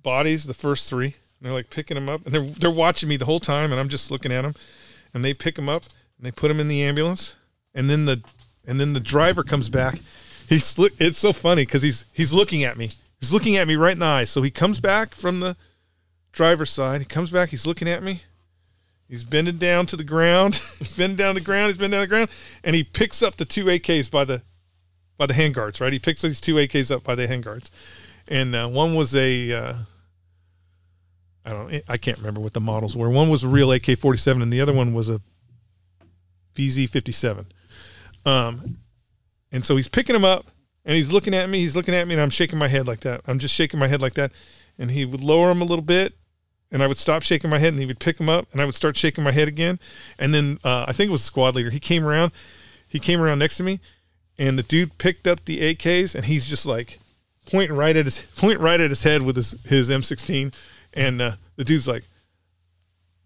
bodies, the first three, and they're like picking them up, and they're watching me the whole time, and I'm just looking at them, and they pick them up and they put them in the ambulance, and then the driver comes back. It's so funny because he's looking at me. He's looking at me right in the eye. So he comes back from the driver's side. He comes back. He's looking at me. He's bending down to the ground. He's bending down to the ground. And he picks up the two AKs by the handguards, right? He picks these two AKs up by the handguards. And one was I can't remember what the models were. One was a real AK-47 and the other one was a VZ-57. And so he's picking them up and he's looking at me, and I'm shaking my head like that. I'm just shaking my head like that. And he would lower them a little bit, and I would stop shaking my head, and he would pick them up, and I would start shaking my head again. And then I think it was the squad leader. He came around next to me, and the dude picked up the AKs, and he's just like pointing right at his head with his M16. And the dude's like,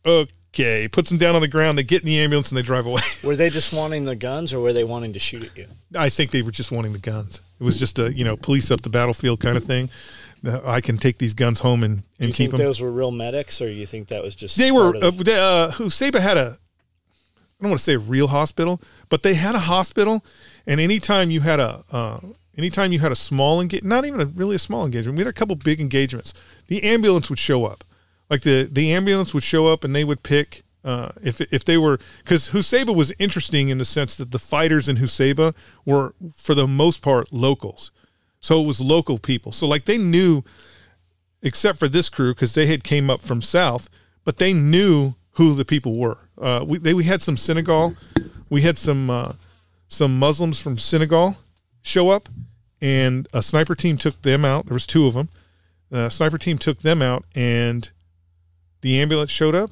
okay, puts them down on the ground. They get in the ambulance and they drive away. Were they just wanting the guns, or were they wanting to shoot at you? I think they were just wanting the guns. It was just a, police up the battlefield kind of thing. I can take these guns home and keep them. You think those were real medics, or you think that was just... They were, Huseba had I don't want to say a real hospital, but they had a hospital, and anytime you had a small engagement, not even really a small engagement, we had a couple big engagements, the ambulance would show up. Like the ambulance would show up and they would pick, if they were, because Huseba was interesting in the sense that the fighters in Huseba were, for the most part, locals. So it was local people. So like they knew, except for this crew because they had came up from south, but they knew who the people were. We had some Senegal, we had some Muslims from Senegal show up, and a sniper team took them out. There was 2 of them. The sniper team took them out, and the ambulance showed up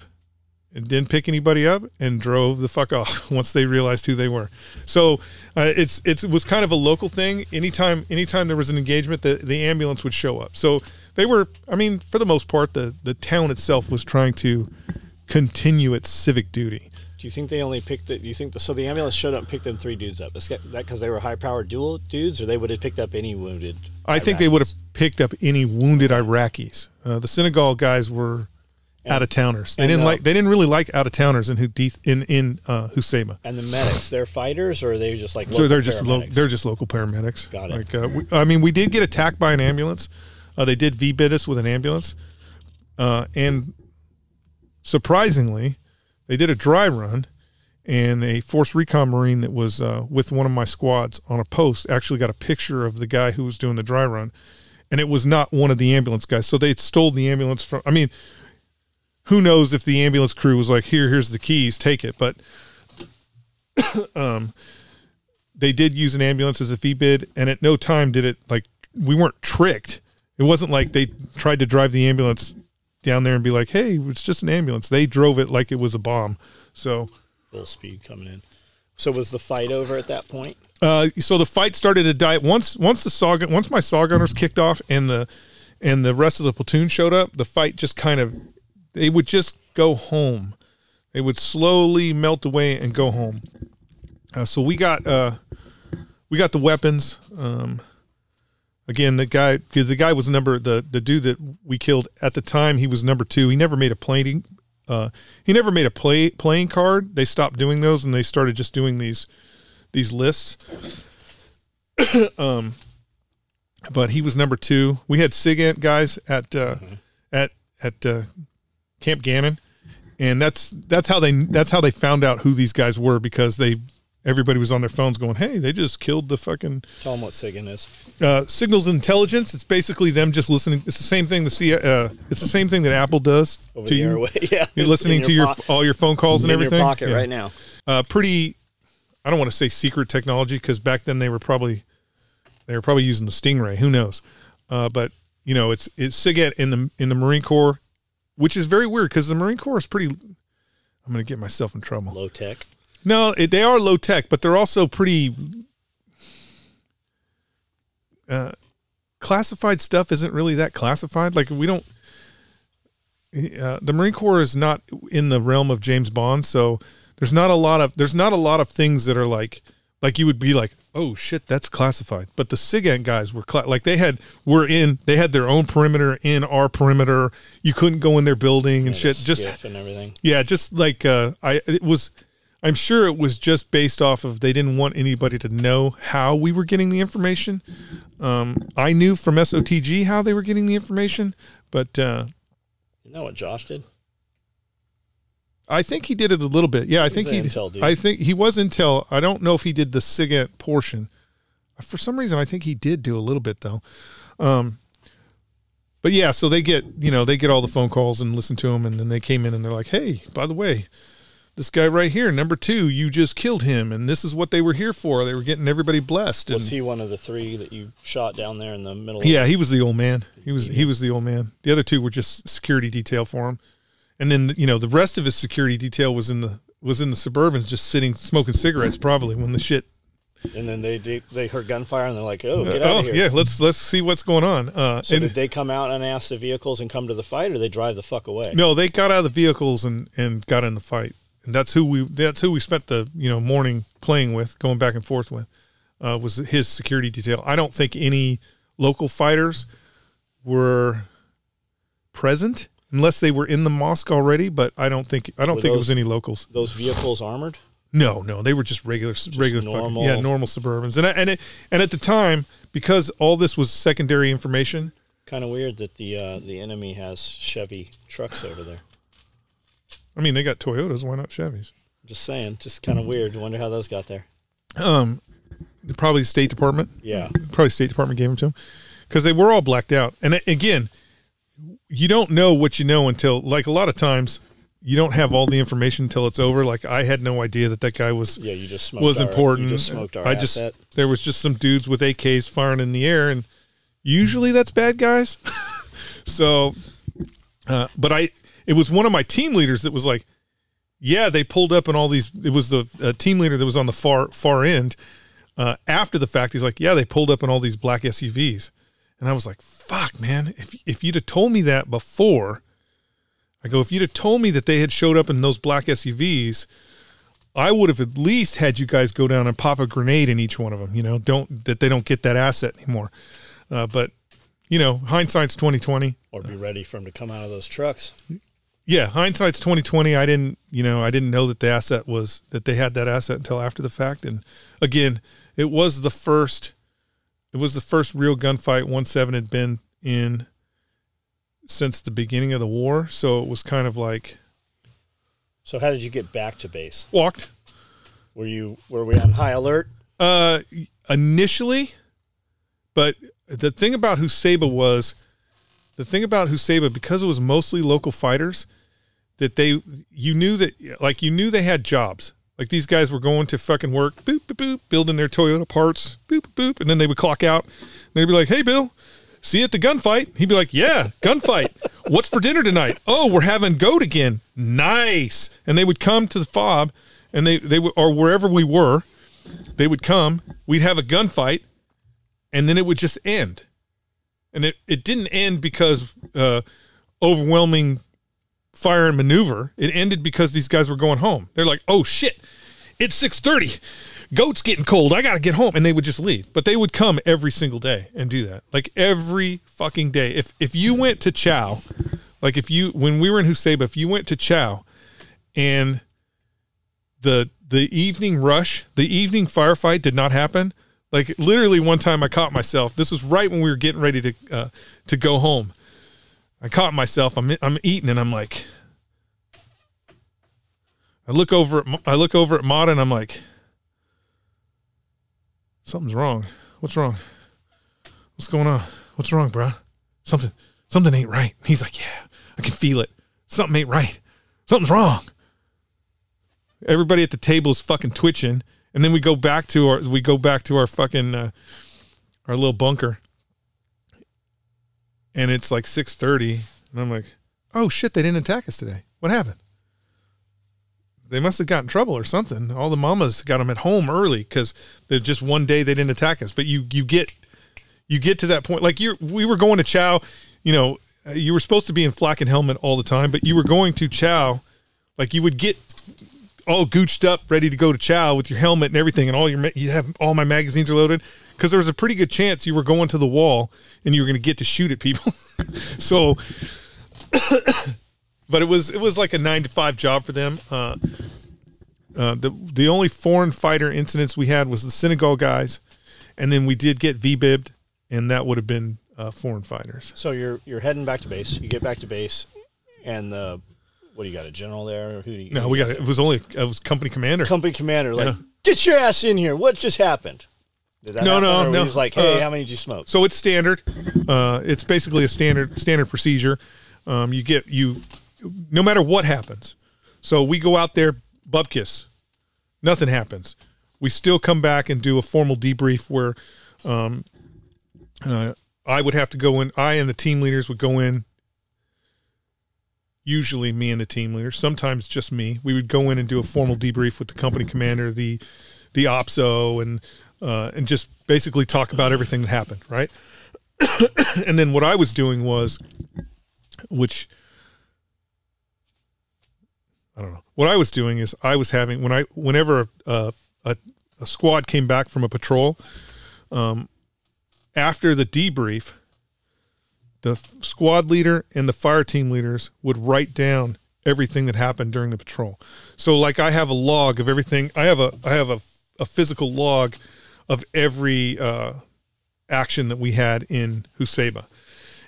and didn't pick anybody up and drove the fuck off once they realized who they were. So it was kind of a local thing. Anytime there was an engagement, the ambulance would show up. So they were, I mean, for the most part, the town itself was trying to continue its civic duty. Do you think they only picked it? Do you think so? The ambulance showed up and picked them 3 dudes up. Is that because they were high-powered dual dudes, or they would have picked up any wounded? I think they would have picked up any wounded Iraqis. The Senegal guys were out of towners. They didn't really like out of towners in Husseima. And the medics, they're fighters, or are they just like local they're just local paramedics. Got it. Like, we did get attacked by an ambulance. They did V-bid us with an ambulance, and surprisingly, they did a dry run, and a Force Recon Marine that was with one of my squads on a post actually got a picture of the guy who was doing the dry run, and it was not one of the ambulance guys. So they stole the ambulance from. I mean, who knows if the ambulance crew was like, here's the keys, take it. But they did use an ambulance as a V-bid, and at no time did it, like, we weren't tricked. It wasn't like they tried to drive the ambulance down there and be like, hey, it's just an ambulance. They drove it like it was a bomb. So full speed coming in. So was the fight over at that point? So the fight started to die once my saw gunners kicked off and the rest of the platoon showed up. The fight just kind of, they would just go home. They would slowly melt away and go home. So we got the weapons. Again, the guy was the dude that we killed at the time. He was number 2. He never made a playing card. They stopped doing those and they started just doing these lists. But he was number 2. We had SIG guys at Camp Gannon, and that's how they found out who these guys were, because everybody was on their phones going, hey, they just killed the fucking. Tell them what SIGINT is. Signals intelligence. It's basically them just listening. It's the same thing it's the same thing that Apple does over to the you. Airway. Yeah, you're listening to all your phone calls and everything. In your pocket right now. Pretty. I don't want to say secret technology, because back then they were probably using the Stingray. Who knows? But you know, it's SIGINT in the Marine Corps, which is very weird because the Marine Corps is pretty. I'm going to get myself in trouble. Low tech. No, they are low tech, but they're also pretty. Classified stuff isn't really that classified. Like, we don't. The Marine Corps is not in the realm of James Bond, so there's not a lot of things that are like you would be like, oh shit, that's classified. But the SIGINT guys were they had their own perimeter in our perimeter. You couldn't go in their building and shit. Just and everything. Yeah, just like I'm sure it was just based off of they didn't want anybody to know how we were getting the information. I knew from SOTG how they were getting the information, but you know what Josh did? I think he did it a little bit. Yeah, I think he was intel. I don't know if he did the SIGINT portion. For some reason, I think he did do a little bit though. But yeah, so they get all the phone calls and listen to them, and then they came in and they're like, hey, by the way, this guy right here, number 2, you just killed him, and this is what they were here for. They were getting everybody blessed. Was he one of the 3 that you shot down there in the middle? Yeah, he was the old man. He was the old man. The other 2 were just security detail for him, and then the rest of his security detail was in the Suburbans, just sitting smoking cigarettes, probably when the shit. And then they heard gunfire and they're like, oh, get out of here. Yeah, let's see what's going on. So did they come out and ask the vehicles and come to the fight, or they drive the fuck away? No, they got out of the vehicles and got in the fight. And that's who we spent the morning playing with, going back and forth with, was his security detail. I don't think any local fighters were present unless they were in the mosque already. But I don't think it was any locals. Those vehicles armored? No, they were just regular normal, normal Suburbans. And at the time, because all this was secondary information. Kind of weird that the enemy has Chevy trucks over there. I mean, they got Toyotas. Why not Chevys? Just saying. Just kind of weird. Wonder how those got there. Probably the State Department. Yeah. Probably State Department gave them to them because they were all blacked out. And again, you don't know what you know until, like, a lot of times you don't have all the information until it's over. Like, I had no idea that guy was you just smoked was important. You just smoked our asset. There was just some dudes with AKs firing in the air, and usually that's bad guys. So, but it was one of my team leaders that was like, yeah, they pulled up in all these. It was the team leader that was on the far end. After the fact, he's like, yeah, they pulled up in all these black SUVs. And I was like, fuck, man, if you'd have told me that before, I go, if you'd have told me that they had showed up in those black SUVs, I would have at least had you guys go down and pop a grenade in each one of them, that they don't get that asset anymore. But, hindsight's 20/20. Or be ready for them to come out of those trucks. Yeah, hindsight's 20/20. I didn't know that the asset was, that they had that asset until after the fact. And again, it was the first real gunfight 1-7 had been in since the beginning of the war. So it was kind of like. So how did you get back to base? Walked. Were we on high alert? Initially, but the thing about Huseba, because it was mostly local fighters, that you knew they had jobs. Like, these guys were going to fucking work, boop, boop, boop, building their Toyota parts, boop, boop, boop, and then they would clock out. And they'd be like, hey, Bill, see you at the gunfight. He'd be like, yeah, gunfight. What's for dinner tonight? Oh, we're having goat again. Nice. And they would come to the FOB, and they would, or wherever we were, they would come. We'd have a gunfight, and then it would just end. And it didn't end because overwhelming fire and maneuver. It ended because these guys were going home. They're like, oh, shit, it's 6:30. Goat's getting cold. I got to get home. And they would just leave. But they would come every single day and do that. Like, every fucking day. If you went to Chow, like, when we were in Huseba, if you went to Chow and the evening rush, the evening firefight did not happen. Like, literally one time I caught myself. This was right when we were getting ready to go home. I caught myself. I'm eating, and I'm like, I look over at Mata, and I'm like, something's wrong. What's wrong? What's going on? What's wrong, bro? Something ain't right. He's like, yeah, I can feel it. Something ain't right. Something's wrong. Everybody at the table is fucking twitching. And then we go back to our fucking our little bunker, and it's like 6:30, and I'm like, oh shit, they didn't attack us today. What happened? They must have gotten in trouble or something. All the mamas got them at home early because they're just one day they didn't attack us. But you get to that point, like we were going to Chow, you were supposed to be in flak and helmet all the time, but you were going to Chow, like you would get all gooched up, ready to go to Chow with your helmet and everything, and you have all my magazines are loaded, because there was a pretty good chance you were going to the wall and you were going to get to shoot at people. So, but it was like a 9-to-5 job for them. The only foreign fighter incidents we had was the Senegal guys, and then we did get VBIB'd, and that would have been foreign fighters. So you're heading back to base. You get back to base, and what do you got, a general there? Or it was company commander. Company commander, like, get your ass in here. What just happened? Did that happen? No. He's like, hey, how many did you smoke? So it's standard. It's basically a standard procedure. No matter what happens. So we go out there, bupkis. Nothing happens. We still come back and do a formal debrief where I would have to go in. I and the team leaders would go in. Usually me and the team leader, sometimes just me. We would go in and do a formal debrief with the company commander, the OPSO, and just basically talk about everything that happened, right? And then what I was doing was, what I was doing is I was having, whenever a squad came back from a patrol, after the debrief, the squad leader and the fire team leaders would write down everything that happened during the patrol. So, like, I have a log of everything. I have a physical log of every action that we had in Huseba.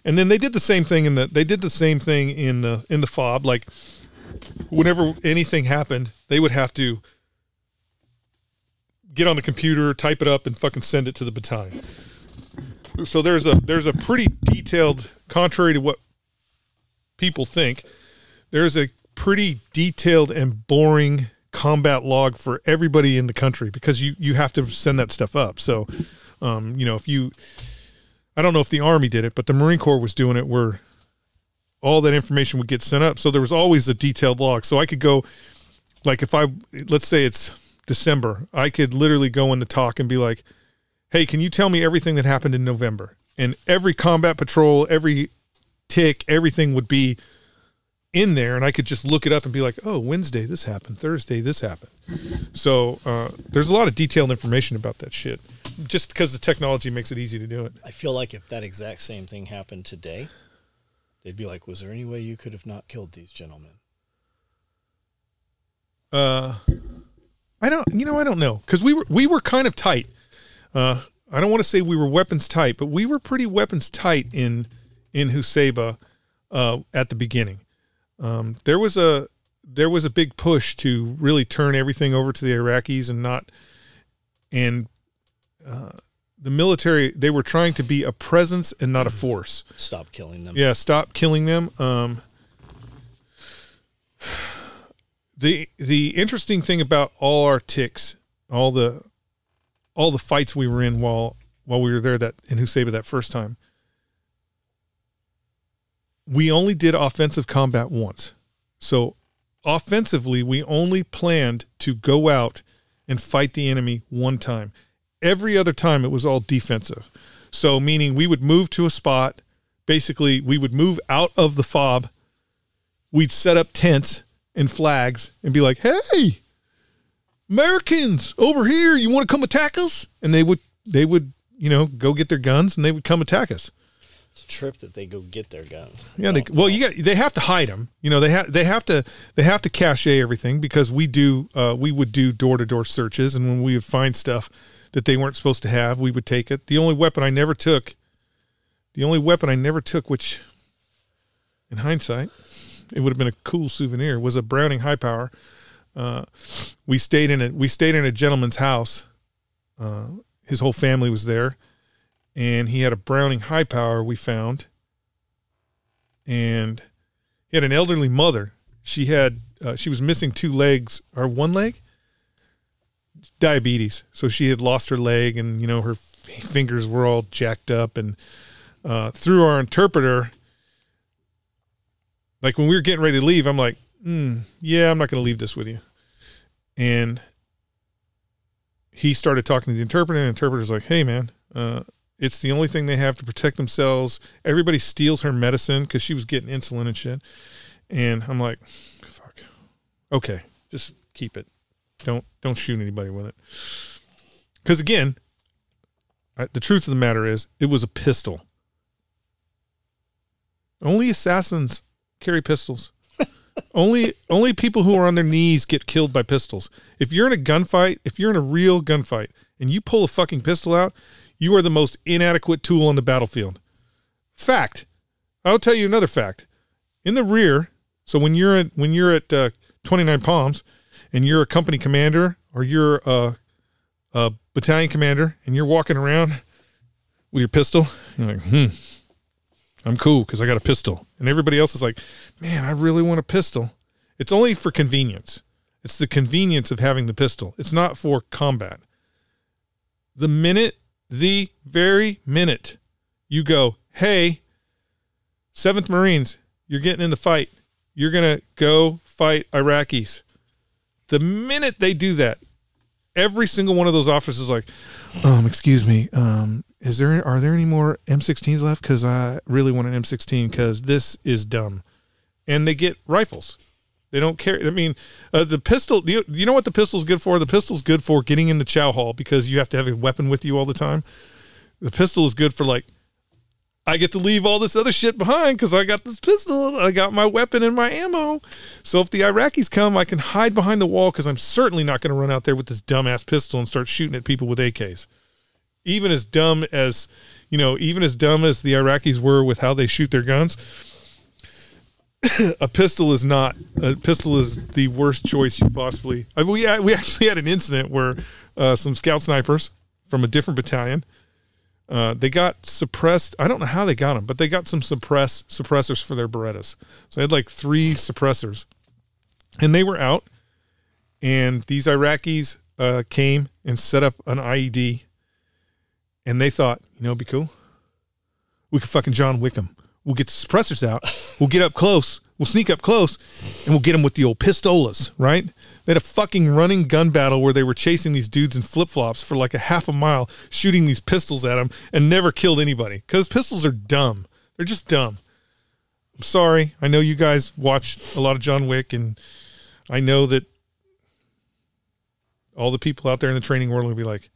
And then they did the same thing in the FOB. Like, whenever anything happened, they would have to get on the computer, type it up, and fucking send it to the battalion. So there's a pretty detailed, contrary to what people think. There's a pretty detailed and boring combat log for everybody in the country because you have to send that stuff up. So, I don't know if the Army did it, but the Marine Corps was doing it where all that information would get sent up. So there was always a detailed log. So I could go, like let's say it's December, I could literally go in the talk and be like, hey, can you tell me everything that happened in November? And every combat patrol, every tick, everything would be in there. And I could just look it up and be like, oh, Wednesday, this happened. Thursday, this happened. So there's a lot of detailed information about that shit just because the technology makes it easy to do it. I feel like if that exact same thing happened today, they'd be like, was there any way you could have not killed these gentlemen? I don't know. Because we were kind of tight. I don't want to say we were weapons tight, but we were pretty weapons tight in Huseba at the beginning. There was a big push to really turn everything over to the Iraqis and the military, they were trying to be a presence and not a force. Stop killing them. Yeah, stop killing them. The interesting thing about all our ticks, all the fights we were in while we were there in Huseba that first time, we only did offensive combat once. So offensively, we only planned to go out and fight the enemy one time. Every other time it was all defensive. So meaning we would move to a spot. Basically, we would move out of the fob. We'd set up tents and flags and be like, hey, Americans over here, you want to come attack us? And they would, go get their guns and they would come attack us. It's a trip that they go get their guns. Yeah, they have to hide them. They have to cache everything because we would do door-to-door searches, and when we would find stuff that they weren't supposed to have, we would take it. The only weapon I never took, which in hindsight, it would have been a cool souvenir, was a Browning high power. We stayed in a gentleman's house. His whole family was there. And he had a Browning high power we found. And he had an elderly mother. She was missing two legs, or one leg? Diabetes. So she had lost her leg and, her fingers were all jacked up. And through our interpreter, like when we were getting ready to leave, I'm like, yeah, I'm not going to leave this with you. And he started talking to the interpreter, and the interpreter's like, hey, man, it's the only thing they have to protect themselves. Everybody steals her medicine because she was getting insulin and shit. And I'm like, fuck. Okay, just keep it. Don't shoot anybody with it. Because again, the truth of the matter is, it was a pistol. Only assassins carry pistols. Only people who are on their knees get killed by pistols. If you're in a gunfight, if you're in a real gunfight, and you pull a fucking pistol out, you are the most inadequate tool on the battlefield. Fact. I'll tell you another fact. In the rear, so when you're at 29 Palms, and you're a company commander or you're a battalion commander, and you're walking around with your pistol, you're like, I'm cool because I got a pistol. And everybody else is like, man, I really want a pistol. It's only for convenience. It's the convenience of having the pistol. It's not for combat. The very minute you go, hey, 7th Marines, you're getting in the fight. You're going to go fight Iraqis. The minute they do that, every single one of those officers is like, excuse me, are there any more M16s left? Because I really want an M16 because this is dumb. And they get rifles. They don't care. I mean, the pistol, you know what the pistol's good for? The pistol's good for getting in the chow hall because you have to have a weapon with you all the time. The pistol is good for, like, I get to leave all this other shit behind because I got this pistol, I got my weapon and my ammo. So if the Iraqis come, I can hide behind the wall because I'm certainly not going to run out there with this dumbass pistol and start shooting at people with AKs. Even as dumb as the Iraqis were with how they shoot their guns, a pistol is the worst choice you possibly. We actually had an incident where some scout snipers from a different battalion They got suppressed. I don't know how they got them, but they got some suppressors for their Berettas. So they had like 3 suppressors, and they were out. And these Iraqis came and set up an IED, and they thought, it'd be cool. We could fucking John Wick them. We'll get the suppressors out. We'll get up close. We'll sneak up close, and we'll get them with the old pistolas, right? They had a fucking running gun battle where they were chasing these dudes in flip-flops for like a half a mile, shooting these pistols at them, and never killed anybody. Because pistols are dumb. They're just dumb. I'm sorry. I know you guys watched a lot of John Wick, and I know that all the people out there in the training world will be like,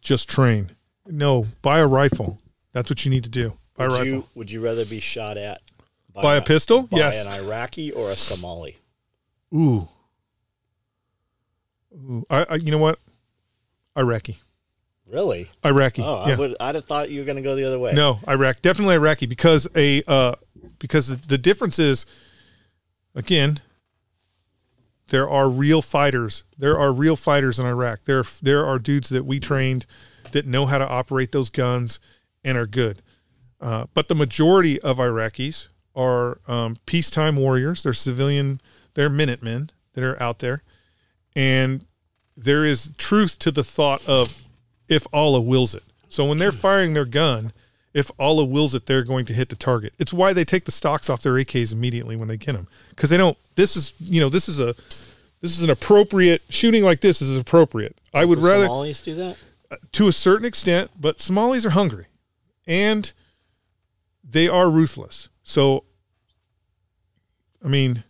just train. No, buy a rifle. That's what you need to do. Buy a rifle. Would you rather be shot at by a pistol? By yes. an Iraqi or a Somali? Ooh. I you know what? Iraqi. Really? Iraqi. Oh, yeah. I'd have thought you were going to go the other way. No, Iraq. Definitely Iraqi because the difference is, again, there are real fighters. There are real fighters in Iraq. There are dudes that we trained that know how to operate those guns and are good. But the majority of Iraqis are peacetime warriors. They're civilian. They're Minutemen that are out there. And there is truth to the thought of if Allah wills it. So when they're firing their gun, if Allah wills it, they're going to hit the target. It's why they take the stocks off their AKs immediately when they get them. Because they don't, this is an appropriate, shooting like this is appropriate. I would rather. Somalis do that? To a certain extent, but Somalis are hungry. And they are ruthless. So, I mean,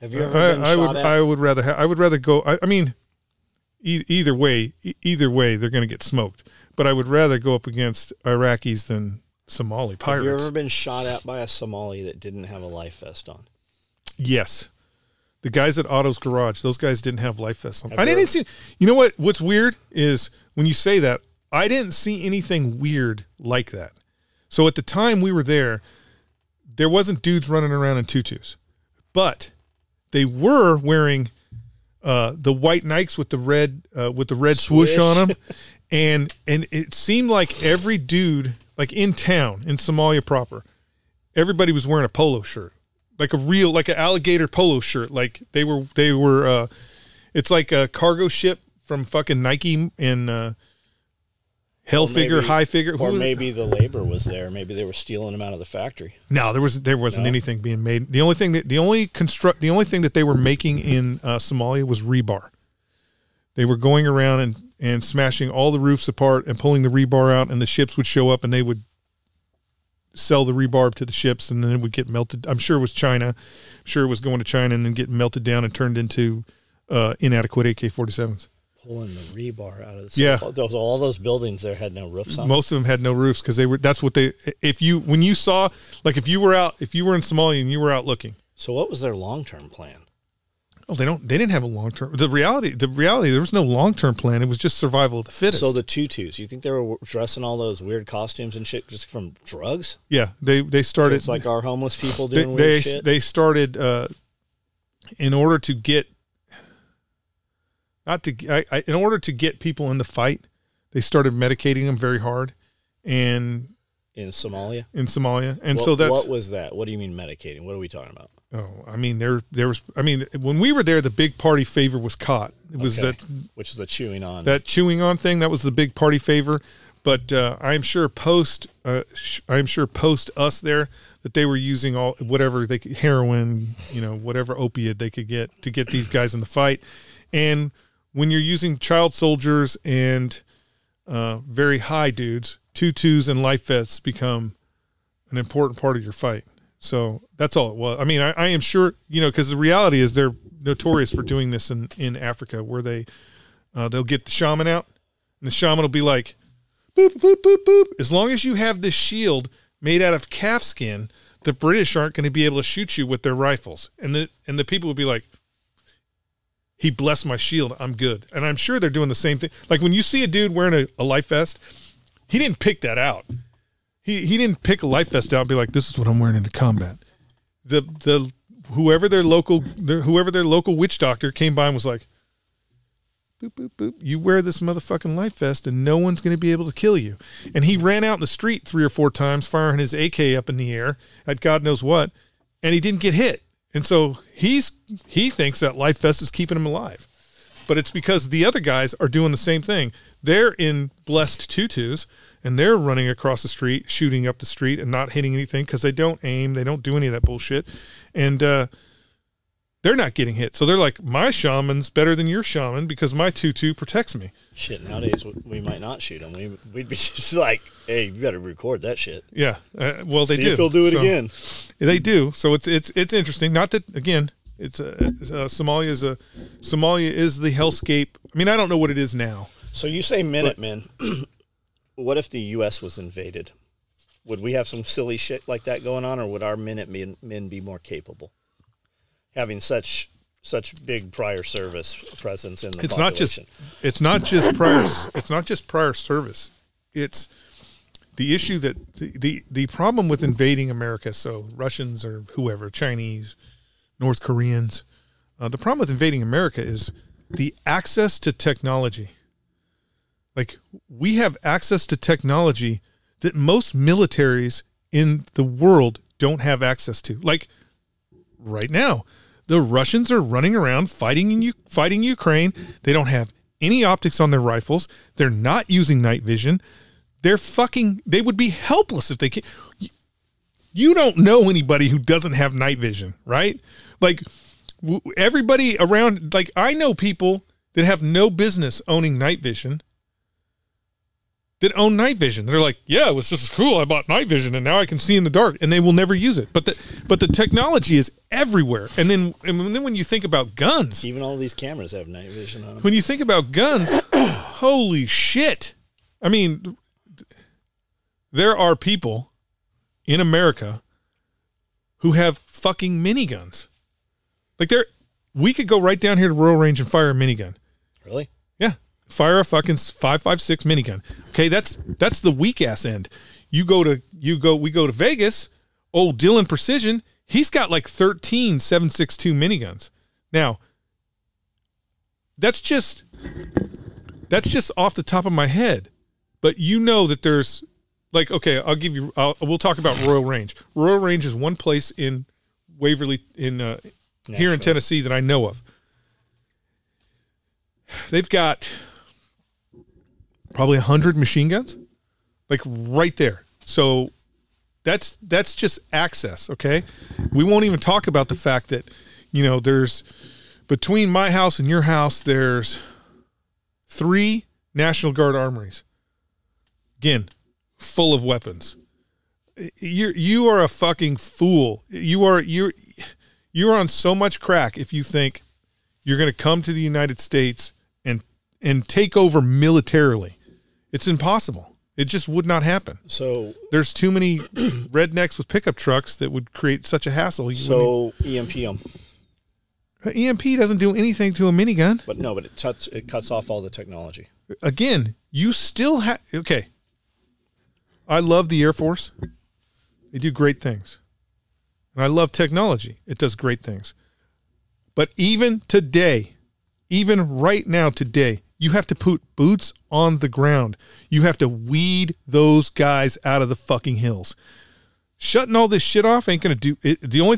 have you ever been shot at? I would rather go. I mean, either way, they're going to get smoked. But I would rather go up against Iraqis than Somali pirates. Have you ever been shot at by a Somali that didn't have a life vest on? Yes. The guys at Otto's Garage, those guys didn't have life vests on. I didn't see. You know what? What's weird is when you say that, I didn't see anything weird like that. So at the time we were there wasn't dudes running around in tutus, but they were wearing the white Nikes with the red swoosh on them, and it seemed like every dude, like in town in Somalia proper, everybody was wearing a polo shirt, like an alligator polo shirt, like they were. It's like a cargo ship from fucking Nike and. High figure, or maybe the labor was there. Maybe they were stealing them out of the factory. No, there wasn't anything being made. The only thing that they were making in Somalia was rebar. They were going around and smashing all the roofs apart and pulling the rebar out, and the ships would show up and they would sell the rebar to the ships, and then it would get melted. I'm sure it was China. I'm sure it was going to China and then get melted down and turned into inadequate AK-47s. Pulling the rebar out of the all those buildings there had no roofs on. Most of them had no roofs because that's what they. If you were in Somalia and you were out looking. So what was their long-term plan? Oh, they didn't have a long-term. The reality, there was no long-term plan. It was just survival of the fittest. So the tutus, you think they were dressing all those weird costumes and shit just from drugs? Yeah, they started. So it's like our homeless people doing weird shit. They started in order to get. In order to get people in the fight, they started medicating them very hard, and in Somalia, and what was that? What do you mean medicating? What are we talking about? Oh, I mean there was. I mean, when we were there, the big party favor was caught. It was which is the chewing on. That chewing on thing. That was the big party favor. But I'm sure post us there that they were using all whatever they could, heroin, whatever opiate they could get to get these guys in the fight, and when you're using child soldiers and very high dudes, tutus and life vests become an important part of your fight. So that's all it was. I mean, I am sure, because the reality is they're notorious for doing this in Africa, where they'll get the shaman out, and the shaman will be like, boop, boop, boop, boop. As long as you have this shield made out of calf skin, the British aren't going to be able to shoot you with their rifles. And the people will be like, he blessed my shield, I'm good. And I'm sure they're doing the same thing. Like when you see a dude wearing a life vest, he didn't pick that out. He didn't pick a life vest out and be like, this is what I'm wearing into combat. Whoever their local witch doctor came by and was like, boop, boop, boop. You wear this motherfucking life vest and no one's going to be able to kill you. And he ran out in the street 3 or 4 times firing his AK up in the air at God knows what, and he didn't get hit. And so he thinks that life vest is keeping him alive. But it's because the other guys are doing the same thing. They're in blessed tutus, and they're running across the street, shooting up the street, and not hitting anything because they don't aim. They don't do any of that bullshit. And they're not getting hit. So they're like, my shaman's better than your shaman because my tutu protects me. Shit, nowadays we might not shoot them. We'd be just like, hey, you better record that shit. Yeah. Well, they See do. if he'll do it again. They do. So it's interesting. Not that, again, it's Somalia is the hellscape. I mean, I don't know what it is now. So you say Minutemen. What if the U.S. was invaded? Would we have some silly shit like that going on, or would our Minutemen be more capable, having such big prior service presence in the population? It's not just prior service. It's the issue that the problem with invading America. So Russians or whoever, Chinese, North Koreans, the problem with invading America is the access to technology. Like, we have access to technology that most militaries in the world don't have access to. Like, right now, the Russians are running around fighting Ukraine. They don't have any optics on their rifles. They're not using night vision. They would be helpless if they can't. You don't know anybody who doesn't have night vision, right? Like, everybody around, like, I know people that have no business owning night vision that own night vision. They're like, yeah, it was just cool. I bought night vision and now I can see in the dark, and they will never use it. But the technology is everywhere. And then when you think about guns, even all these cameras have night vision on them. When you think about guns, holy shit. I mean, there are people in America who have fucking miniguns. Like, we could go right down here to Rural Range and fire a minigun. Really? Yeah. Fire a fucking 5.56 minigun. Okay, that's the weak ass end. We go to Vegas, old Dylan Precision, he's got like 13 7.62 miniguns. Now, that's just off the top of my head. But you know that there's, like, okay, we'll talk about Royal Range. Royal Range is one place in Waverly, here in Tennessee, that I know of. They've got probably 100 machine guns, like, right there. So that's just access. Okay. We won't even talk about the fact that, there's, between my house and your house, there's 3 National Guard armories. Again, full of weapons. You are a fucking fool. You're on so much crack if you think you're going to come to the United States and take over militarily. It's impossible. It just would not happen. So there's too many rednecks with pickup trucks that would create such a hassle. So EMP them. EMP doesn't do anything to a minigun. But it cuts off all the technology. Again, you still have, okay. I love the Air Force. They do great things. And I love technology. It does great things. But even today, even right now today, you have to put boots on the ground. You have to weed those guys out of the fucking hills. Shutting all this shit off ain't going to do it. The only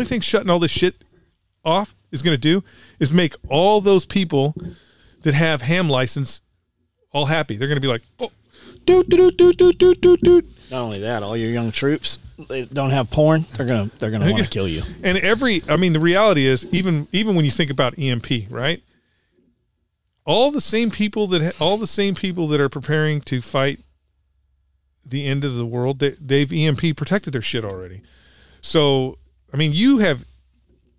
thing shutting all this shit off is going to do is make all those people that have ham license all happy. They're going to be like, oh, doot, doot, doot, doot, doot, doot, doot. Not only that, all your young troops, they don't have porn. They're gonna want to kill you. And the reality is, even when you think about EMP, right? All the same people that are preparing to fight the end of the world, they've EMP protected their shit already. So, I mean, you have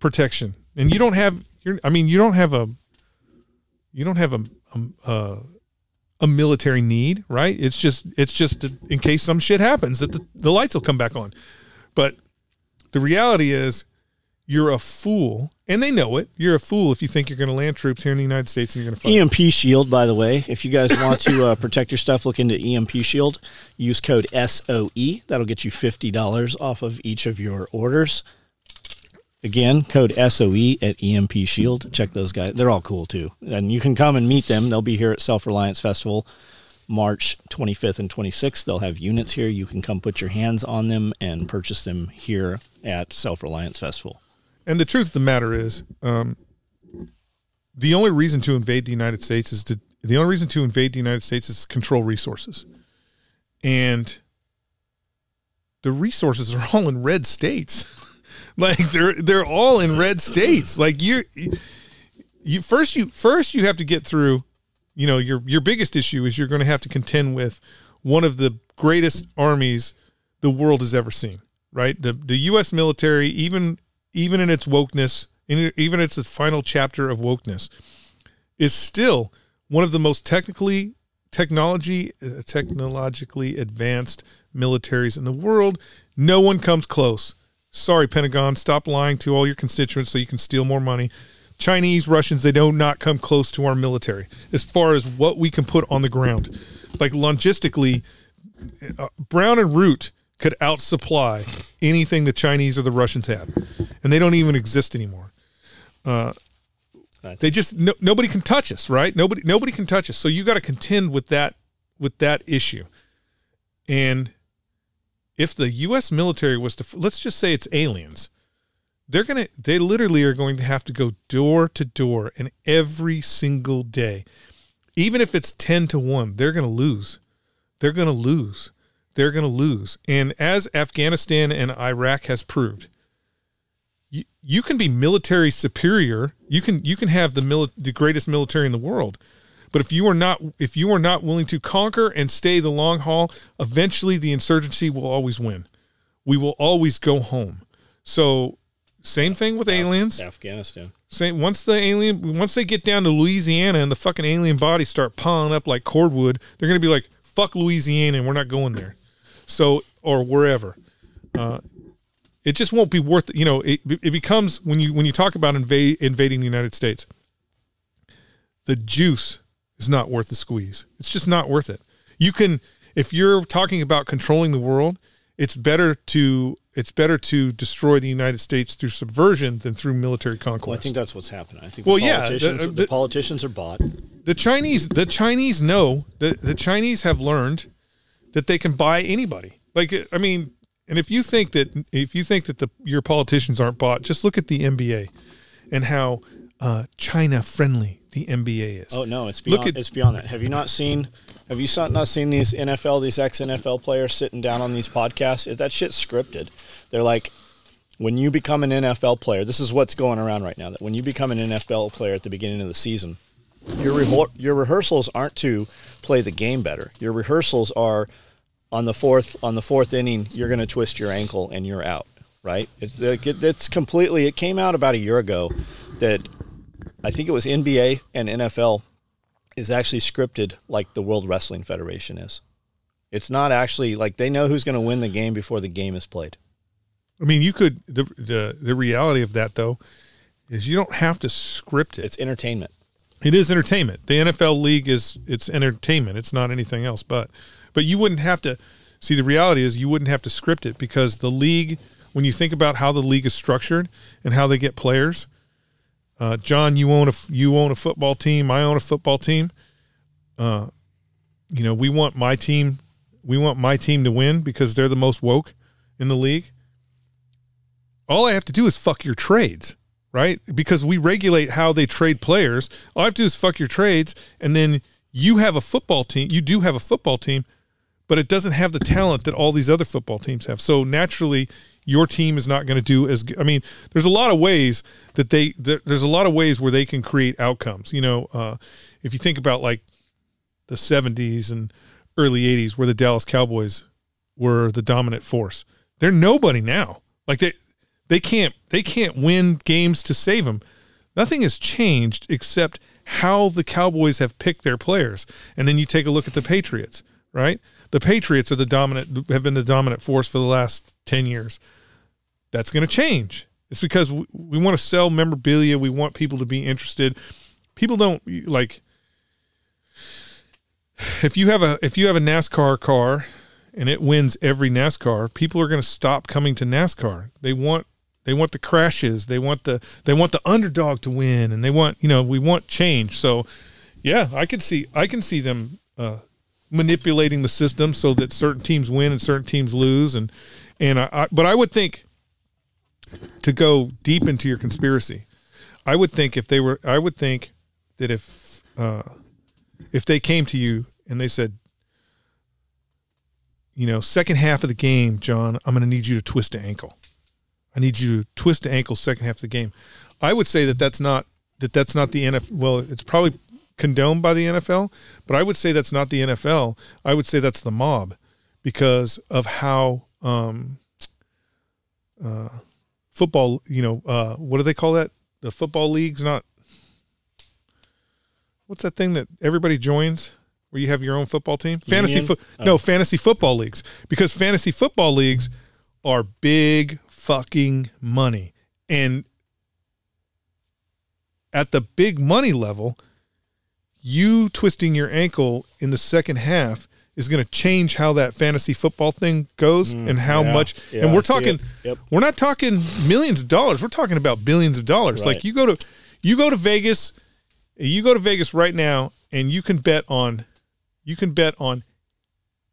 protection, and you don't have a military need, right? It's just in case some shit happens that the lights will come back on. But the reality is, you're a fool, and they know it. You're a fool if you think you're going to land troops here in the United States and you're going to fight. EMP Shield, by the way, if you guys want to protect your stuff, look into EMP Shield. Use code SOE. That'll get you $50 off of each of your orders. Again, code SOE at EMP Shield. Check those guys. They're all cool too. And you can come and meet them. They'll be here at Self-Reliance Festival March 25th and 26th. They'll have units here. You can come put your hands on them and purchase them here at Self-Reliance Festival. And the truth of the matter is, the only reason to invade the United States is to control resources. And the resources are all in red states. Like they're all in red states. Like you first you have to get through, your biggest issue is you're going to have to contend with one of the greatest armies the world has ever seen, right? The US military, even in its wokeness, even its final chapter of wokeness, is still one of the most technologically advanced militaries in the world. No one comes close. Sorry, Pentagon, stop lying to all your constituents so you can steal more money. Chinese, Russians, they do not come close to our military as far as what we can put on the ground. Like logistically, Brown and Root could outsupply anything the Chinese or the Russians have, and they don't even exist anymore. They just nobody can touch us, right? Nobody can touch us. So you got to contend with that issue. And if the U.S. military was to, let's just say it's aliens, they literally are going to have to go door to door, and every single day, even if it's 10-1, they're going to lose. They're going to lose. They're going to lose. And as Afghanistan and Iraq has proved, you can be military superior. You can have the greatest military in the world, but if you are not willing to conquer and stay the long haul, eventually the insurgency will always win. We will always go home. So same thing with aliens. Afghanistan. Once they get down to Louisiana and the fucking alien bodies start piling up like cordwood, they're going to be like, fuck Louisiana, and we're not going there. So, or wherever. It just won't be worth it. It becomes, when you talk about invading the United States, the juice is not worth the squeeze. It's just not worth it. If you're talking about controlling the world, it's better to destroy the United States through subversion than through military conquest. Well, I think that's what's happening. I think the politicians are bought. The Chinese know that the Chinese have learned that they can buy anybody. And if you think that your politicians aren't bought, just look at the NBA and how China friendly the NBA is. Oh no, it's beyond that. Have you not seen these ex-NFL players sitting down on these podcasts? That shit's scripted. They're like, when you become an NFL player, this is what's going around right now, that when you become an NFL player at the beginning of the season, your rehearsals aren't to play the game better. Your rehearsals are on the fourth inning, you're going to twist your ankle and you're out, right? It came out about a year ago that I think it was NBA and NFL is actually scripted like the World Wrestling Federation is. It's not actually like they know who's going to win the game before the game is played. I mean, the reality of that though is you don't have to script it. It's entertainment. It is entertainment. The NFL league it's entertainment. It's not anything else, but you wouldn't have to see, the reality is you wouldn't have to script it, because the league, when you think about how the league is structured and how they get players, John, you own a football team. I own a football team. We want my team to win because they're the most woke in the league. All I have to do is fuck your trades, right? Because we regulate how they trade players. All I have to do is fuck your trades, and then you have a football team. You do have a football team, but it doesn't have the talent that all these other football teams have. So naturally, your team is not going to do as good. I mean, there's a lot of ways there's a lot of ways where they can create outcomes. If you think about like the 70s and early 80s, where the Dallas Cowboys were the dominant force, they're nobody now. Like they can't win games to save them. Nothing has changed except how the Cowboys have picked their players. And then you take a look at the Patriots, right? The Patriots have been the dominant force for the last 10 years. That's going to change. It's because we want to sell memorabilia. We want people to be interested. People don't like, if you have a NASCAR car and it wins every NASCAR, people are going to stop coming to NASCAR. They want the crashes. They want the underdog to win, and we want change. So, yeah, I can see them manipulating the system so that certain teams win and certain teams lose, but I would think, to go deep into your conspiracy, I would think that if they came to you and they said, second half of the game, John, I'm going to need you to twist the ankle. I need you to twist the ankle second half of the game. I would say that's not the NFL. Well, it's probably condoned by the NFL, but I would say that's not the NFL. I would say that's the mob, because of how football, what do they call that? The football leagues, what's that thing that everybody joins where you have your own football team? Fantasy football leagues. Because fantasy football leagues are big fucking money. And at the big money level, you twisting your ankle in the second half is going to change how that fantasy football thing goes and how much. Yeah, and we're talking, we're not talking millions of dollars. We're talking about billions of dollars. Right. Like you go to Vegas right now, and you can bet on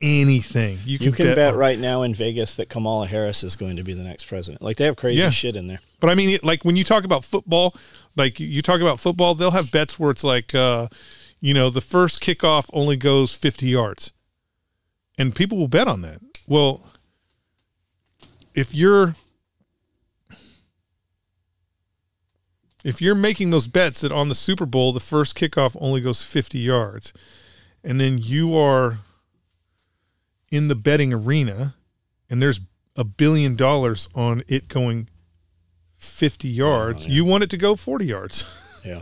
anything. You can bet right now in Vegas that Kamala Harris is going to be the next president. Like, they have crazy shit in there. But I mean, like when you talk about football, they'll have bets where it's like, the first kickoff only goes 50 yards. And people will bet on that. Well, if you're making those bets that on the Super Bowl, the first kickoff only goes 50 yards, and then you are in the betting arena and there's $1 billion on it going 50 yards, you want it to go 40 yards. Yeah.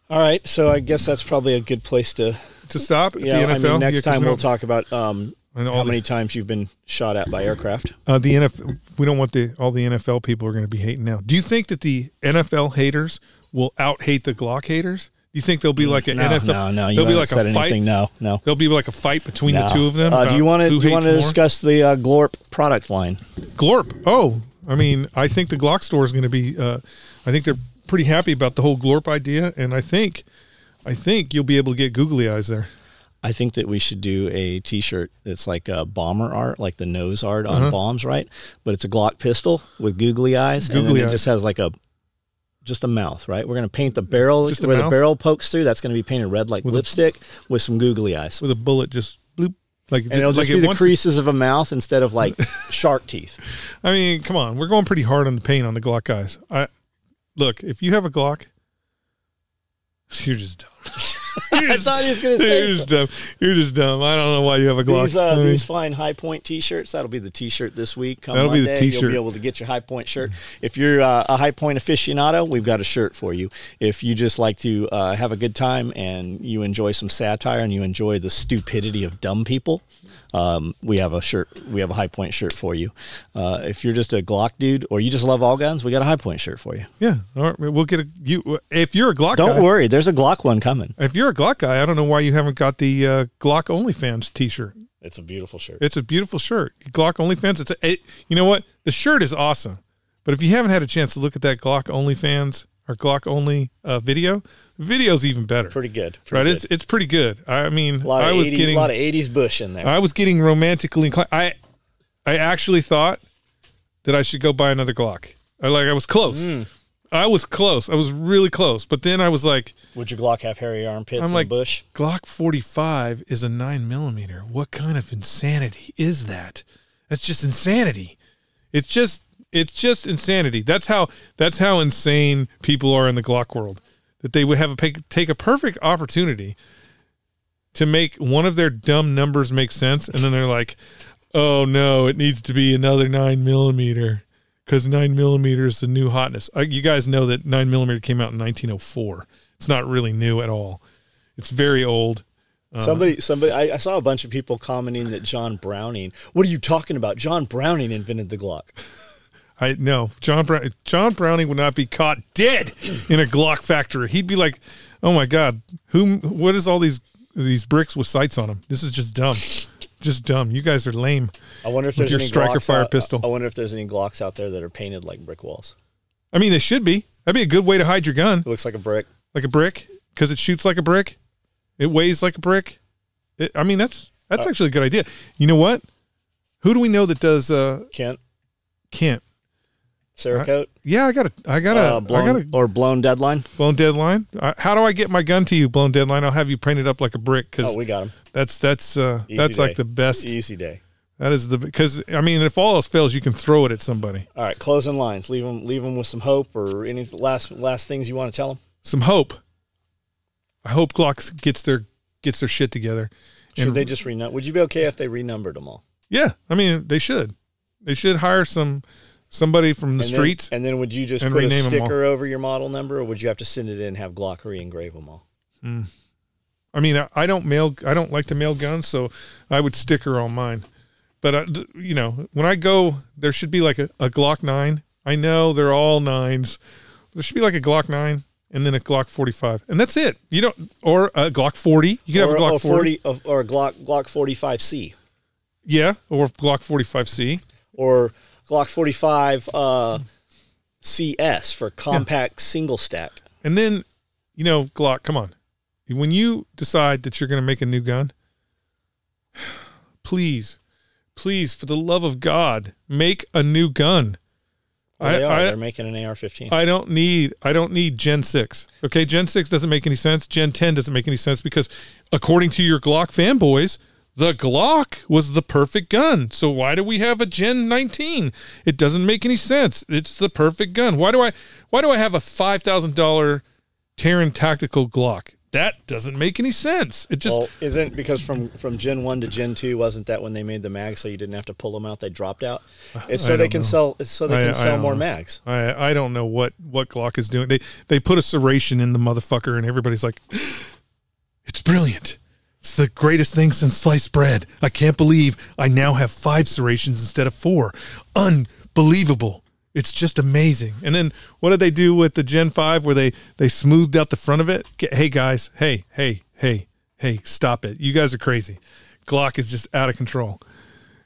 All right. So I guess that's probably a good place to stop. Yeah. The NFL. I mean, next time we'll talk about how many times you've been shot at by aircraft. The NFL. We don't want all the NFL people are going to be hating now. Do you think that the NFL haters will out hate the Glock haters? Do you think there'll be like an NFL? No. There'll be like a fight. Anything. No. There'll be like a fight between the two of them. Do you want to discuss the Glorp product line? Glorp. Oh, I mean, I think the Glock store is going to be. I think they're pretty happy about the whole Glorp idea, and I think you'll be able to get googly eyes there. I think that we should do a T-shirt that's like a bomber art, like the nose art on bombs, right? But it's a Glock pistol with googly eyes, and then it just has like just a mouth, right? We're going to paint the barrel where the barrel pokes through. That's going to be painted red like lipstick with some googly eyes. With a bullet just bloop. And it'll just be the creases of a mouth instead of like shark teeth. I mean, come on. We're going pretty hard on the paint on the Glock guys. Look, if you have a Glock, you're just dumb. I thought he was going to say you're just dumb. You're just dumb. I don't know why you have a Glock. These fine High Point T-shirts. That'll be the T-shirt this week. That'll be the T-shirt. You'll be able to get your High Point shirt. If you're a High Point aficionado, we've got a shirt for you. If you just like to have a good time and you enjoy some satire and you enjoy the stupidity of dumb people, we have a shirt. We have a High Point shirt for you. If you're just a Glock dude or you just love all guns, we got a High Point shirt for you. Yeah, all right. We'll get if you're a Glock guy. Don't worry, there's a Glock one coming. If you're a Glock guy, I don't know why you haven't got the Glock OnlyFans T-shirt. It's a beautiful shirt. It's a beautiful shirt. Glock OnlyFans. You know what? The shirt is awesome, but if you haven't had a chance to look at that Glock OnlyFans or Glock Only video, the video's even better. Pretty good. It's pretty good. I mean, a lot of 80s Bush in there. I was getting romantically inclined. I actually thought that I should go buy another Glock. I was close. I was close. I was really close. But then I was like, would your Glock have hairy armpits and Bush? Glock 45 is a 9mm. What kind of insanity is that? That's just insanity. It's just insanity. That's how insane people are in the Glock world. That they would take a perfect opportunity to make one of their dumb numbers make sense, and then they're like, "Oh no, it needs to be another 9mm because 9mm is the new hotness." You guys know that 9mm came out in 1904. It's not really new at all. It's very old. Somebody. I saw a bunch of people commenting that John Browning. What are you talking about? John Browning invented the Glock. No, John Browning would not be caught dead in a Glock factory. He'd be like, "Oh my God, what is all these bricks with sights on them? This is just dumb. just dumb. You guys are lame. I wonder if with there's your any striker Glocks fire out, pistol. I wonder if there's any Glocks out there that are painted like brick walls. I mean, they should be. That'd be a good way to hide your gun. It looks like a brick. Like a brick, because it shoots like a brick. It weighs like a brick. I mean, that's actually a good idea. You know what? Who do we know that does Kent? Cerakote? Cerakote? Yeah, I got or blown deadline. Blown deadline. How do I get my gun to you, blown deadline? I'll have you painted up like a brick. Cause we got him. That's day. like the best. Easy day. That is because I mean, if all else fails, you can throw it at somebody. All right, closing lines. Leave them with some hope, or any last things you want to tell them. Some hope. I hope Glock gets their shit together. Should they just renumber? Would you be okay if they renumbered them all? Yeah, I mean they should. They should hire somebody from the streets. And then would you just put a sticker over your model number, or would you have to send it in and have Glock re-engrave them all? I mean, I don't like to mail guns, so I would sticker all mine. But you know, when I go, there should be like a Glock 9. I know they're all 9s. There should be like a Glock 9 and then a Glock 45, and that's it. You don't, or a Glock 40. You can have a Glock 40 or a Glock 45C. Yeah, or Glock 45C, or Glock 45 CS for compact single stack. And then, you know, Glock, come on. When you decide that you're going to make a new gun, please, for the love of God, make a new gun. Well, they're making an AR-15. I don't need Gen 6. Okay, Gen 6 doesn't make any sense. Gen 10 doesn't make any sense because according to your Glock fanboys, the Glock was the perfect gun. So why do we have a Gen 19? It doesn't make any sense. It's the perfect gun. Why do I have a $5,000 Terran tactical Glock? That doesn't make any sense. It just isn't because from Gen 1 to Gen 2, wasn't that when they made the mags so you didn't have to pull them out? They dropped out. It's so they can sell more mags. I don't know what Glock is doing. They put a serration in the motherfucker and everybody's like, it's brilliant. It's the greatest thing since sliced bread. I can't believe I now have 5 serrations instead of 4. Unbelievable. It's just amazing. And then what did they do with the Gen 5 where they smoothed out the front of it? Hey, guys. Hey, stop it. You guys are crazy. Glock is just out of control.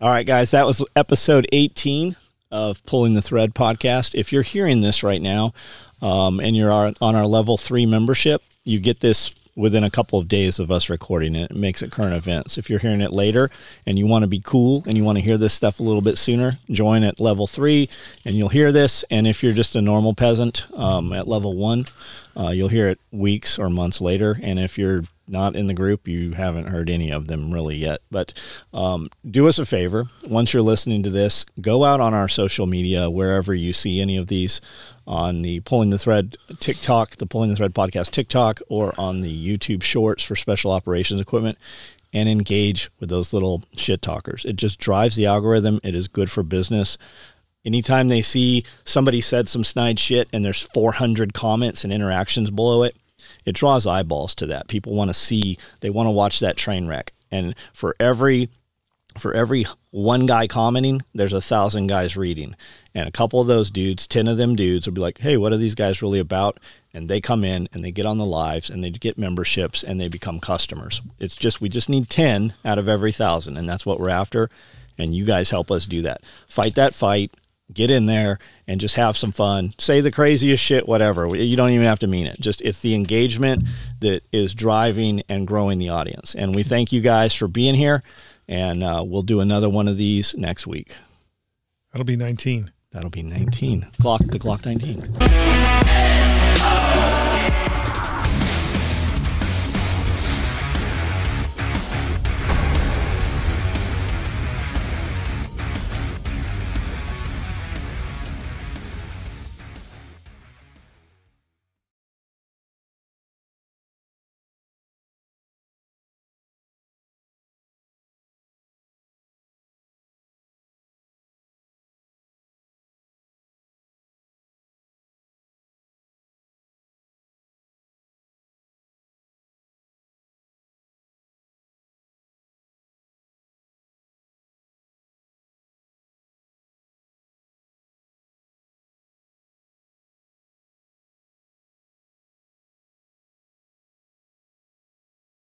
All right, guys. That was episode 18 of Pulling the Thread podcast. If you're hearing this right now and you're on our level 3 membership, you get this within a couple of days of us recording it. It makes it current events. If you're hearing it later and you want to be cool and you want to hear this stuff a little bit sooner, join at level 3 and you'll hear this. And if you're just a normal peasant at level 1, you'll hear it weeks or months later. And if you're not in the group, you haven't heard any of them really yet. But do us a favor. Once you're listening to this, go out on our social media, wherever you see any of these, on the Pulling the Thread TikTok, the Pulling the Thread podcast TikTok, or on the YouTube Shorts for Special Operations Equipment, and engage with those little shit talkers. It just drives the algorithm. It is good for business. Anytime they see somebody said some snide shit and there's 400 comments and interactions below it, it draws eyeballs to that. People want to see, they want to watch that train wreck. And for every one guy commenting, there's 1,000 guys reading. And a couple of those dudes, 10 of them dudes will be like, hey, what are these guys really about? And they come in and they get on the lives and they get memberships and they become customers. It's just, we just need 10 out of every 1,000. And that's what we're after. And you guys help us do that. Fight that fight. Get in there and just have some fun. Say the craziest shit, whatever. You don't even have to mean it. Just, it's the engagement that is driving and growing the audience. And we thank you guys for being here. And we'll do another one of these next week. That'll be 19. That'll be 19. The Glock 19.